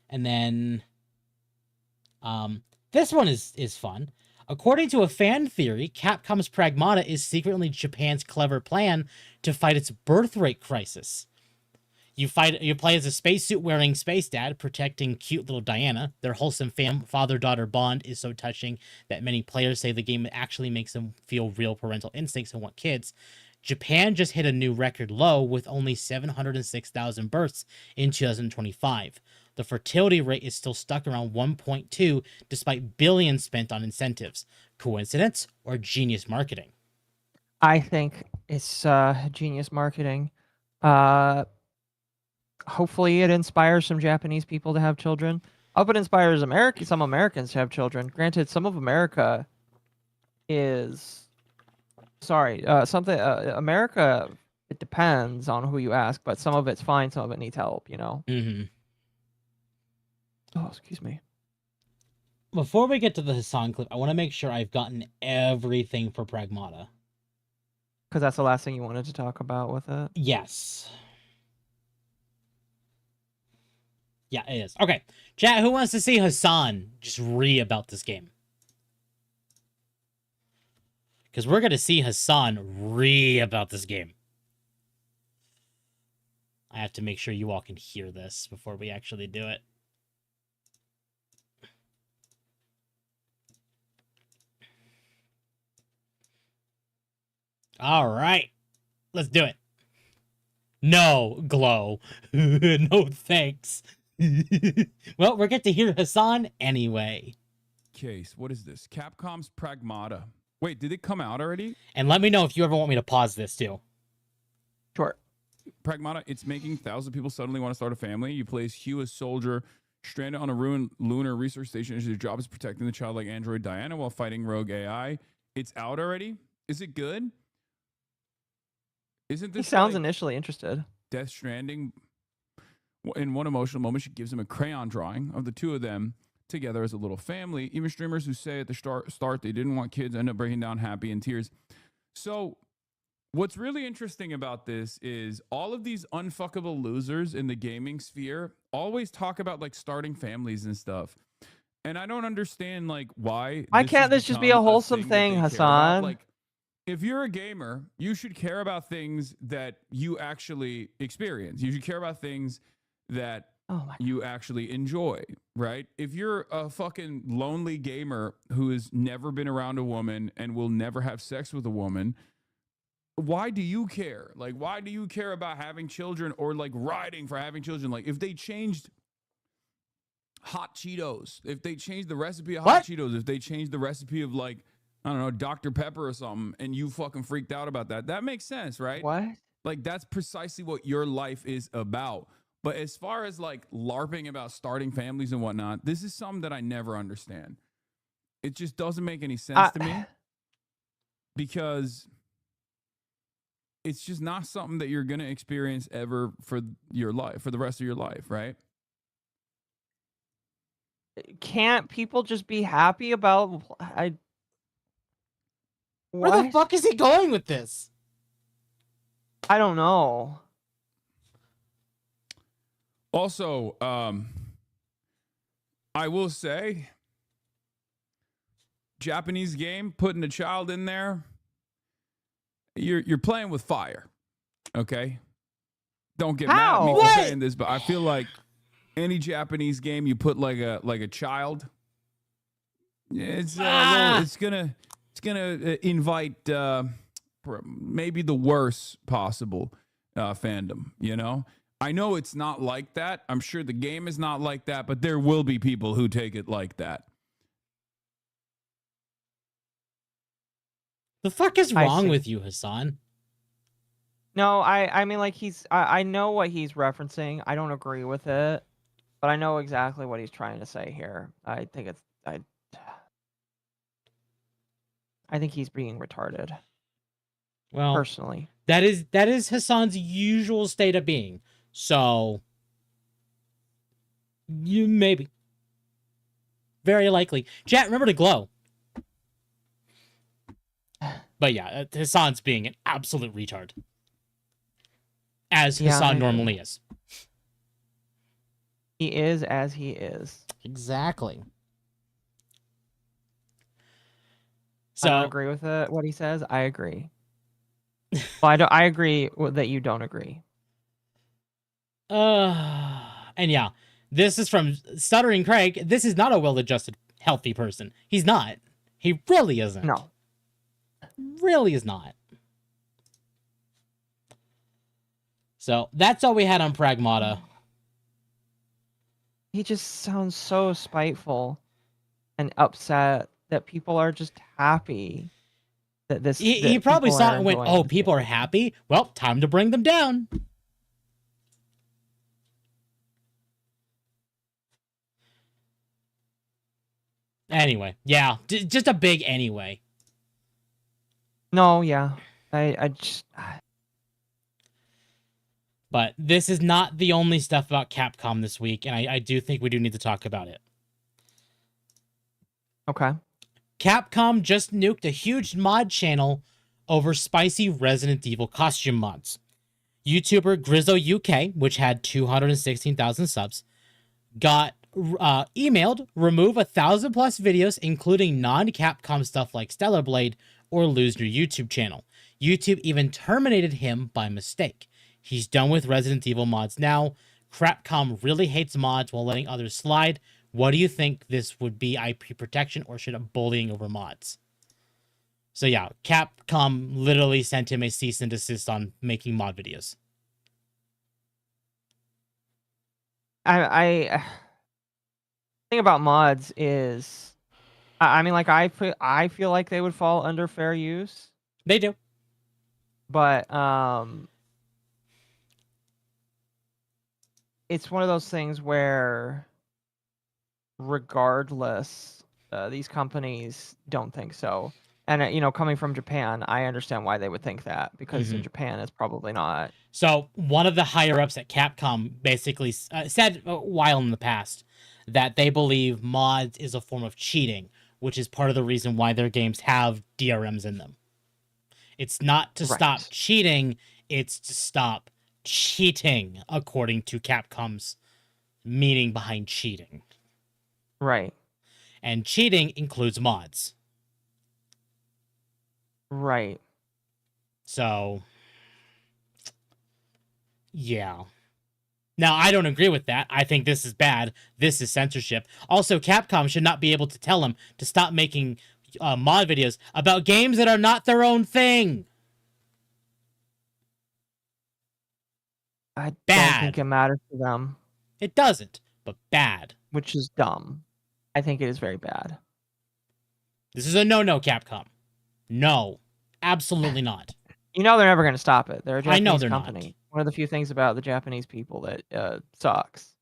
And then, this one is fun. According to a fan theory, Capcom's Pragmata is secretly Japan's clever plan to fight its birth rate crisis. You play as a spacesuit-wearing space dad protecting cute little Diana. Their wholesome father-daughter bond is so touching that many players say the game actually makes them feel real parental instincts and want kids. Japan just hit a new record low with only 706,000 births in 2025. The fertility rate is still stuck around 1.2 despite billions spent on incentives. Coincidence or genius marketing? I think it's genius marketing. Hopefully it inspires some Japanese people to have children. I hope it inspires some Americans to have children. Granted, some of America is... America, it depends on who you ask, but some of it's fine, some of it needs help, you know? Mm-hmm. Oh, excuse me. Before we get to the Hassan clip, I want to make sure I've gotten everything for Pragmata. Because that's the last thing you wanted to talk about with it. Yes. Yeah, it is. Okay. Chat, who wants to see Hassan just about this game? Because we're going to see Hassan about this game. I have to make sure you all can hear this before we actually do it. All right. Let's do it. No, Glow. No, thanks. Well, we're going to hear Hassan anyway. Case, what is this? Capcom's Pragmata. Wait, did it come out already? And let me know if you ever want me to pause this too. Sure. Pragmata, it's making thousands of people suddenly want to start a family. You place Hugh as soldier, stranded on a ruined lunar research station. His job is protecting the childlike android Diana while fighting rogue AI. It's out already. Is it good? Isn't He this sounds like initially interested. Death Stranding? In one emotional moment, she gives him a crayon drawing of the two of them together as a little family. Even streamers who say at the start they didn't want kids end up breaking down happy in tears. So what's really interesting about this is all of these unfuckable losers in the gaming sphere always talk about like starting families and stuff. And I don't understand like why. Why this can't has this just be a become wholesome that thing, they care about. Hassan? Like, if you're a gamer, you should care about things that you actually experience. You should care about things that Oh my. you actually enjoy, right? If you're a fucking lonely gamer who has never been around a woman and will never have sex with a woman, why do you care? Like, why do you care about having children or like riding for having children? Like, if they changed hot Cheetos, if they changed the recipe of hot Cheetos, if they changed the recipe of like, I don't know, Dr. Pepper or something, and you fucking freaked out about that, that makes sense, right? What? Like, that's precisely what your life is about. But as far as like LARPing about starting families and whatnot, this is something that I never understand. It just doesn't make any sense to me because it's just not something that you're going to experience ever for your life, for the rest of your life, right? Can't people just be happy about Where the what? fuck is he going with this? I don't know. Also, I will say, Japanese game, putting a child in there, you're playing with fire, okay? Don't get mad at me for saying this, but I feel like any Japanese game you put like a child, it's gonna invite maybe the worst possible fandom, you know? I know it's not like that. I'm sure the game is not like that, but there will be people who take it like that. The fuck is wrong with you, Hassan? No, I mean like I know what he's referencing. I don't agree with it, but I know exactly what he's trying to say here. I think he's being retarded. Well, personally, that is Hassan's usual state of being. So you maybe. Very likely. Chat, remember to glow. But yeah, Hassan's being an absolute retard. As Hassan normally is. He is as he is. Exactly. So, I don't agree with it, what he says. I agree. Well, I agree that you don't agree. And yeah, this is from Stuttering Craig. This is not a well-adjusted, healthy person. He's not. He really isn't. No. Really is not. So that's all we had on Pragmata. He just sounds so spiteful and upset that people are just happy that this. He probably saw it and went, "Oh, people are happy. Well, time to bring them down." Anyway, yeah, just a big anyway. No, yeah, I just. But this is not the only stuff about Capcom this week, and I do think we do need to talk about it. Okay. Capcom just nuked a huge mod channel over spicy Resident Evil costume mods. YouTuber Grizzo UK, which had 216,000 subs, got emailed remove 1,000+ videos, including non-Capcom stuff like Stellar Blade, or lose your YouTube channel. YouTube even terminated him by mistake. He's done with Resident Evil mods now. Capcom really hates mods while letting others slide. What do you think? This would be IP protection or should it bullying over mods? So yeah, Capcom literally sent him a cease and desist on making mod videos. I thing about mods is, I mean, like I feel like they would fall under fair use. They do, but it's one of those things where, regardless, these companies don't think so. And coming from Japan, I understand why they would think that, because in Japan it's probably not. So one of the higher ups at Capcom basically said a while in the past that they believe mods is a form of cheating, which is part of the reason why their games have DRMs in them. It's not to stop Right. cheating, it's to stop cheating, according to Capcom's meaning behind cheating. Right. And cheating includes mods. Right. So, yeah. Now, I don't agree with that. I think this is bad. This is censorship. Also, Capcom should not be able to tell them to stop making mod videos about games that are not their own thing. I don't Bad. think it matters to them, It doesn't, but bad. which is dumb. I think it is very bad. This is a no-no, Capcom. No, absolutely not. They're never going to stop it. They're a Japanese I know they're company. not. One of the few things about the Japanese people that sucks.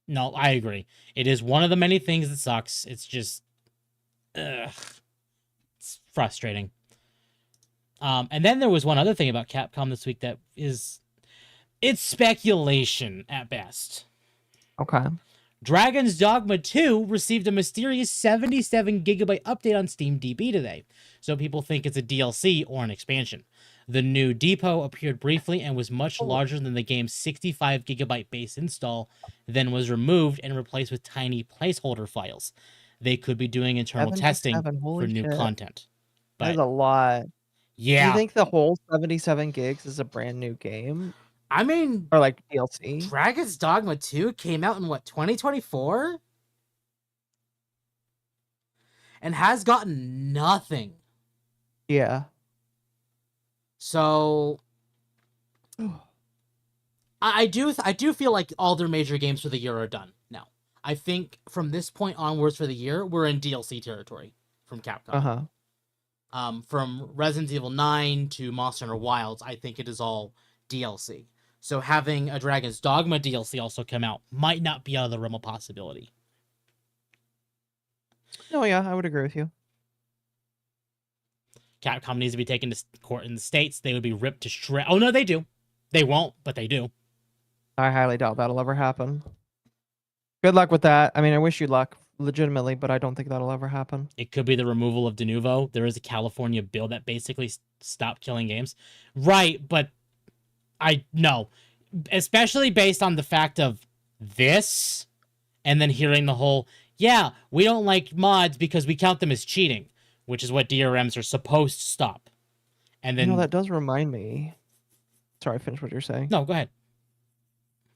No, I agree. It is one of the many things that sucks. It's just, it's frustrating. And then there was one other thing about Capcom this week that is, it's speculation at best. Okay. Dragon's Dogma 2 received a mysterious 77 gigabyte update on SteamDB today, so people think it's a DLC or an expansion. The new depot appeared briefly and was much larger than the game's 65 gigabyte base install, then was removed and replaced with tiny placeholder files. They could be doing internal testing 77, for holy new shit. content. That's But a lot. Do yeah, you think the whole 77 gigs is a brand new game? I mean, Or like DLC? Dragon's Dogma 2 came out in what, 2024? And has gotten nothing. Yeah. So I do feel like all their major games for the year are done now. I think from this point onwards for the year, we're in DLC territory from Capcom. Uh-huh. From Resident Evil 9 to Monster Hunter Wilds, I think it is all DLC. So having a Dragon's Dogma DLC also come out might not be out of the realm of possibility. No, yeah, I would agree with you. Capcom needs to be taken to court in the States. They would be ripped to shreds. Oh, no, they do. They won't, but they do. I highly doubt that'll ever happen. Good luck with that. I mean, I wish you luck, legitimately, but I don't think that'll ever happen. It could be the removal of Denuvo. There is a California bill that basically stopped killing games. Right, but no. Especially based on the fact of this, and then hearing the whole, yeah, we don't like mods because we count them as cheating, which is what DRMs are supposed to stop. And then that does remind me. Sorry, finish what you're saying. No, go ahead.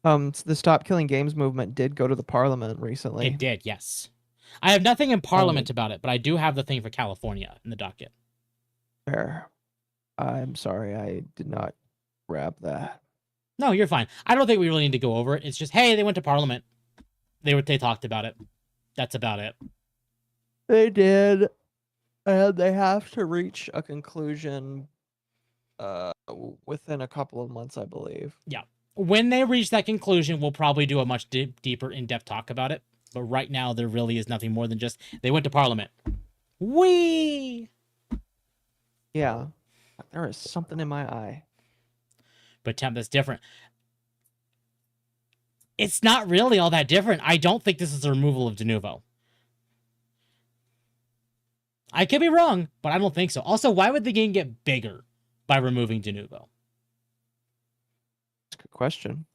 The Stop Killing Games movement did go to the Parliament recently. It did, yes. I have nothing in Parliament about it, but I do have the thing for California in the docket. Fair. I'm sorry, I did not grab that. No, you're fine. I don't think we really need to go over it. It's just, hey, they went to Parliament. They talked about it. That's about it. They did. And they have to reach a conclusion within a couple of months, I believe. Yeah. When they reach that conclusion, we'll probably do a much deeper, in-depth talk about it. But right now, there really is nothing more than just, they went to Parliament. Whee! Yeah. There is something in my eye. But Temp, that's different. It's not really all that different. I don't think this is a removal of Denuvo. I could be wrong, but I don't think so. Also, why would the game get bigger by removing Denuvo? That's a good question.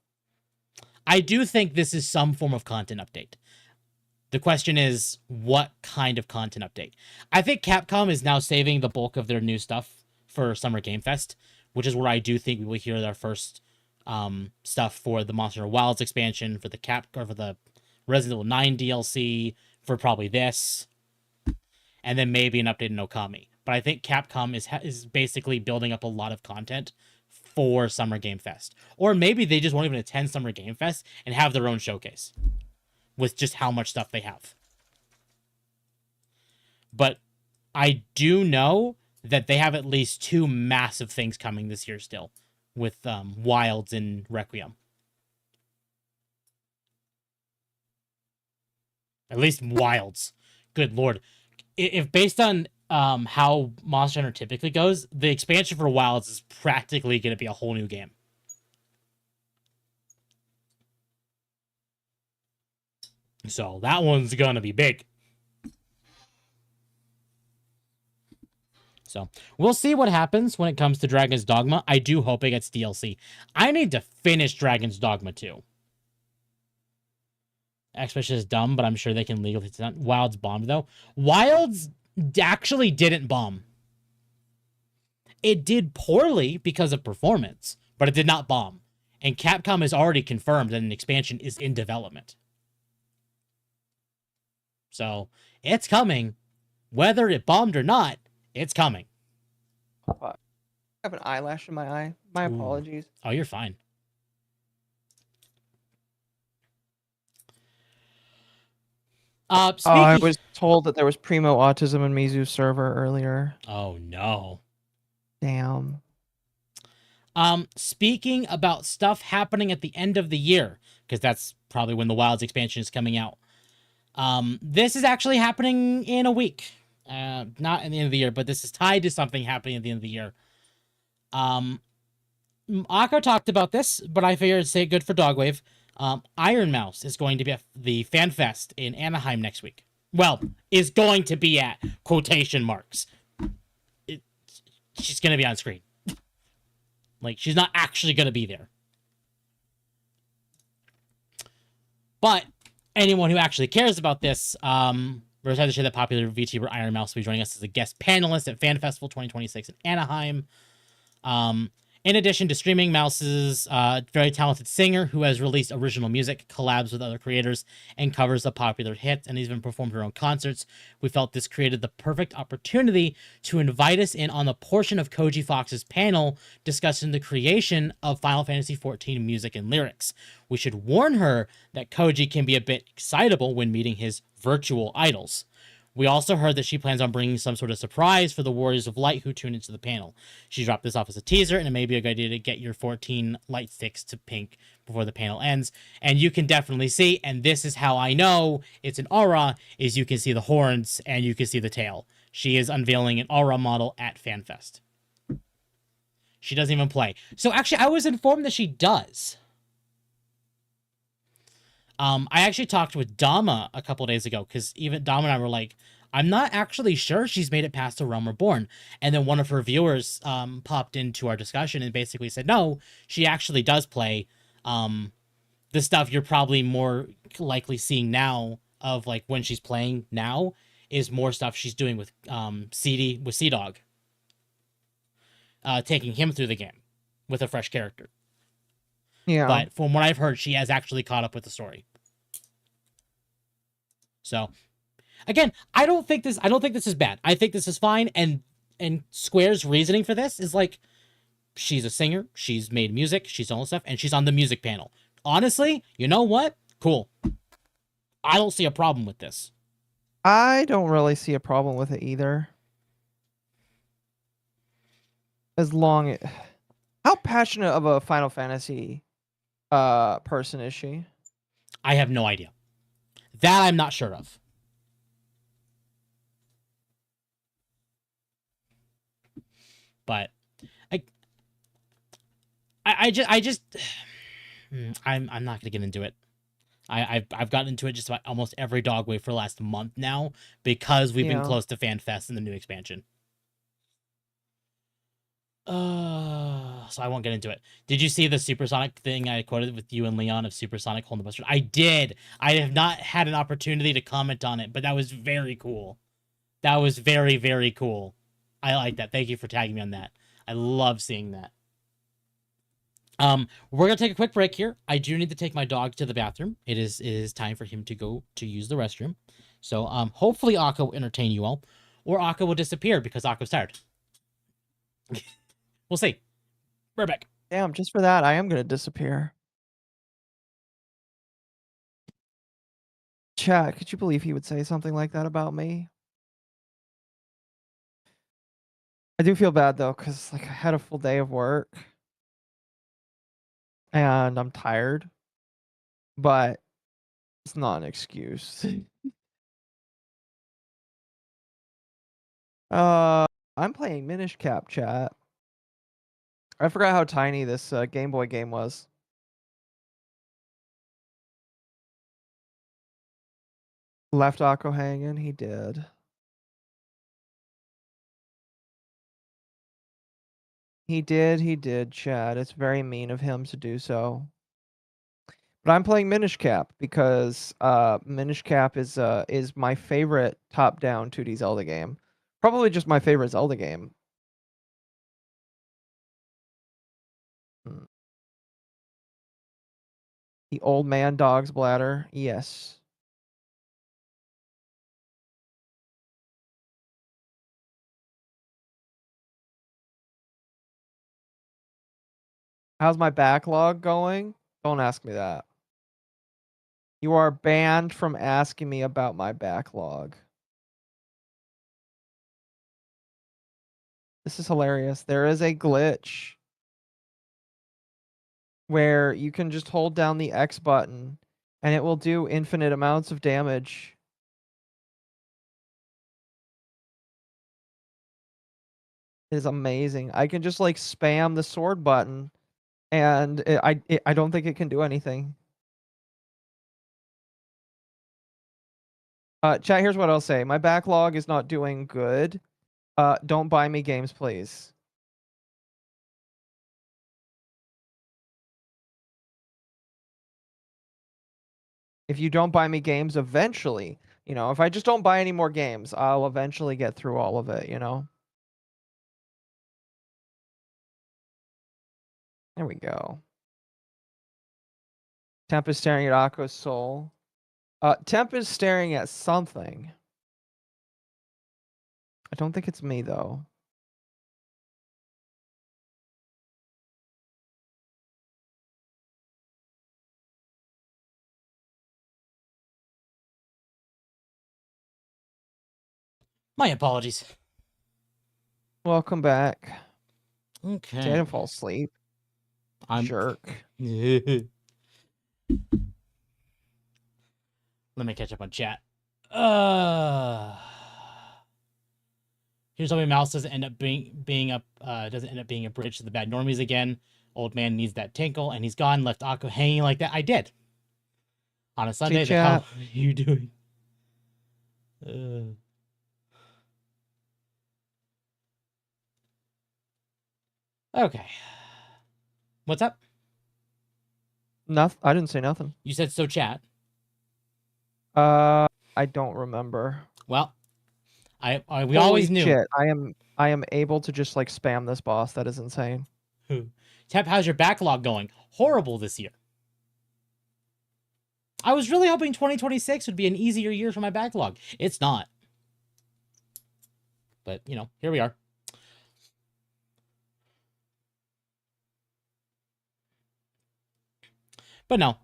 I do think this is some form of content update. The question is, what kind of content update? I think Capcom is now saving the bulk of their new stuff for Summer Game Fest, which is where I do think we will hear their first stuff for the Monster Hunter Wilds expansion, for the Resident Evil 9 DLC, for probably this, and then maybe an update in Okami. But I think Capcom is basically building up a lot of content for Summer Game Fest. Or maybe they just won't even attend Summer Game Fest and have their own showcase with just how much stuff they have. But I do know that they have at least 2 massive things coming this year still with Wilds and Requiem. At least Wilds. Good lord. If based on how Monster Hunter typically goes, the expansion for Wilds is practically going to be a whole new game. So that one's going to be big. So we'll see what happens when it comes to Dragon's Dogma. I do hope it gets DLC. I need to finish Dragon's Dogma 2. Expedition is dumb, but I'm sure they can legally. Wilds bombed though. Wilds actually didn't bomb. It did poorly because of performance, but it did not bomb. And Capcom has already confirmed that an expansion is in development. So it's coming. Whether it bombed or not, it's coming. I have an eyelash in my eye. My Ooh. apologies. Oh, you're fine. I was told that there was primo autism in Mizu's server earlier. Oh no. Damn. Speaking about stuff happening at the end of the year, because that's probably when the Wilds expansion is coming out. This is actually happening in a week. Not at the end of the year, but this is tied to something happening at the end of the year. Akko talked about this, but I figured say good for Dogwave. Iron Mouse is going to be at the FanFest in Anaheim next week. Well, is going to be at quotation marks. She's going to be on screen. Like, she's not actually going to be there. But anyone who actually cares about this, we're excited to share that popular VTuber Iron Mouse will be joining us as a guest panelist at Fan Festival 2026 in Anaheim. In addition to streaming, Mouse is a very talented singer who has released original music, collabs with other creators, and covers of popular hits, and even performed her own concerts. We felt this created the perfect opportunity to invite us in on the portion of Koji Fox's panel discussing the creation of Final Fantasy XIV music and lyrics. We should warn her that Koji can be a bit excitable when meeting his virtual idols. We also heard that she plans on bringing some sort of surprise for the Warriors of Light who tune into the panel. She dropped this off as a teaser, and it may be a good idea to get your 14 light sticks to pink before the panel ends. And you can definitely see, and this is how I know it's an aura, is you can see the horns and you can see the tail. She is unveiling an aura model at FanFest. She doesn't even play. So actually, I was informed that she does. I actually talked with Dama a couple days ago, because even Dama and I were like, I'm not actually sure she's made it past The Realm Reborn. And then one of her viewers popped into our discussion and basically said, no, she actually does play. The stuff you're probably more likely seeing now of like when she's playing now is more stuff she's doing with CD, with Sea-Dog. Taking him through the game with a fresh character. Yeah. But from what I've heard, she has actually caught up with the story. So, again, I don't think this is bad. I think this is fine. And Square's reasoning for this is like, she's a singer, she's made music, she's done all this stuff, and she's on the music panel. Honestly, you know what? Cool. I don't see a problem with this. I don't really see a problem with it either. As long as... How passionate of a Final Fantasy person is she? I have no idea. That I'm not sure of. But I'm not gonna get into it. I've gotten into it just about almost every Dogwave for the last month now because we've been close to FanFest and the new expansion. So I won't get into it. Did you see the Supersonic thing I quoted with you and Leon of Supersonic holding the bus? I did. I have not had an opportunity to comment on it, but that was very cool. That was very, very cool. I like that. Thank you for tagging me on that. I love seeing that. We're gonna take a quick break here. I do need to take my dog to the bathroom. It is time for him to go to use the restroom. So hopefully Akko will entertain you all, or Akko will disappear because Akko's tired. We'll see. We're back. Damn, just for that, I am gonna disappear. Chat, could you believe he would say something like that about me? I do feel bad though, because like I had a full day of work. And I'm tired. But It's not an excuse. I'm playing Minish Cap, chat. I forgot how tiny this Game Boy game was. Left Akko hanging, he did. He did, Chad. It's very mean of him to do so. But I'm playing Minish Cap because Minish Cap is my favorite top-down 2D Zelda game. Probably just my favorite Zelda game. The old man dog's bladder, yes. How's my backlog going? Don't ask me that. You are banned from asking me about my backlog. This is hilarious. There is a glitch where you can just hold down the X button and it will do infinite amounts of damage. It is amazing. I can just like spam the sword button and I don't think it can do anything. Chat, here's what I'll say. My backlog is not doing good. Don't buy me games, please. If you don't buy me games eventually, you know, if I just don't buy any more games, I'll eventually get through all of it, you know? There we go. Temp is staring at Akko's soul. Temp is staring at something. I don't think it's me, though. My apologies. Welcome back. Okay. I didn't fall asleep. I'm Jerk. Let me catch up on chat. Here's how Mouse doesn't end up being a bridge to the bad normies again. Old man needs that tinkle, and he's gone. Left Akko hanging like that. I did. On a Sunday, the hell are you doing? Okay. What's up? Nothing. I didn't say nothing. You said so, chat. I don't remember. Well, we always knew. Shit. I am able to just like spam this boss. That is insane. Tep, how's your backlog going? Horrible this year. I was really hoping 2026 would be an easier year for my backlog. It's not. But, you know, here we are. But no,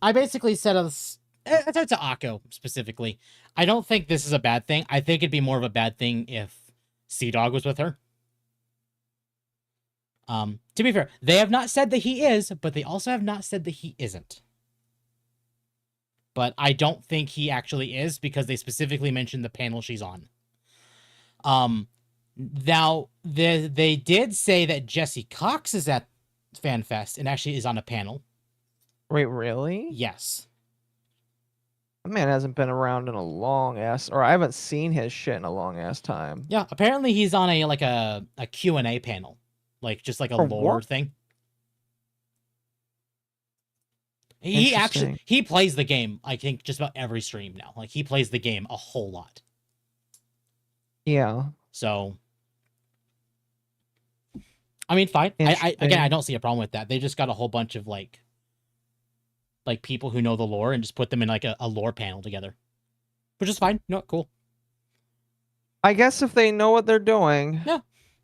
I basically said us. I said to Akko specifically, I don't think this is a bad thing. I think it'd be more of a bad thing if Sea-Dog was with her. To be fair, they have not said that he is, but they also have not said that he isn't. But I don't think he actually is because they specifically mentioned the panel she's on. Now, they did say that Jesse Cox is at FanFest and actually is on a panel. Wait, really? Yes. That man hasn't been around in a long ass, or I haven't seen his shit in a long ass time. Yeah, apparently he's on a Q&A panel. Like, just like a lore thing. He plays the game, I think, just about every stream now. Like, he plays the game a whole lot. Yeah. So, I mean, fine. I don't see a problem with that. They just got a whole bunch of, like people who know the lore and just put them in, like, a lore panel together. Which is fine. No, cool. I guess if they know what they're doing. Yeah.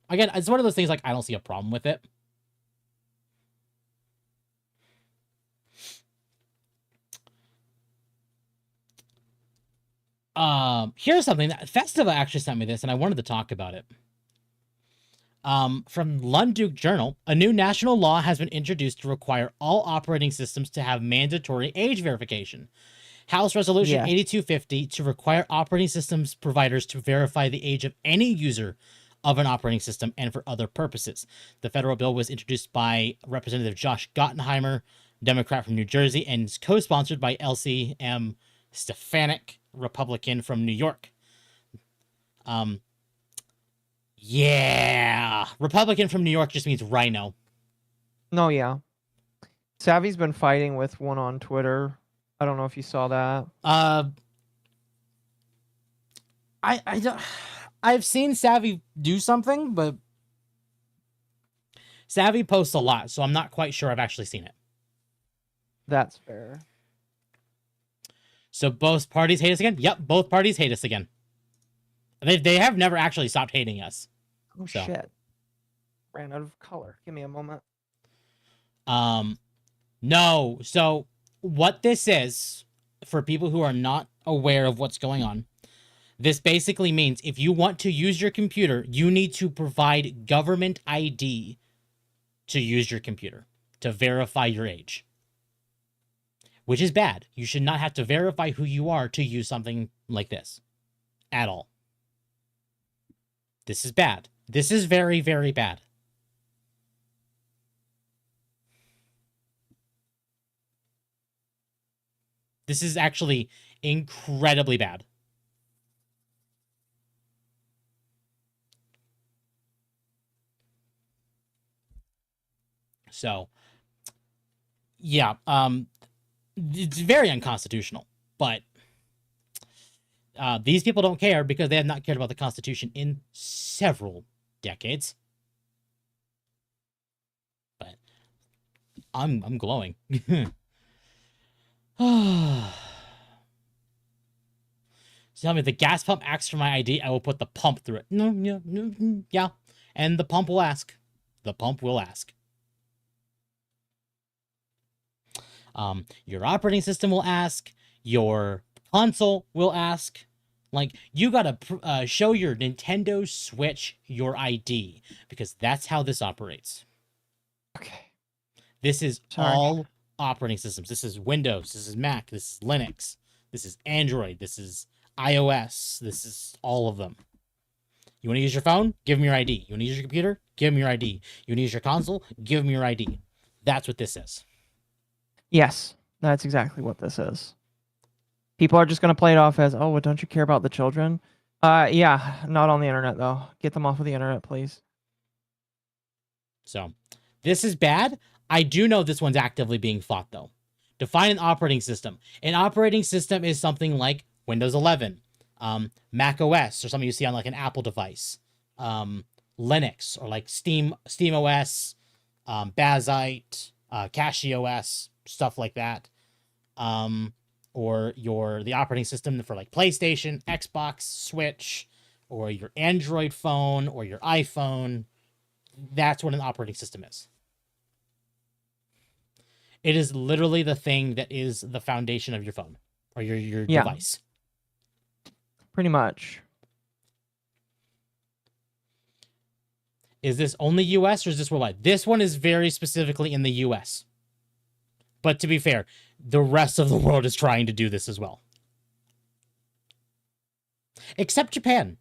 Again, it's one of those things, like, I don't see a problem with it. Here's something that Festiva actually sent me this, and I wanted to talk about it. From Lunduke Journal, a new national law has been introduced to require all operating systems to have mandatory age verification. House Resolution Yes. 8250 to require operating systems providers to verify the age of any user of an operating system and for other purposes. The federal bill was introduced by Representative Josh Gottenheimer, Democrat from New Jersey, and is co-sponsored by LCM Stefanik, Republican from New York. Yeah, Republican from New York just means rhino. No, yeah. Savvy's been fighting with one on Twitter. I don't know if you saw that. I don't. I've seen Savvy do something, but Savvy posts a lot, so I'm not quite sure I've actually seen it. That's fair. So both parties hate us again? Yep, both parties hate us again. They have never actually stopped hating us. Oh, So. shit. Ran out of color. Give me a moment. No. So what this is, for people who are not aware of what's going on, this basically means if you want to use your computer, you need to provide government ID to use your computer, to verify your age. Which is bad. You should not have to verify who you are to use something like this. At all. This is bad. This is very, very bad. This is actually incredibly bad. So, yeah, it's very unconstitutional, but these people don't care because they have not cared about the Constitution in several decades. But I'm glowing. So tell me, if the gas pump asks for my ID, I will put the pump through it. Yeah. And the pump will ask. The pump will ask. Your operating system will ask. Your console will ask. Like, you gotta show your Nintendo Switch your ID, because that's how this operates. Okay. This is Sorry. all operating systems. This is Windows. This is Mac. This is Linux. This is Android. This is iOS. This is all of them. You want to use your phone? Give them your ID. You want to use your computer? Give them your ID. You want to use your console? Give them your ID. That's what this is. Yes, that's exactly what this is. People are just going to play it off as, oh, well, don't you care about the children? Yeah, not on the internet, though. Get them off of the internet, please. So, this is bad. I do know this one's actively being fought, though. Define an operating system. An operating system is something like Windows 11, Mac OS, or something you see on like an Apple device, Linux, or like Steam OS, Bazite, CachyOS, stuff like that. Or the operating system for like PlayStation, Xbox, Switch, or your Android phone, or your iPhone. That's what an operating system is. It is literally the thing that is the foundation of your phone or your device. Pretty much. Is this only US or is this worldwide? This one is very specifically in the US. But to be fair, the rest of the world is trying to do this as well. Except Japan.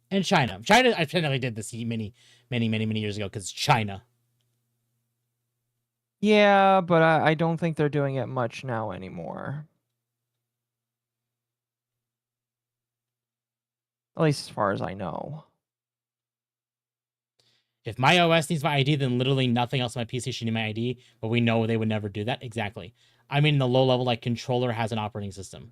And China. China, I technically did this many years ago because it's China. Yeah, but I don't think they're doing it much now anymore. At least as far as I know. If my OS needs my ID, then literally nothing else on my PC should need my ID, but we know they would never do that. Exactly. I mean, the low level, like, controller has an operating system.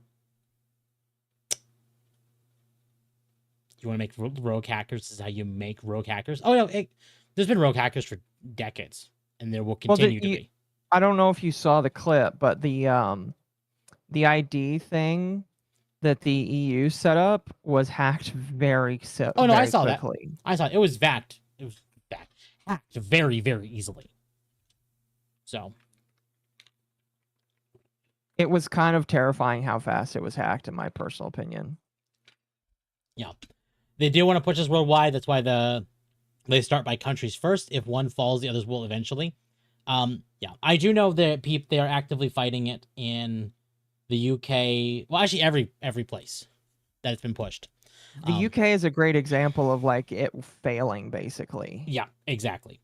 You want to make rogue hackers? This is how you make rogue hackers? Oh, no, there's been rogue hackers for decades, and there will continue to be. I don't know if you saw the clip, but the ID thing that the EU set up was hacked very quickly. Oh, no, I saw that. I saw it. It was hacked. It was hacked very, very easily. So. It was kind of terrifying how fast it was hacked, in my personal opinion. Yeah. They do want to push this worldwide. That's why they start by countries first. If one falls, the others will eventually. Yeah. I do know that they are actively fighting it in the UK, well, actually every place that it's been pushed. The UK is a great example of like it failing, basically. Yeah, exactly.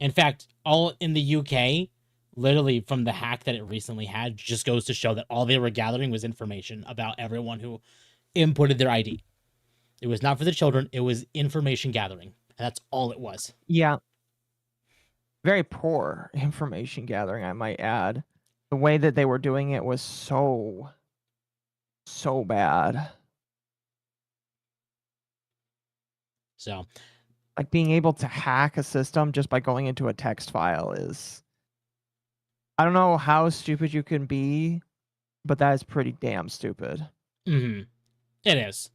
In fact, all in the UK, literally from the hack that it recently had, just goes to show that all they were gathering was information about everyone who inputted their ID. It was not for the children, it was information gathering. And that's all it was. Yeah. Very poor information gathering, I might add. The way that they were doing it was so bad. So, like being able to hack a system just by going into a text file is, I don't know how stupid you can be, but that is pretty damn stupid. it is.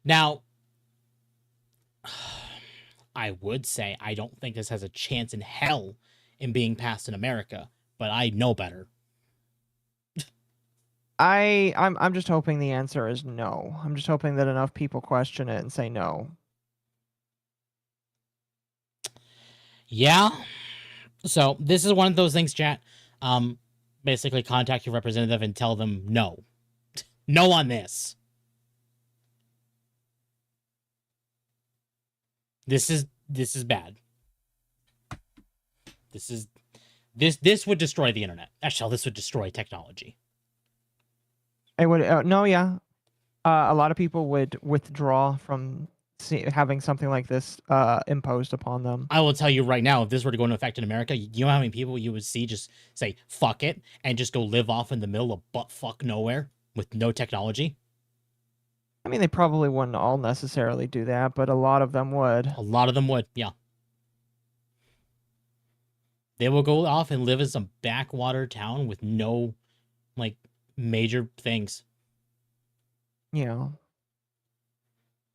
Now, I would say I don't think this has a chance in hell in being passed in America, but I know better. I'm just hoping the answer is no. I'm just hoping that enough people question it and say no. Yeah. So this is one of those things, chat. Basically contact your representative and tell them no. No on this. This is bad. This would destroy the internet. Actually, this would destroy technology. It would no, yeah. A lot of people would withdraw from having something like this imposed upon them. I will tell you right now, if this were to go into effect in America, you know how many people you would see just say fuck it and just go live off in the middle of butt fuck nowhere with no technology? I mean, they probably wouldn't all necessarily do that, but a lot of them would. A lot of them would, yeah. They will go off and live in some backwater town with no, like, major things. Yeah.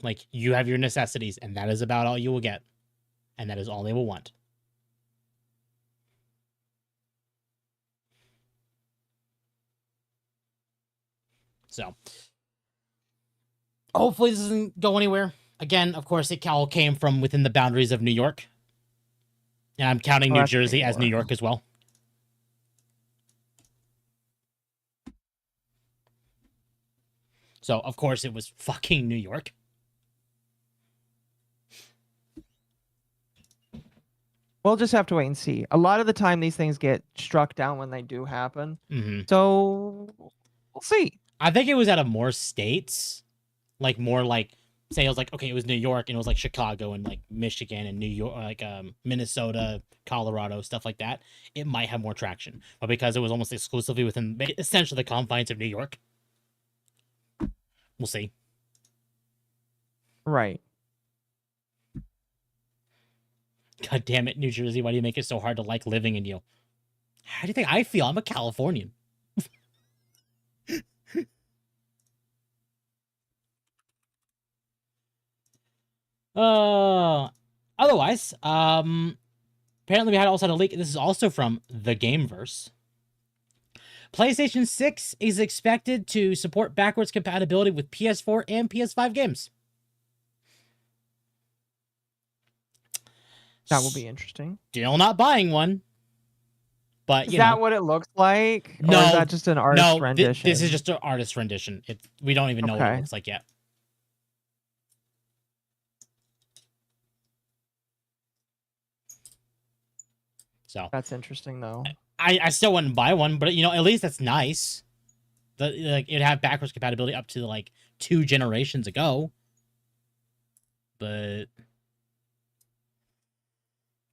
Like, you have your necessities, and that is about all you will get. And that is all they will want. So, hopefully this doesn't go anywhere. Again, of course, it all came from within the boundaries of New York. And I'm counting New Jersey as New York as well. So, of course, it was fucking New York. We'll just have to wait and see. A lot of the time, these things get struck down when they do happen. Mm-hmm. So, we'll see. I think it was out of more states. Like, more like, say it was like, okay, it was New York, and it was like Chicago and like Michigan and New York, like Minnesota, Colorado, stuff like that. It might have more traction. But because it was almost exclusively within essentially the confines of New York, we'll see. Right. God damn it, New Jersey. Why do you make it so hard to like living in you? How do you think I feel? I'm a Californian. Otherwise, apparently we had also had a leak. This is also from the Gameverse. PlayStation 6 is expected to support backwards compatibility with PS4 and PS5 games. That will be interesting. Still not buying one. But, is that what it looks like? No. Or is that just an artist rendition? This is just an artist rendition. We don't even know what it looks like yet. So that's interesting, though. I still wouldn't buy one, but at least that's nice. Like it'd have backwards compatibility up to like 2 generations ago. But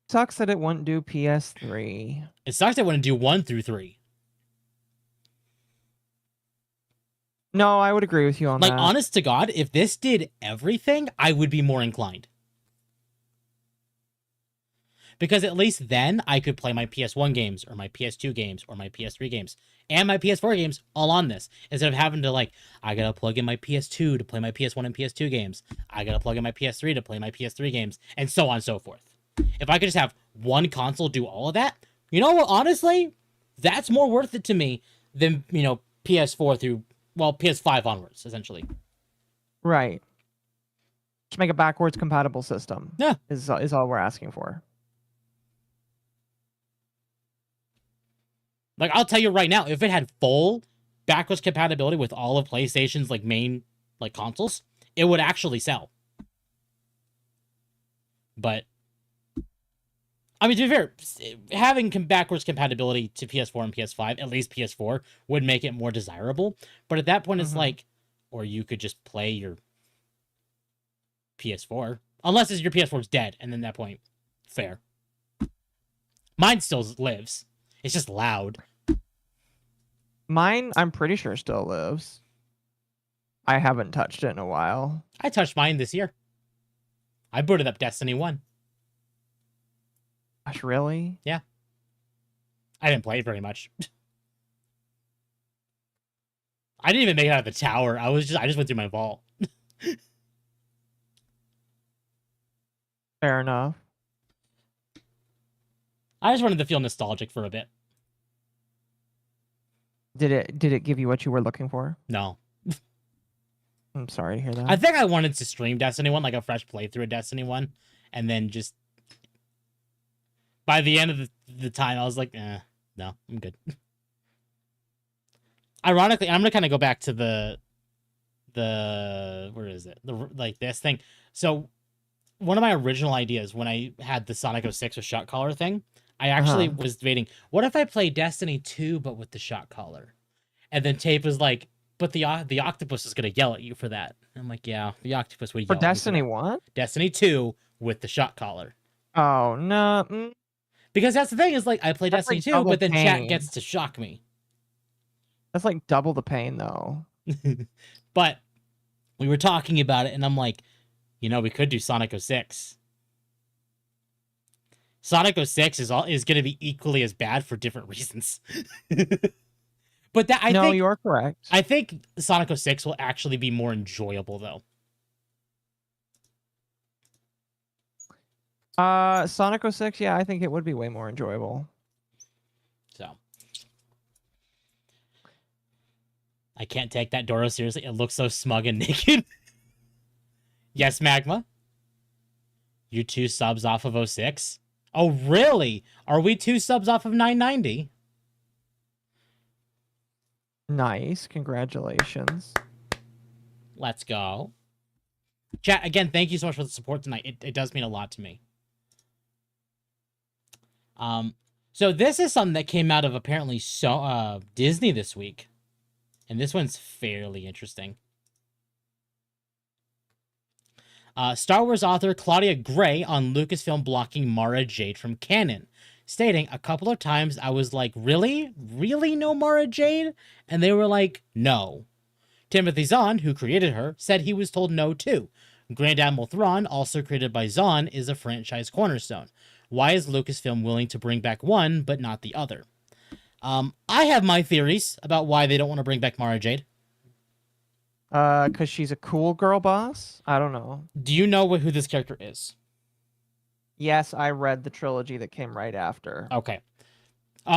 sucks that it wouldn't do PS3. It sucks that it wouldn't do 1 through 3. No, I would agree with you on that. Like, honest to God, if this did everything, I would be more inclined. Because at least then I could play my PS1 games or my PS2 games or my PS3 games and my PS4 games all on this. Instead of having to I gotta plug in my PS2 to play my PS1 and PS2 games. I gotta plug in my PS3 to play my PS3 games, and so on and so forth. If I could just have one console do all of that, you know what, honestly, that's more worth it to me than, PS4 through, PS5 onwards, essentially. Right. Just make a backwards compatible system. Yeah. Is all we're asking for. Like, I'll tell you right now, if it had full backwards compatibility with all of PlayStation's like main like consoles, it would actually sell. But I mean, to be fair, having backwards compatibility to PS4 and PS5, at least PS4, would make it more desirable. But at that point, it's like, or you could just play your PS4, unless your PS4 is dead, and then at that point, fair. Mine still lives. It's just loud. Mine, I'm pretty sure still lives. I haven't touched it in a while. I touched mine this year. I booted up Destiny 1. Gosh, really? Yeah. I didn't play it very much. I didn't even make it out of the tower. I just went through my vault. Fair enough. I just wanted to feel nostalgic for a bit. Did it give you what you were looking for? No. I'm sorry to hear that. I think I wanted to stream Destiny 1, like a fresh playthrough of Destiny 1, and then just by the end of the time, I was like, no, I'm good. Ironically, I'm gonna kind of go back to the where is it? Like this thing. So one of my original ideas when I had the Sonic 06 with shot collar thing, I actually was debating, what if I play Destiny 2 but with the shot collar? And then Tape was like, but the octopus is gonna yell at you for that. I'm like, yeah, the octopus would yell for at me Destiny that. 1? Destiny 2 with the shot collar. Oh no. Because that's the thing is like I play That's Destiny like 2, double but then chat pain. gets to shock me. That's like double the pain though. But we were talking about it, and I'm like, we could do Sonic 06. Sonic 06 is going to be equally as bad for different reasons. But that I think you're correct. I think Sonic 06 will actually be more enjoyable though. Sonic 06, yeah, I think it would be way more enjoyable. So I can't take that Doro seriously. It looks so smug and naked. Yes, Magma. You 2 subs off of 06? Oh, really? Are we 2 subs off of 990? Nice. Congratulations. Let's go. Chat, again, thank you so much for the support tonight. It does mean a lot to me. So this is something that came out of apparently Disney this week. And this one's fairly interesting. Star Wars author Claudia Gray on Lucasfilm blocking Mara Jade from canon, stating a couple of times I was like, really? Really no Mara Jade? And they were like, no. Timothy Zahn, who created her, said he was told no too. Grand Admiral Thrawn, also created by Zahn, is a franchise cornerstone. Why is Lucasfilm willing to bring back one but not the other? I have my theories about why they don't want to bring back Mara Jade. Because she's a cool girl boss? I don't know. Do you know who this character is? Yes, I read the trilogy that came right after. Okay.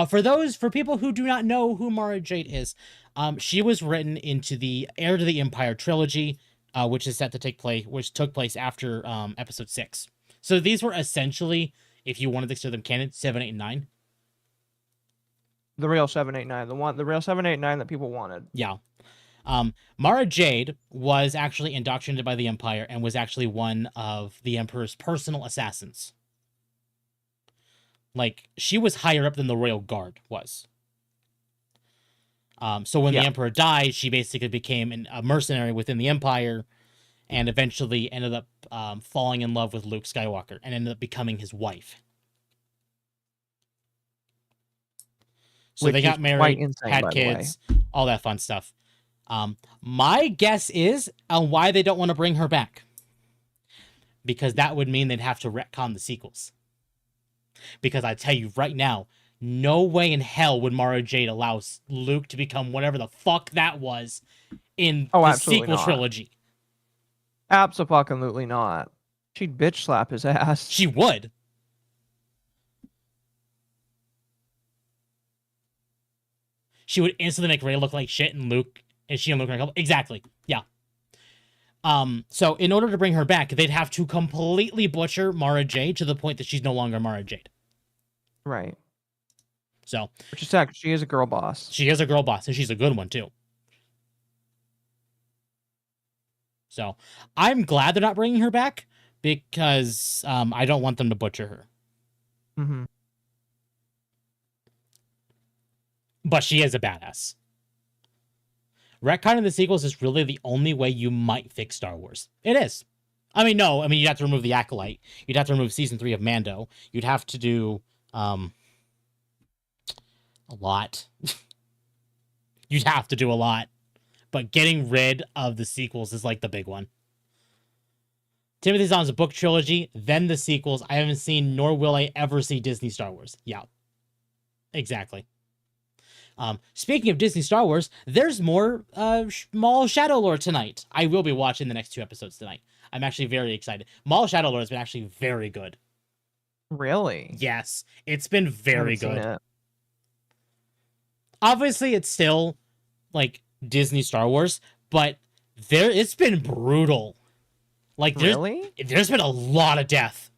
For people who do not know who Mara Jade is, she was written into the Heir to the Empire trilogy, which took place after episode 6. So these were essentially, if you wanted to consider them canon, 7, 8, and 9. The real 789, the real 789 that people wanted. Yeah. Mara Jade was actually indoctrinated by the Empire and was actually one of the Emperor's personal assassins. Like, she was higher up than the Royal Guard was. So when the Emperor died, she basically became a mercenary within the Empire and eventually ended up falling in love with Luke Skywalker and ended up becoming his wife. So they got married, had kids, all that fun stuff. My guess is on why they don't want to bring her back. Because that would mean they'd have to retcon the sequels. Because I tell you right now, no way in hell would Mara Jade allow Luke to become whatever the fuck that was in the sequel trilogy. Absolutely not. She'd bitch slap his ass. She would. She would instantly make Rey look like shit and Luke, and she and Luke are like, exactly. Yeah. So in order to bring her back, they'd have to completely butcher Mara Jade to the point that she's no longer Mara Jade. Right. So, which is sad, she is a girl boss. She is a girl boss, and she's a good one too. So I'm glad they're not bringing her back because I don't want them to butcher her. Mm-hmm. But she is a badass. Retconning the sequels is really the only way you might fix Star Wars. It is. I mean, no. I mean, you'd have to remove the Acolyte. You'd have to remove Season 3 of Mando. You'd have to do a lot. You'd have to do a lot. But getting rid of the sequels is like the big one. Timothy Zahn's a book trilogy, then the sequels. I haven't seen, nor will I ever see Disney Star Wars. Yeah. Exactly. Speaking of Disney Star Wars, there's more Maul Shadowlord tonight. I will be watching the next 2 episodes tonight. I'm actually very excited. Maul Shadowlord has been actually very good. Really? Yes, it's been very good. It. Obviously, it's still like Disney Star Wars, but it's been brutal. Like there's been a lot of death.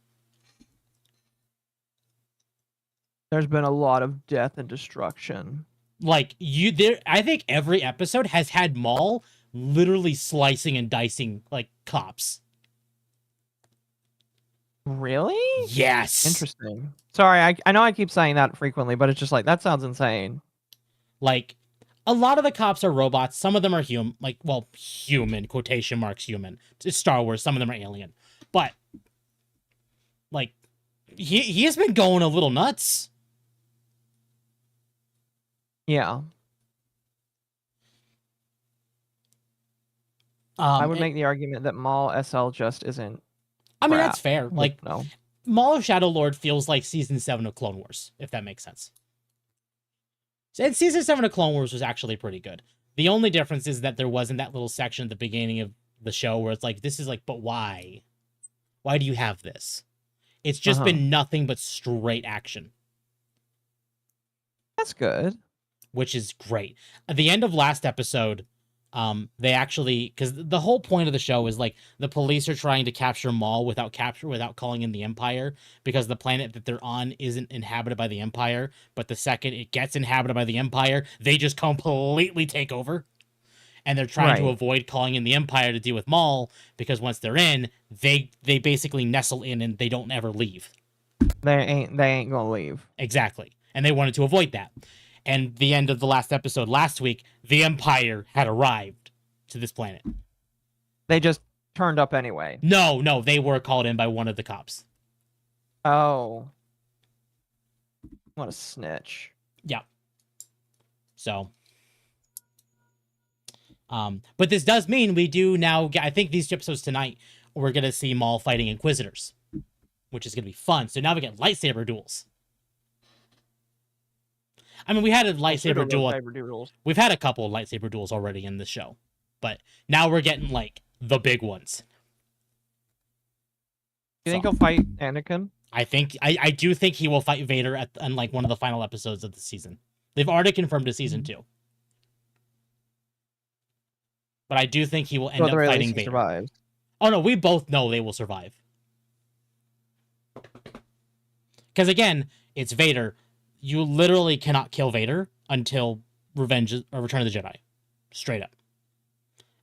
There's been a lot of death and destruction. Like I think every episode has had Maul literally slicing and dicing like cops. Really? Yes. Interesting. Sorry, I know I keep saying that frequently, but it's just like, that sounds insane. Like, a lot of the cops are robots. Some of them are human, quotation marks human. It's Star Wars. Some of them are alien. But, like, he has been going a little nuts. Yeah. I would make the argument that Maul SL just isn't. I mean, that's fair. Like, no. Maul of Shadowlord feels like Season 7 of Clone Wars, if that makes sense. And Season 7 of Clone Wars was actually pretty good. The only difference is that there wasn't that little section at the beginning of the show where it's like, this is like, but why? Why do you have this? It's just been nothing but straight action. That's good. Which is great. At the end of last episode, they actually, because the whole point of the show is like the police are trying to capture Maul without calling in the Empire, because the planet that they're on isn't inhabited by the Empire. But the second it gets inhabited by the Empire, they just completely take over. And they're trying to avoid calling in the Empire to deal with Maul, because once they're in, they basically nestle in and they don't ever leave. They ain't gonna leave. Exactly. And they wanted to avoid that. And the end of the last episode last week, the Empire had arrived to this planet. They just turned up anyway. No, they were called in by one of the cops. Oh. What a snitch. Yeah. So. But this does mean we do now, I think these episodes tonight, we're going to see Maul fighting Inquisitors, which is going to be fun. So now we get lightsaber duels. I mean, we had a lightsaber duel. We've had a couple of lightsaber duels already in this show, but now we're getting like the big ones. You think he'll fight Anakin? I do think he will fight Vader on like one of the final episodes of the season. They've already confirmed a season 2, but I do think he will end up fighting Vader. Survives. Oh no, we both know they will survive. Because again, it's Vader. You literally cannot kill Vader until Return of the Jedi. Straight up.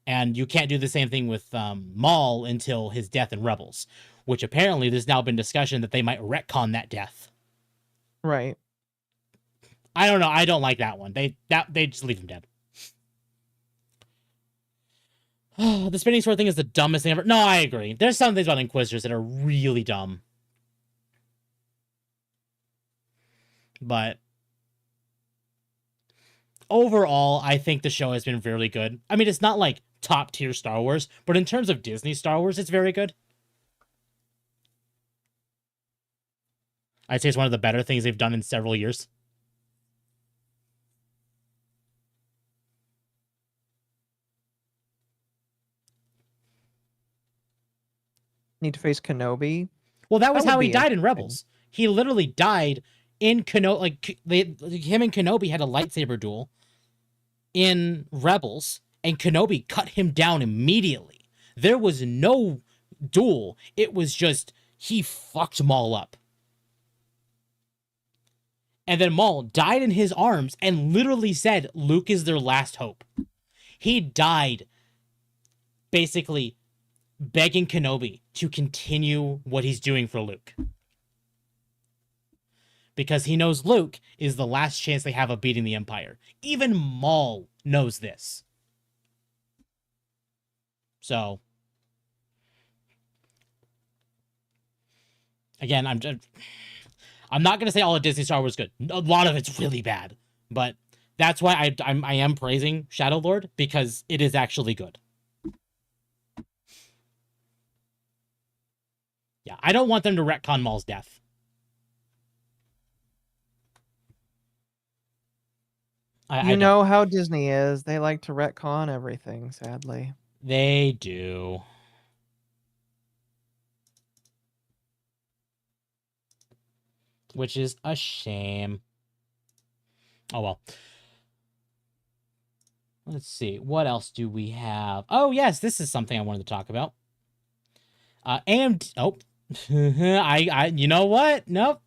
And you can't do the same thing with Maul until his death in Rebels, which apparently there's now been discussion that they might retcon that death. Right. I don't know. I don't like that one. They just leave him dead. The spinning sword thing is the dumbest thing ever. No, I agree. There's some things about Inquisitors that are really dumb. But overall, I think the show has been really good. I mean, it's not like top tier Star Wars, but in terms of Disney Star Wars, it's very good. I'd say it's one of the better things they've done in several years. Need to face Kenobi. Well, that was how he died in Rebels. He literally died in Kenobi. Like him and Kenobi had a lightsaber duel in Rebels, and Kenobi cut him down immediately. There was no duel. It was just he fucked Maul up. And then Maul died in his arms and literally said, Luke is their last hope. He died basically begging Kenobi to continue what he's doing for Luke. Because he knows Luke is the last chance they have of beating the Empire. Even Maul knows this. So, again, I'm not going to say all of Disney Star Wars is good. A lot of it's really bad. But that's why I am praising Shadow Lord, because it is actually good. Yeah, I don't want them to retcon Maul's death. You know how Disney is. They like to retcon everything, sadly. They do. Which is a shame. Oh, well. Let's see. What else do we have? Oh, yes. This is something I wanted to talk about. AMD. Oh. You know what? Nope.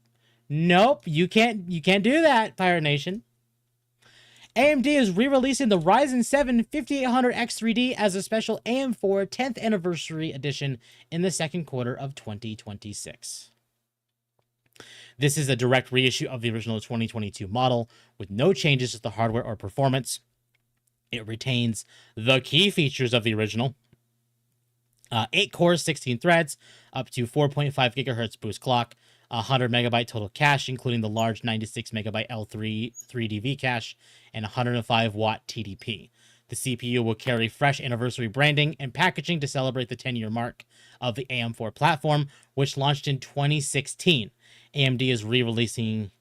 You can't do that, Pirate Nation. AMD is re-releasing the Ryzen 7 5800X3D as a special AM4 10th Anniversary Edition in the second quarter of 2026. This is a direct reissue of the original 2022 model with no changes to the hardware or performance. It retains the key features of the original. 8 cores, 16 threads, up to 4.5 gigahertz boost clock, 100 megabyte total cache, including the large 96 megabyte L3 3DV cache, and 105 watt TDP. The CPU will carry fresh anniversary branding and packaging to celebrate the 10-year mark of the AM4 platform, which launched in 2016. AMD is re-releasing,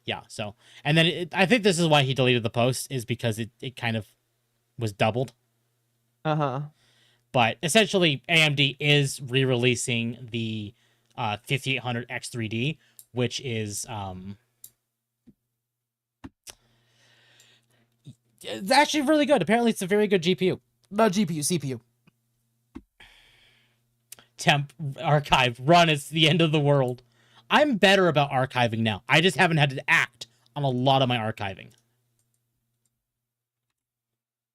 and then I think this is why he deleted the post, is because it kind of was doubled. But essentially, AMD is re-releasing the 5800X3D, which is it's actually really good. Apparently, it's a very good GPU. Not GPU, CPU. Temp archive run is the end of the world. I'm better about archiving now. I just haven't had to act on a lot of my archiving.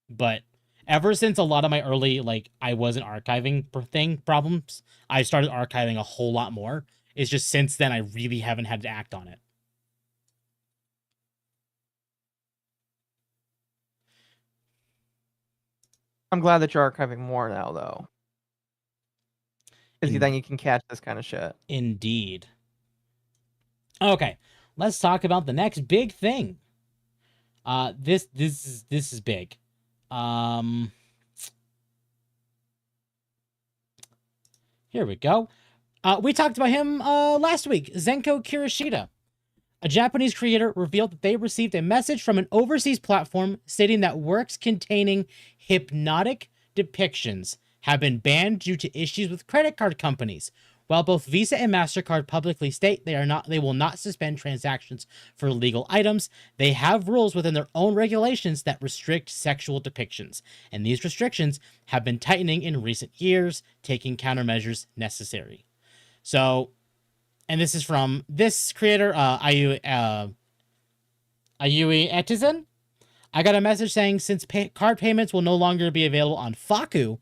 But ever since a lot of my early, I wasn't archiving problems, I started archiving a whole lot more. It's just since then, I really haven't had to act on it. I'm glad that you're archiving more now, though. Because then you can catch this kind of shit. Indeed. Okay, let's talk about the next big thing. This is big. Here we go. We talked about him last week. Zenko Kirishita, a Japanese creator, revealed that they received a message from an overseas platform stating that works containing hypnotic depictions have been banned due to issues with credit card companies. While both Visa and MasterCard publicly state they will not suspend transactions for illegal items, they have rules within their own regulations that restrict sexual depictions, and these restrictions have been tightening in recent years, taking countermeasures necessary. So, and this is from this creator, Ayui Etizen. I got a message saying since card payments will no longer be available on Faku,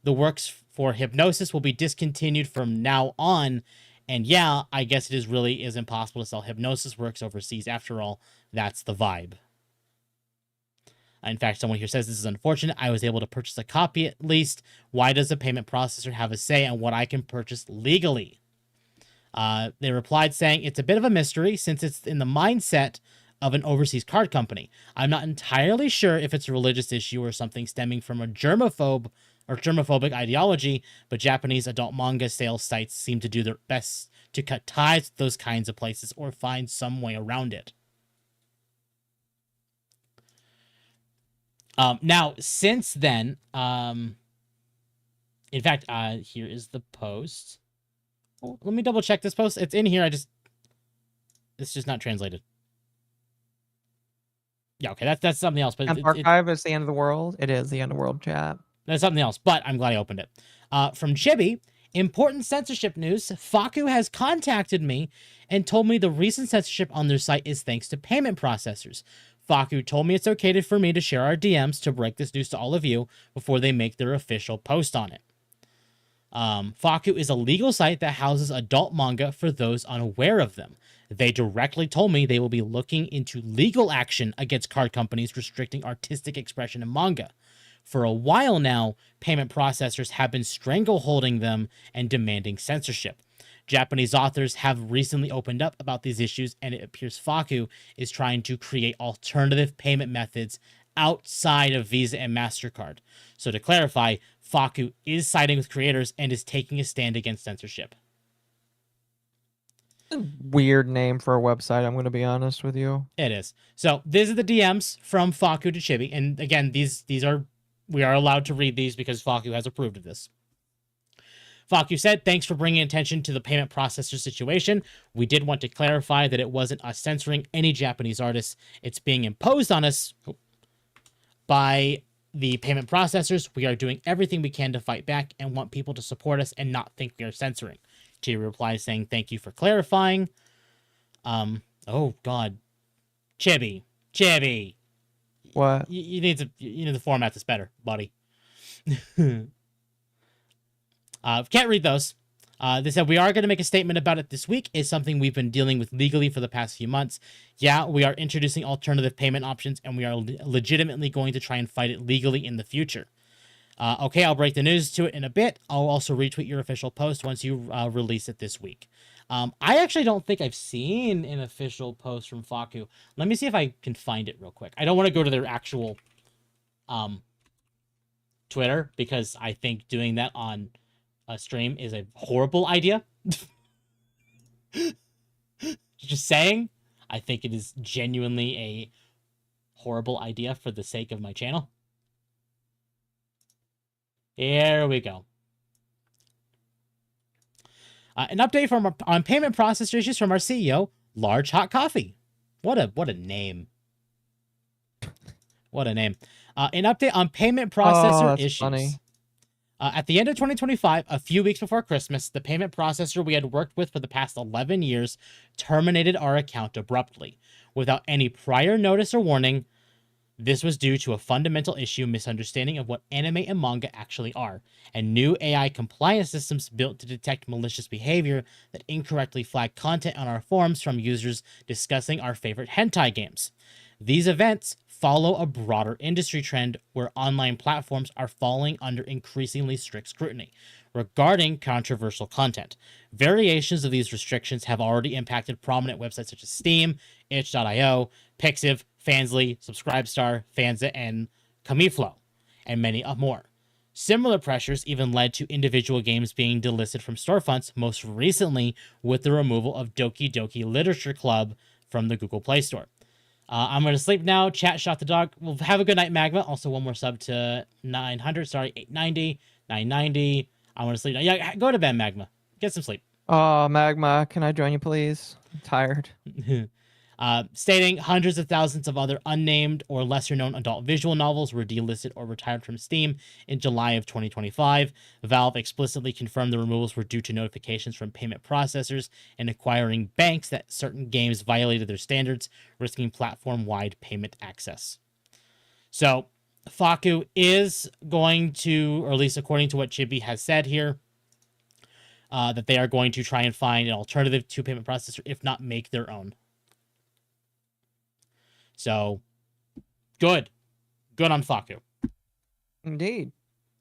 the works for hypnosis will be discontinued from now on. And yeah, I guess it is impossible to sell hypnosis works overseas. After all, that's the vibe. In fact, someone here says this is unfortunate. I was able to purchase a copy at least. Why does a payment processor have a say on what I can purchase legally? They replied saying it's a bit of a mystery since it's in the mindset of an overseas card company. I'm not entirely sure if it's a religious issue or something stemming from a germaphobic ideology, but Japanese adult manga sales sites seem to do their best to cut ties with those kinds of places or find some way around it. Now, since then, in fact, here is the post. Oh, let me double check this post. It's in here. It's just not translated. Yeah, okay, that's something else. But archive is the end of the world. It is the end of the world, chat. That's something else, but I'm glad I opened it. From Chibi, important censorship news. Faku has contacted me and told me the recent censorship on their site is thanks to payment processors. Faku told me it's okay for me to share our DMs to break this news to all of you before they make their official post on it. Faku is a legal site that houses adult manga for those unaware of them. They directly told me they will be looking into legal action against card companies restricting artistic expression in manga. For a while now, payment processors have been strangleholding them and demanding censorship. Japanese authors have recently opened up about these issues, and it appears Faku is trying to create alternative payment methods outside of Visa and MasterCard. So to clarify, Faku is siding with creators and is taking a stand against censorship. Weird name for a website, I'm going to be honest with you. It is. So these are the DMs from Faku to Chibi. And again, these are, we are allowed to read these because Faku has approved of this. Faku said, thanks for bringing attention to the payment processor situation. We did want to clarify that it wasn't us censoring any Japanese artists. It's being imposed on us by the payment processors. We are doing everything we can to fight back and want people to support us and not think we are censoring. Chibi replies saying, thank you for clarifying. Oh God. Chibi. What? You need to format this better, buddy. Can't read those. They said, we are going to make a statement about it this week. It's something we've been dealing with legally for the past few months. Yeah, we are introducing alternative payment options, and we are legitimately going to try and fight it legally in the future. Okay, I'll break the news to it in a bit. I'll also retweet your official post once you release it this week. I actually don't think I've seen an official post from Faku. Let me see if I can find it real quick. I don't want to go to their actual Twitter, because I think doing that on a stream is a horrible idea. Just saying, I think it is genuinely a horrible idea for the sake of my channel. Here we go. An update on payment processor issues from our CEO, Large Hot Coffee. What a name. What a name. An update on payment processor issues. Funny. At the end of 2025, a few weeks before Christmas, the payment processor we had worked with for the past 11 years terminated our account abruptly, without any prior notice or warning. This was due to a fundamental misunderstanding of what anime and manga actually are, and new AI compliance systems built to detect malicious behavior that incorrectly flag content on our forums from users discussing our favorite hentai games. These events follow a broader industry trend where online platforms are falling under increasingly strict scrutiny regarding controversial content. Variations of these restrictions have already impacted prominent websites such as Steam, itch.io, Pixiv, Fansly, Subscribestar, Fanza, and Camiflow, and many more. Similar pressures even led to individual games being delisted from storefronts, most recently with the removal of Doki Doki Literature Club from the Google Play Store. I'm going to sleep now. Chat shot the dog. Well, have a good night, Magma. Also, one more sub to 900. Sorry, 890, 990. I want to sleep now. Yeah, go to bed, Magma. Get some sleep. Oh, Magma, can I join you, please? I'm tired. Stating hundreds of thousands of other unnamed or lesser-known adult visual novels were delisted or retired from Steam in July of 2025. Valve explicitly confirmed the removals were due to notifications from payment processors and acquiring banks that certain games violated their standards, risking platform-wide payment access. So, Faku is going to, or at least according to what Chibi has said here, that they are going to try and find an alternative to payment processor, if not make their own. So, good. Good on Faku. Indeed.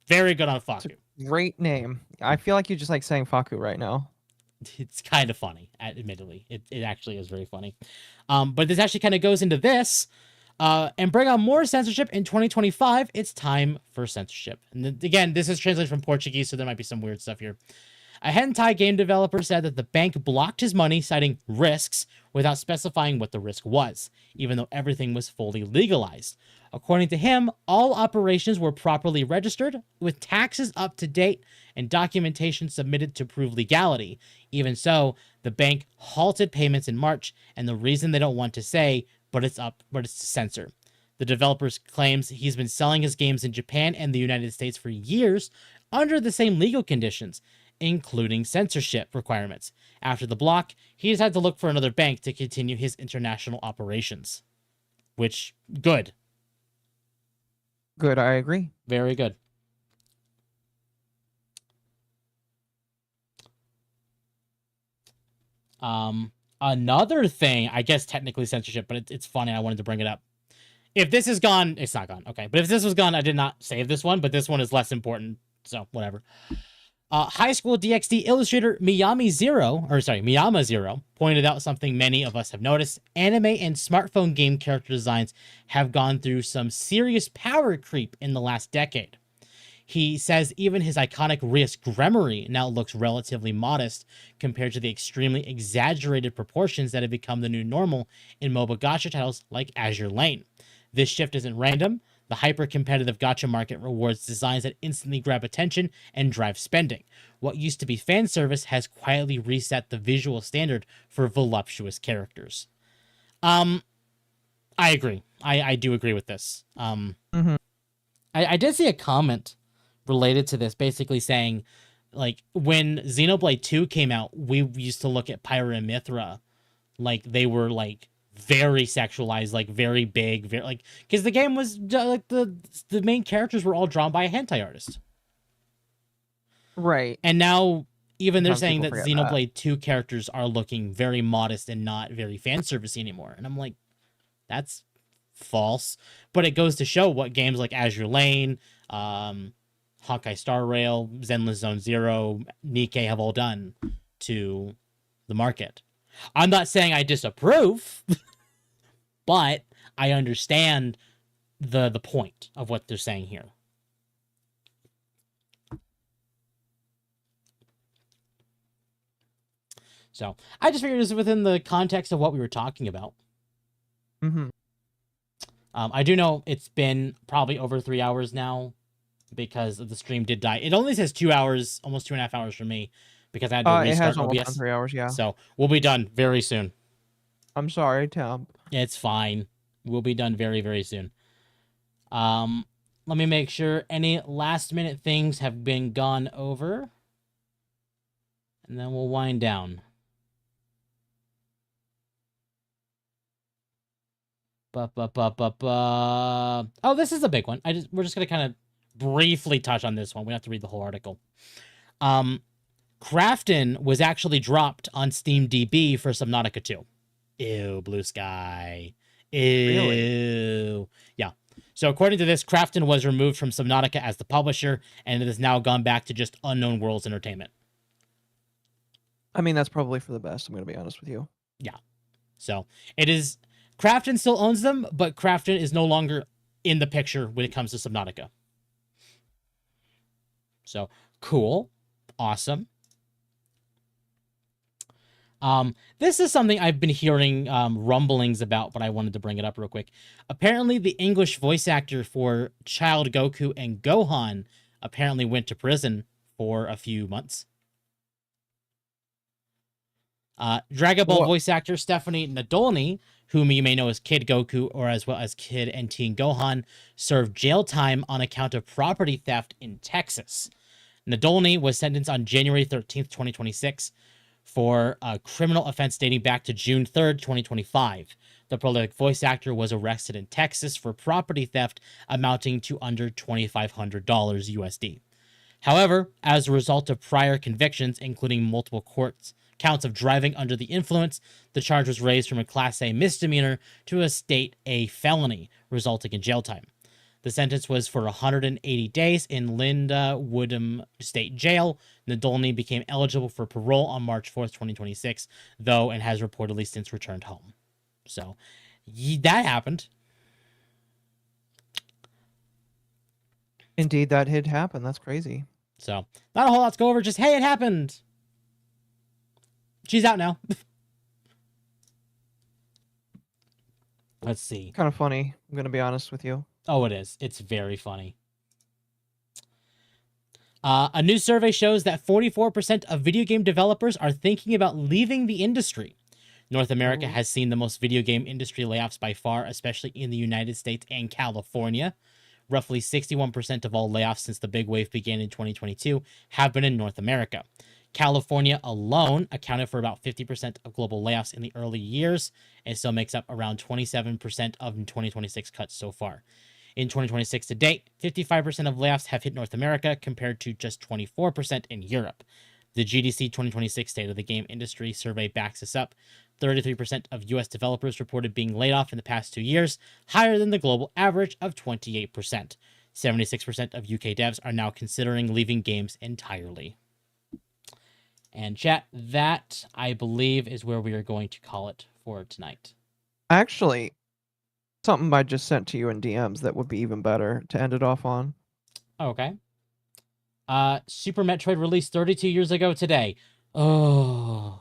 Very good on Faku. Great name. I feel like you just like saying Faku right now. It's kind of funny, admittedly. It actually is very funny. But this actually kind of goes into this. And bring on more censorship in 2025. It's time for censorship. And again, this is translated from Portuguese, so there might be some weird stuff here. A hentai game developer said that the bank blocked his money, citing risks, without specifying what the risk was, even though everything was fully legalized. According to him, all operations were properly registered, with taxes up to date and documentation submitted to prove legality. Even so, the bank halted payments in March, and the reason they don't want to say, but it's to censor. The developer claims he's been selling his games in Japan and the United States for years under the same legal conditions, including censorship requirements. After the block, he has had to look for another bank to continue his international operations. Which, good. Good, I agree. Very good. Another thing, I guess technically censorship, but it's funny. I wanted to bring it up. If this is gone, it's not gone. Okay, but if this was gone, I did not save this one, but this one is less important. So whatever. High school DxD illustrator Miyama Zero pointed out something many of us have noticed. Anime and smartphone game character designs have gone through some serious power creep in the last decade. He says even his iconic Rias Gremory now looks relatively modest compared to the extremely exaggerated proportions that have become the new normal in MOBA gacha titles like Azure Lane. This shift isn't random. The hyper-competitive gacha market rewards designs that instantly grab attention and drive spending. What used to be fan service has quietly reset the visual standard for voluptuous characters. I agree. I do agree with this. I did see a comment related to this, basically saying, like, when Xenoblade 2 came out, we used to look at Pyra and Mithra like they were, like, very sexualized, like very big, very like, because the game was like the main characters were all drawn by a hentai artist, right? And now even they're Sometimes saying that people Xenoblade 2 characters are looking very modest and not very fan servicey anymore, and I'm like, that's false. But it goes to show what games like Azure Lane, Honkai Star Rail, Zenless Zone Zero, Nikke have all done to the market. I'm not saying I disapprove, but I understand the point of what they're saying here. So I just figured it was within the context of what we were talking about. I do know it's been probably over 3 hours now because the stream did die. It only says 2 hours, almost 2.5 hours for me, because I had to restart it has OBS. almost 3 hours, yeah. So we'll be done very soon. I'm sorry, Temp. It's fine. We'll be done very, very soon. Let me make sure any last minute things have been gone over. And then we'll wind down. Oh, this is a big one. We're just gonna kind of briefly touch on this one. We don't have to read the whole article. Crafton was actually dropped on Steam DB for Subnautica 2. Ew, blue sky. Ew. Really? Yeah. So according to this, Crafton was removed from Subnautica as the publisher, and it has now gone back to just Unknown Worlds Entertainment. I mean, that's probably for the best, I'm going to be honest with you. Yeah. So it is... Crafton still owns them, but Crafton is no longer in the picture when it comes to Subnautica. So, cool. Awesome. This is something I've been hearing rumblings about, but I wanted to bring it up real quick. Apparently, the English voice actor for Child Goku and Gohan apparently went to prison for a few months. Dragon Ball voice actor Stephanie Nadolny, whom you may know as Kid Goku or as well as Kid and Teen Gohan, served jail time on account of property theft in Texas. Nadolny was sentenced on January 13th, 2026 for a criminal offense dating back to June 3rd, 2025. The prolific voice actor was arrested in Texas for property theft amounting to under $2,500 USD. However, as a result of prior convictions, including multiple counts of driving under the influence, the charge was raised from a Class A misdemeanor to a State A felony, resulting in jail time. The sentence was for 180 days in Linda Woodham State Jail. Nadolny became eligible for parole on March 4th, 2026, though, and has reportedly since returned home. So, that happened. Indeed, that did happen. That's crazy. So, not a whole lot to go over. Just, hey, it happened. She's out now. Let's see. Kind of funny. I'm going to be honest with you. Oh, it is. It's very funny. A new survey shows that 44% of video game developers are thinking about leaving the industry. North America has seen the most video game industry layoffs by far, especially in the United States and California. Roughly 61% of all layoffs since the big wave began in 2022 have been in North America. California alone accounted for about 50% of global layoffs in the early years and still makes up around 27% of 2026 cuts so far. In 2026 to date, 55% of layoffs have hit North America compared to just 24% in Europe. The GDC 2026 State of the Game Industry Survey backs this up. 33% of U.S. developers reported being laid off in the past 2 years, higher than the global average of 28%. 76% of UK devs are now considering leaving games entirely. And chat, that, I believe, is where we are going to call it for tonight. Actually, something I just sent to you in DMs that would be even better to end it off on. Okay. Super Metroid released 32 years ago today. Oh.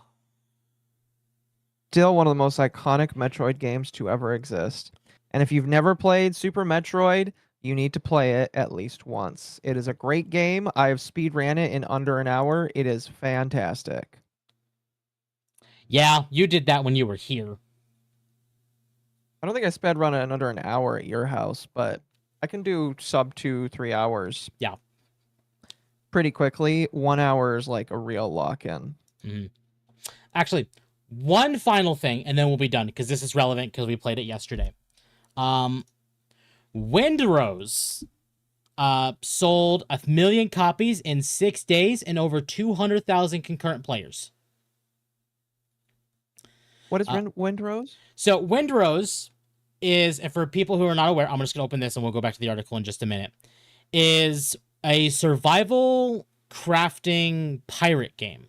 Still one of the most iconic Metroid games to ever exist. And if you've never played Super Metroid, you need to play it at least once. It is a great game. I have speed ran it in under an hour. It is fantastic. Yeah, you did that when you were here. I don't think I sped run it in under an hour at your house, but I can do sub 2-3 hours. Yeah. Pretty quickly. 1 hour is like a real lock-in. Mm-hmm. Actually, one final thing, and then we'll be done, because this is relevant because we played it yesterday. Windrose sold 1 million copies in 6 days and over 200,000 concurrent players. What is Windrose? So Windrose is, and for people who are not aware, I'm just going to open this and we'll go back to the article in just a minute, is a survival crafting pirate game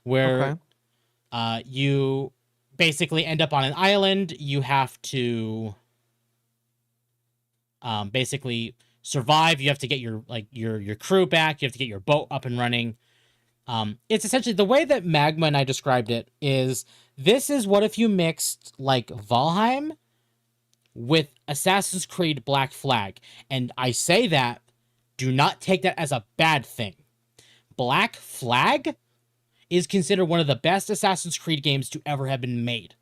where you basically end up on an island. You have to basically survive. You have to get your crew back. You have to get your boat up and running. It's essentially, the way that Magma and I described it is, this is what if you mixed like Valheim with Assassin's Creed Black Flag. And I say that, do not take that as a bad thing. Black Flag is considered one of the best Assassin's Creed games to ever have been made.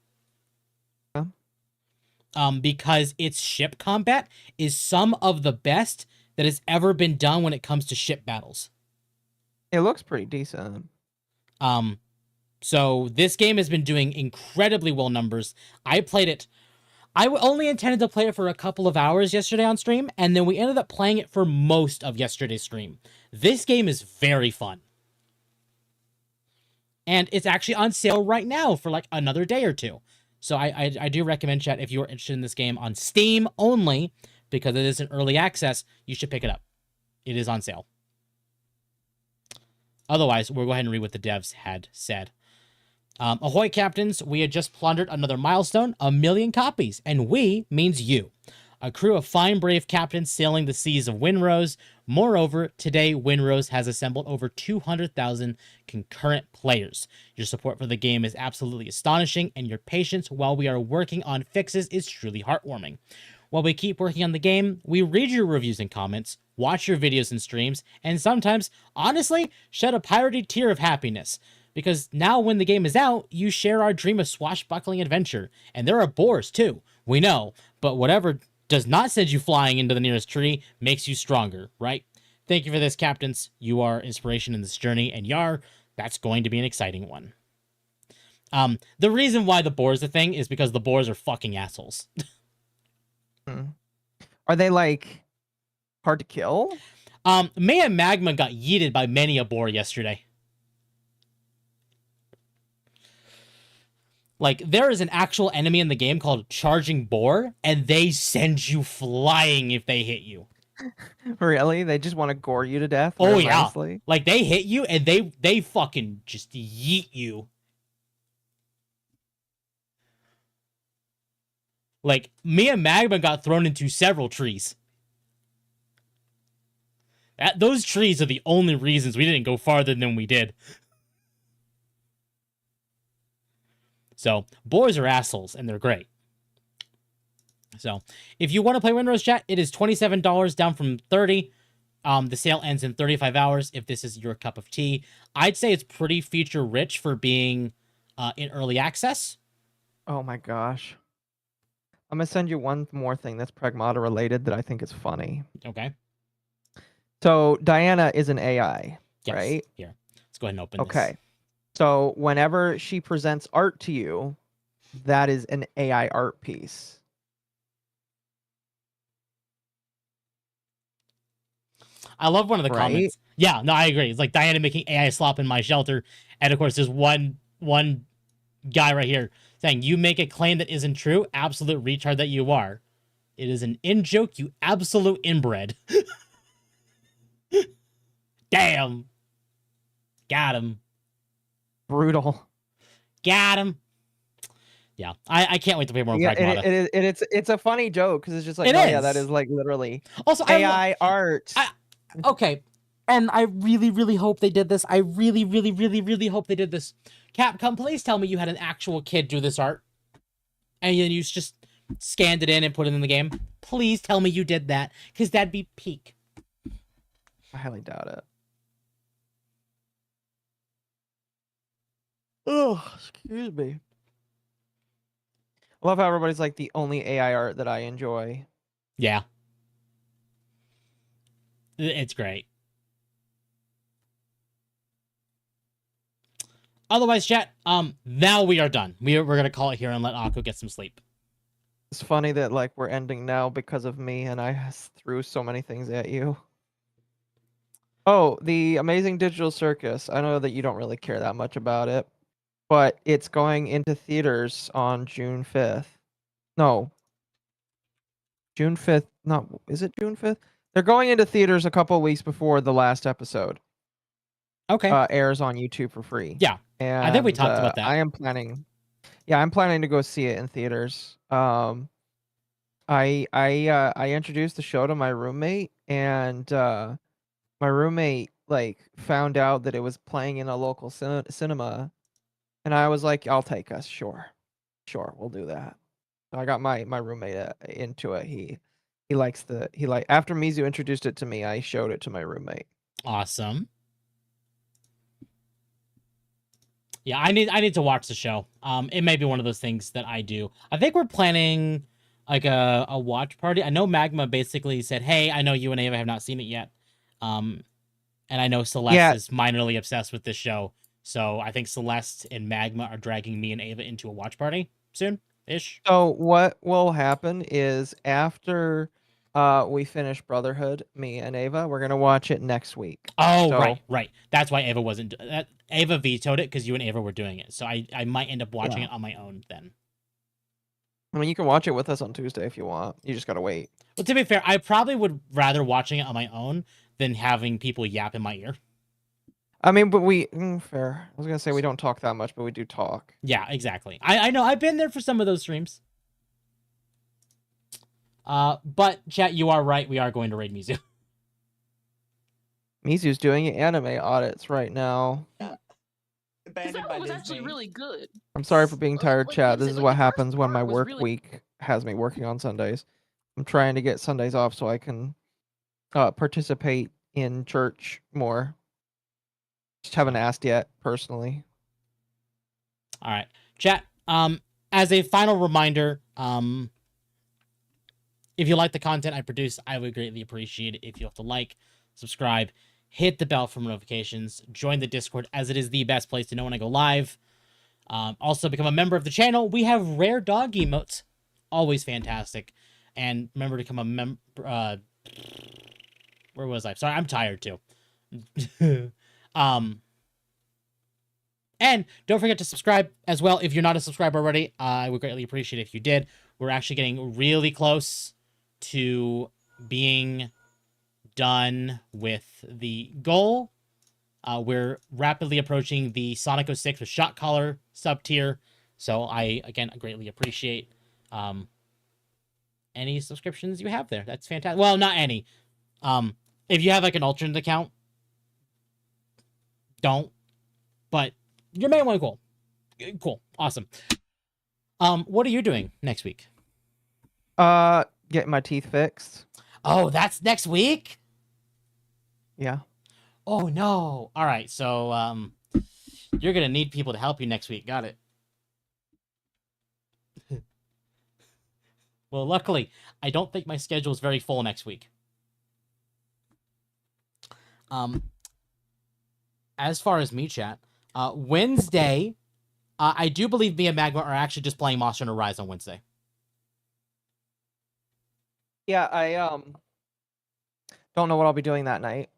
Because its ship combat is some of the best that has ever been done when it comes to ship battles. It looks pretty decent. So this game has been doing incredibly well numbers. I played it. I only intended to play it for a couple of hours yesterday on stream, and then we ended up playing it for most of yesterday's stream. This game is very fun. And it's actually on sale right now for like another day or two. So I do recommend, chat, if you're interested in this game on Steam only, because it is an early access, you should pick it up. It is on sale. Otherwise, we'll go ahead and read what the devs had said. Ahoy, captains, we had just plundered another milestone, 1 million copies, and we means you. A crew of fine, brave captains sailing the seas of Windrose. Moreover, today, Windrose has assembled over 200,000 concurrent players. Your support for the game is absolutely astonishing, and your patience while we are working on fixes is truly heartwarming. While we keep working on the game, we read your reviews and comments, watch your videos and streams, and sometimes, honestly, shed a piratey tear of happiness. Because now when the game is out, you share our dream of swashbuckling adventure. And there are boars too, we know, but whatever does not send you flying into the nearest tree makes you stronger, right? Thank you for this, captains. You are inspiration in this journey, and Yar, that's going to be an exciting one. The reason why the boar's a thing is because the boars are fucking assholes. Are they like hard to kill? Maya Magma got yeeted by many a boar yesterday. Like, there is an actual enemy in the game called Charging Boar, and they send you flying if they hit you. Really? They just want to gore you to death? Oh, yeah. Nicely? Like, they hit you, and they fucking just yeet you. Like, me and Magma got thrown into several trees. Those trees are the only reasons we didn't go farther than we did. So, boars are assholes, and they're great. So, if you want to play Windrose, chat, it is $27, down from $30. The sale ends in 35 hours, if this is your cup of tea. I'd say it's pretty feature-rich for being in early access. Oh my gosh. I'm going to send you one more thing that's Pragmata related that I think is funny. Okay. So, Diana is an AI, Yes. right? Here, let's go ahead and open Okay. this. So whenever she presents art to you, that is an AI art piece. I love one of the Right? comments. Yeah, no, I agree. It's like Diana making AI slop in my shelter, and of course, there's one guy right here saying, "You make a claim that isn't true, absolute retard that you are. It is an in joke, you absolute inbred." Damn. Got him. Brutal. Got him. Yeah, I can't wait to play more Yeah, Pragmata. it's a funny joke because it's just like, It oh yeah, that is. is like literally Also, AI art. Okay, and I really, really hope they did this. I really, really, really, really hope they did this. Capcom, please tell me you had an actual kid do this art, and then you just scanned it in and put it in the game. Please tell me you did that, because that'd be peak. I highly doubt it. Oh, excuse me. I love how everybody's like the only AI art that I enjoy. Yeah. It's great. Otherwise, chat, now we are done. We're gonna call it here and let Akko get some sleep. It's funny that like we're ending now because of me and I threw so many things at you. Oh, the Amazing Digital Circus. I know that you don't really care that much about it, but it's going into theaters on June 5th. No. June 5th. No, is it June 5th? They're going into theaters a couple of weeks before the last episode Okay. airs on YouTube for free. Yeah. And I think we talked about that. I'm planning to go see it in theaters. I introduced the show to my roommate, and my roommate like found out that it was playing in a local cinema, and I was like, "I'll take us, sure, we'll do that." So I got my roommate into it. He after Mizu introduced it to me, I showed it to my roommate. Awesome. Yeah, I need to watch the show. It may be one of those things that I do. I think we're planning like a watch party. I know Magma basically said, "Hey, I know you and Ava have not seen it yet." And I know Celeste is minorly obsessed with this show. So I think Celeste and Magma are dragging me and Ava into a watch party soon-ish. So what will happen is after we finish Brotherhood, me and Ava, we're gonna watch it next week. Oh, So- right. That's why Ava wasn't. Ava vetoed it because you and Ava were doing it. So I might end up watching Yeah. it on my own then. I mean, you can watch it with us on Tuesday if you want. You just gotta wait. Well, to be fair, I probably would rather watching it on my own than having people yap in my ear. I mean, but fair. I was gonna say we don't talk that much, but we do talk. Yeah, exactly. I know. I've been there for some of those streams. But chat, you are right. We are going to raid Mizu. Mizu's doing anime audits right now. Abandoned by was Disney. actually really good. I'm sorry for being tired, Like, chat. the- This is like, what the first happens when my part was work really- week has me working on Sundays. I'm trying to get Sundays off so I can participate in church more. Just haven't asked yet, personally. All right, chat. As a final reminder, if you like the content I produce, I would greatly appreciate it if you have to like, subscribe, hit the bell for notifications, join the Discord, as it is the best place to know when I go live. Also, become a member of the channel. We have rare dog emotes, always fantastic. And remember to become a member. Where was I? Sorry, I'm tired too. And don't forget to subscribe as well if you're not a subscriber already. I would greatly appreciate it if you did. We're actually getting really close to being done with the goal. We're rapidly approaching the Sonic 06 with Shot Caller sub tier. So I greatly appreciate any subscriptions you have there. That's fantastic. Well, not any. If you have like an alternate account, don't. But your main one, cool. Cool. Awesome. What are you doing next week? Getting my teeth fixed. Oh, that's next week? Yeah. Oh no. All right. So you're going to need people to help you next week. Got it. Well, luckily, I don't think my schedule is very full next week. As far as me, chat, Wednesday, I do believe me and Magma are actually just playing Monster Hunter Rise on Wednesday. Yeah, Don't know what I'll be doing that night.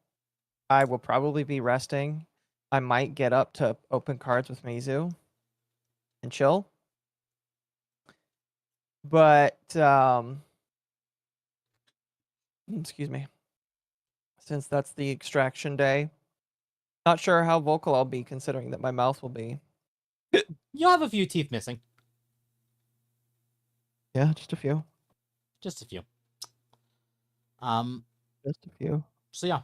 I will probably be resting. I might get up to open cards with Mizu and chill. But excuse me. Since that's the extraction day, not sure how vocal I'll be considering that my mouth will be. You'll have a few teeth missing. Yeah, just a few. Just a few. Just a few. So yeah.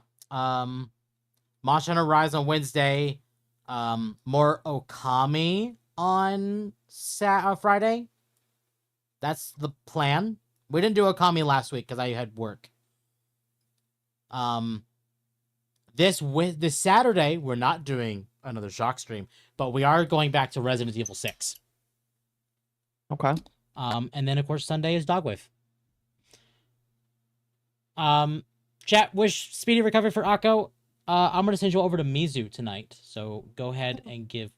Monster Hunter Rise on Wednesday. More Okami on Friday. That's the plan. We didn't do Okami last week because I had work. This Saturday we're not doing another Shock stream, but we are going back to Resident Evil 6. Okay. And then of course Sunday is Dogwave. Chat, wish speedy recovery for Akko. I'm gonna send you over to Mizu tonight, so go ahead and give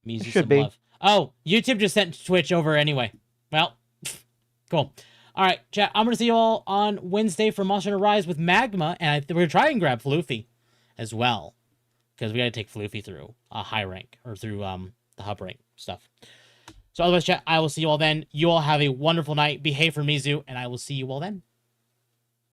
Mizu some love. Oh, YouTube just sent Twitch over anyway. Well, cool. All right, chat. I'm gonna see you all on Wednesday for Monster Hunter Rise with Magma, and we're gonna try and grab Floofy as well, because we gotta take Floofy through a high rank or through the hub rank stuff. So otherwise, chat, I will see you all then. You all have a wonderful night. Behave for Mizu, and I will see you all then.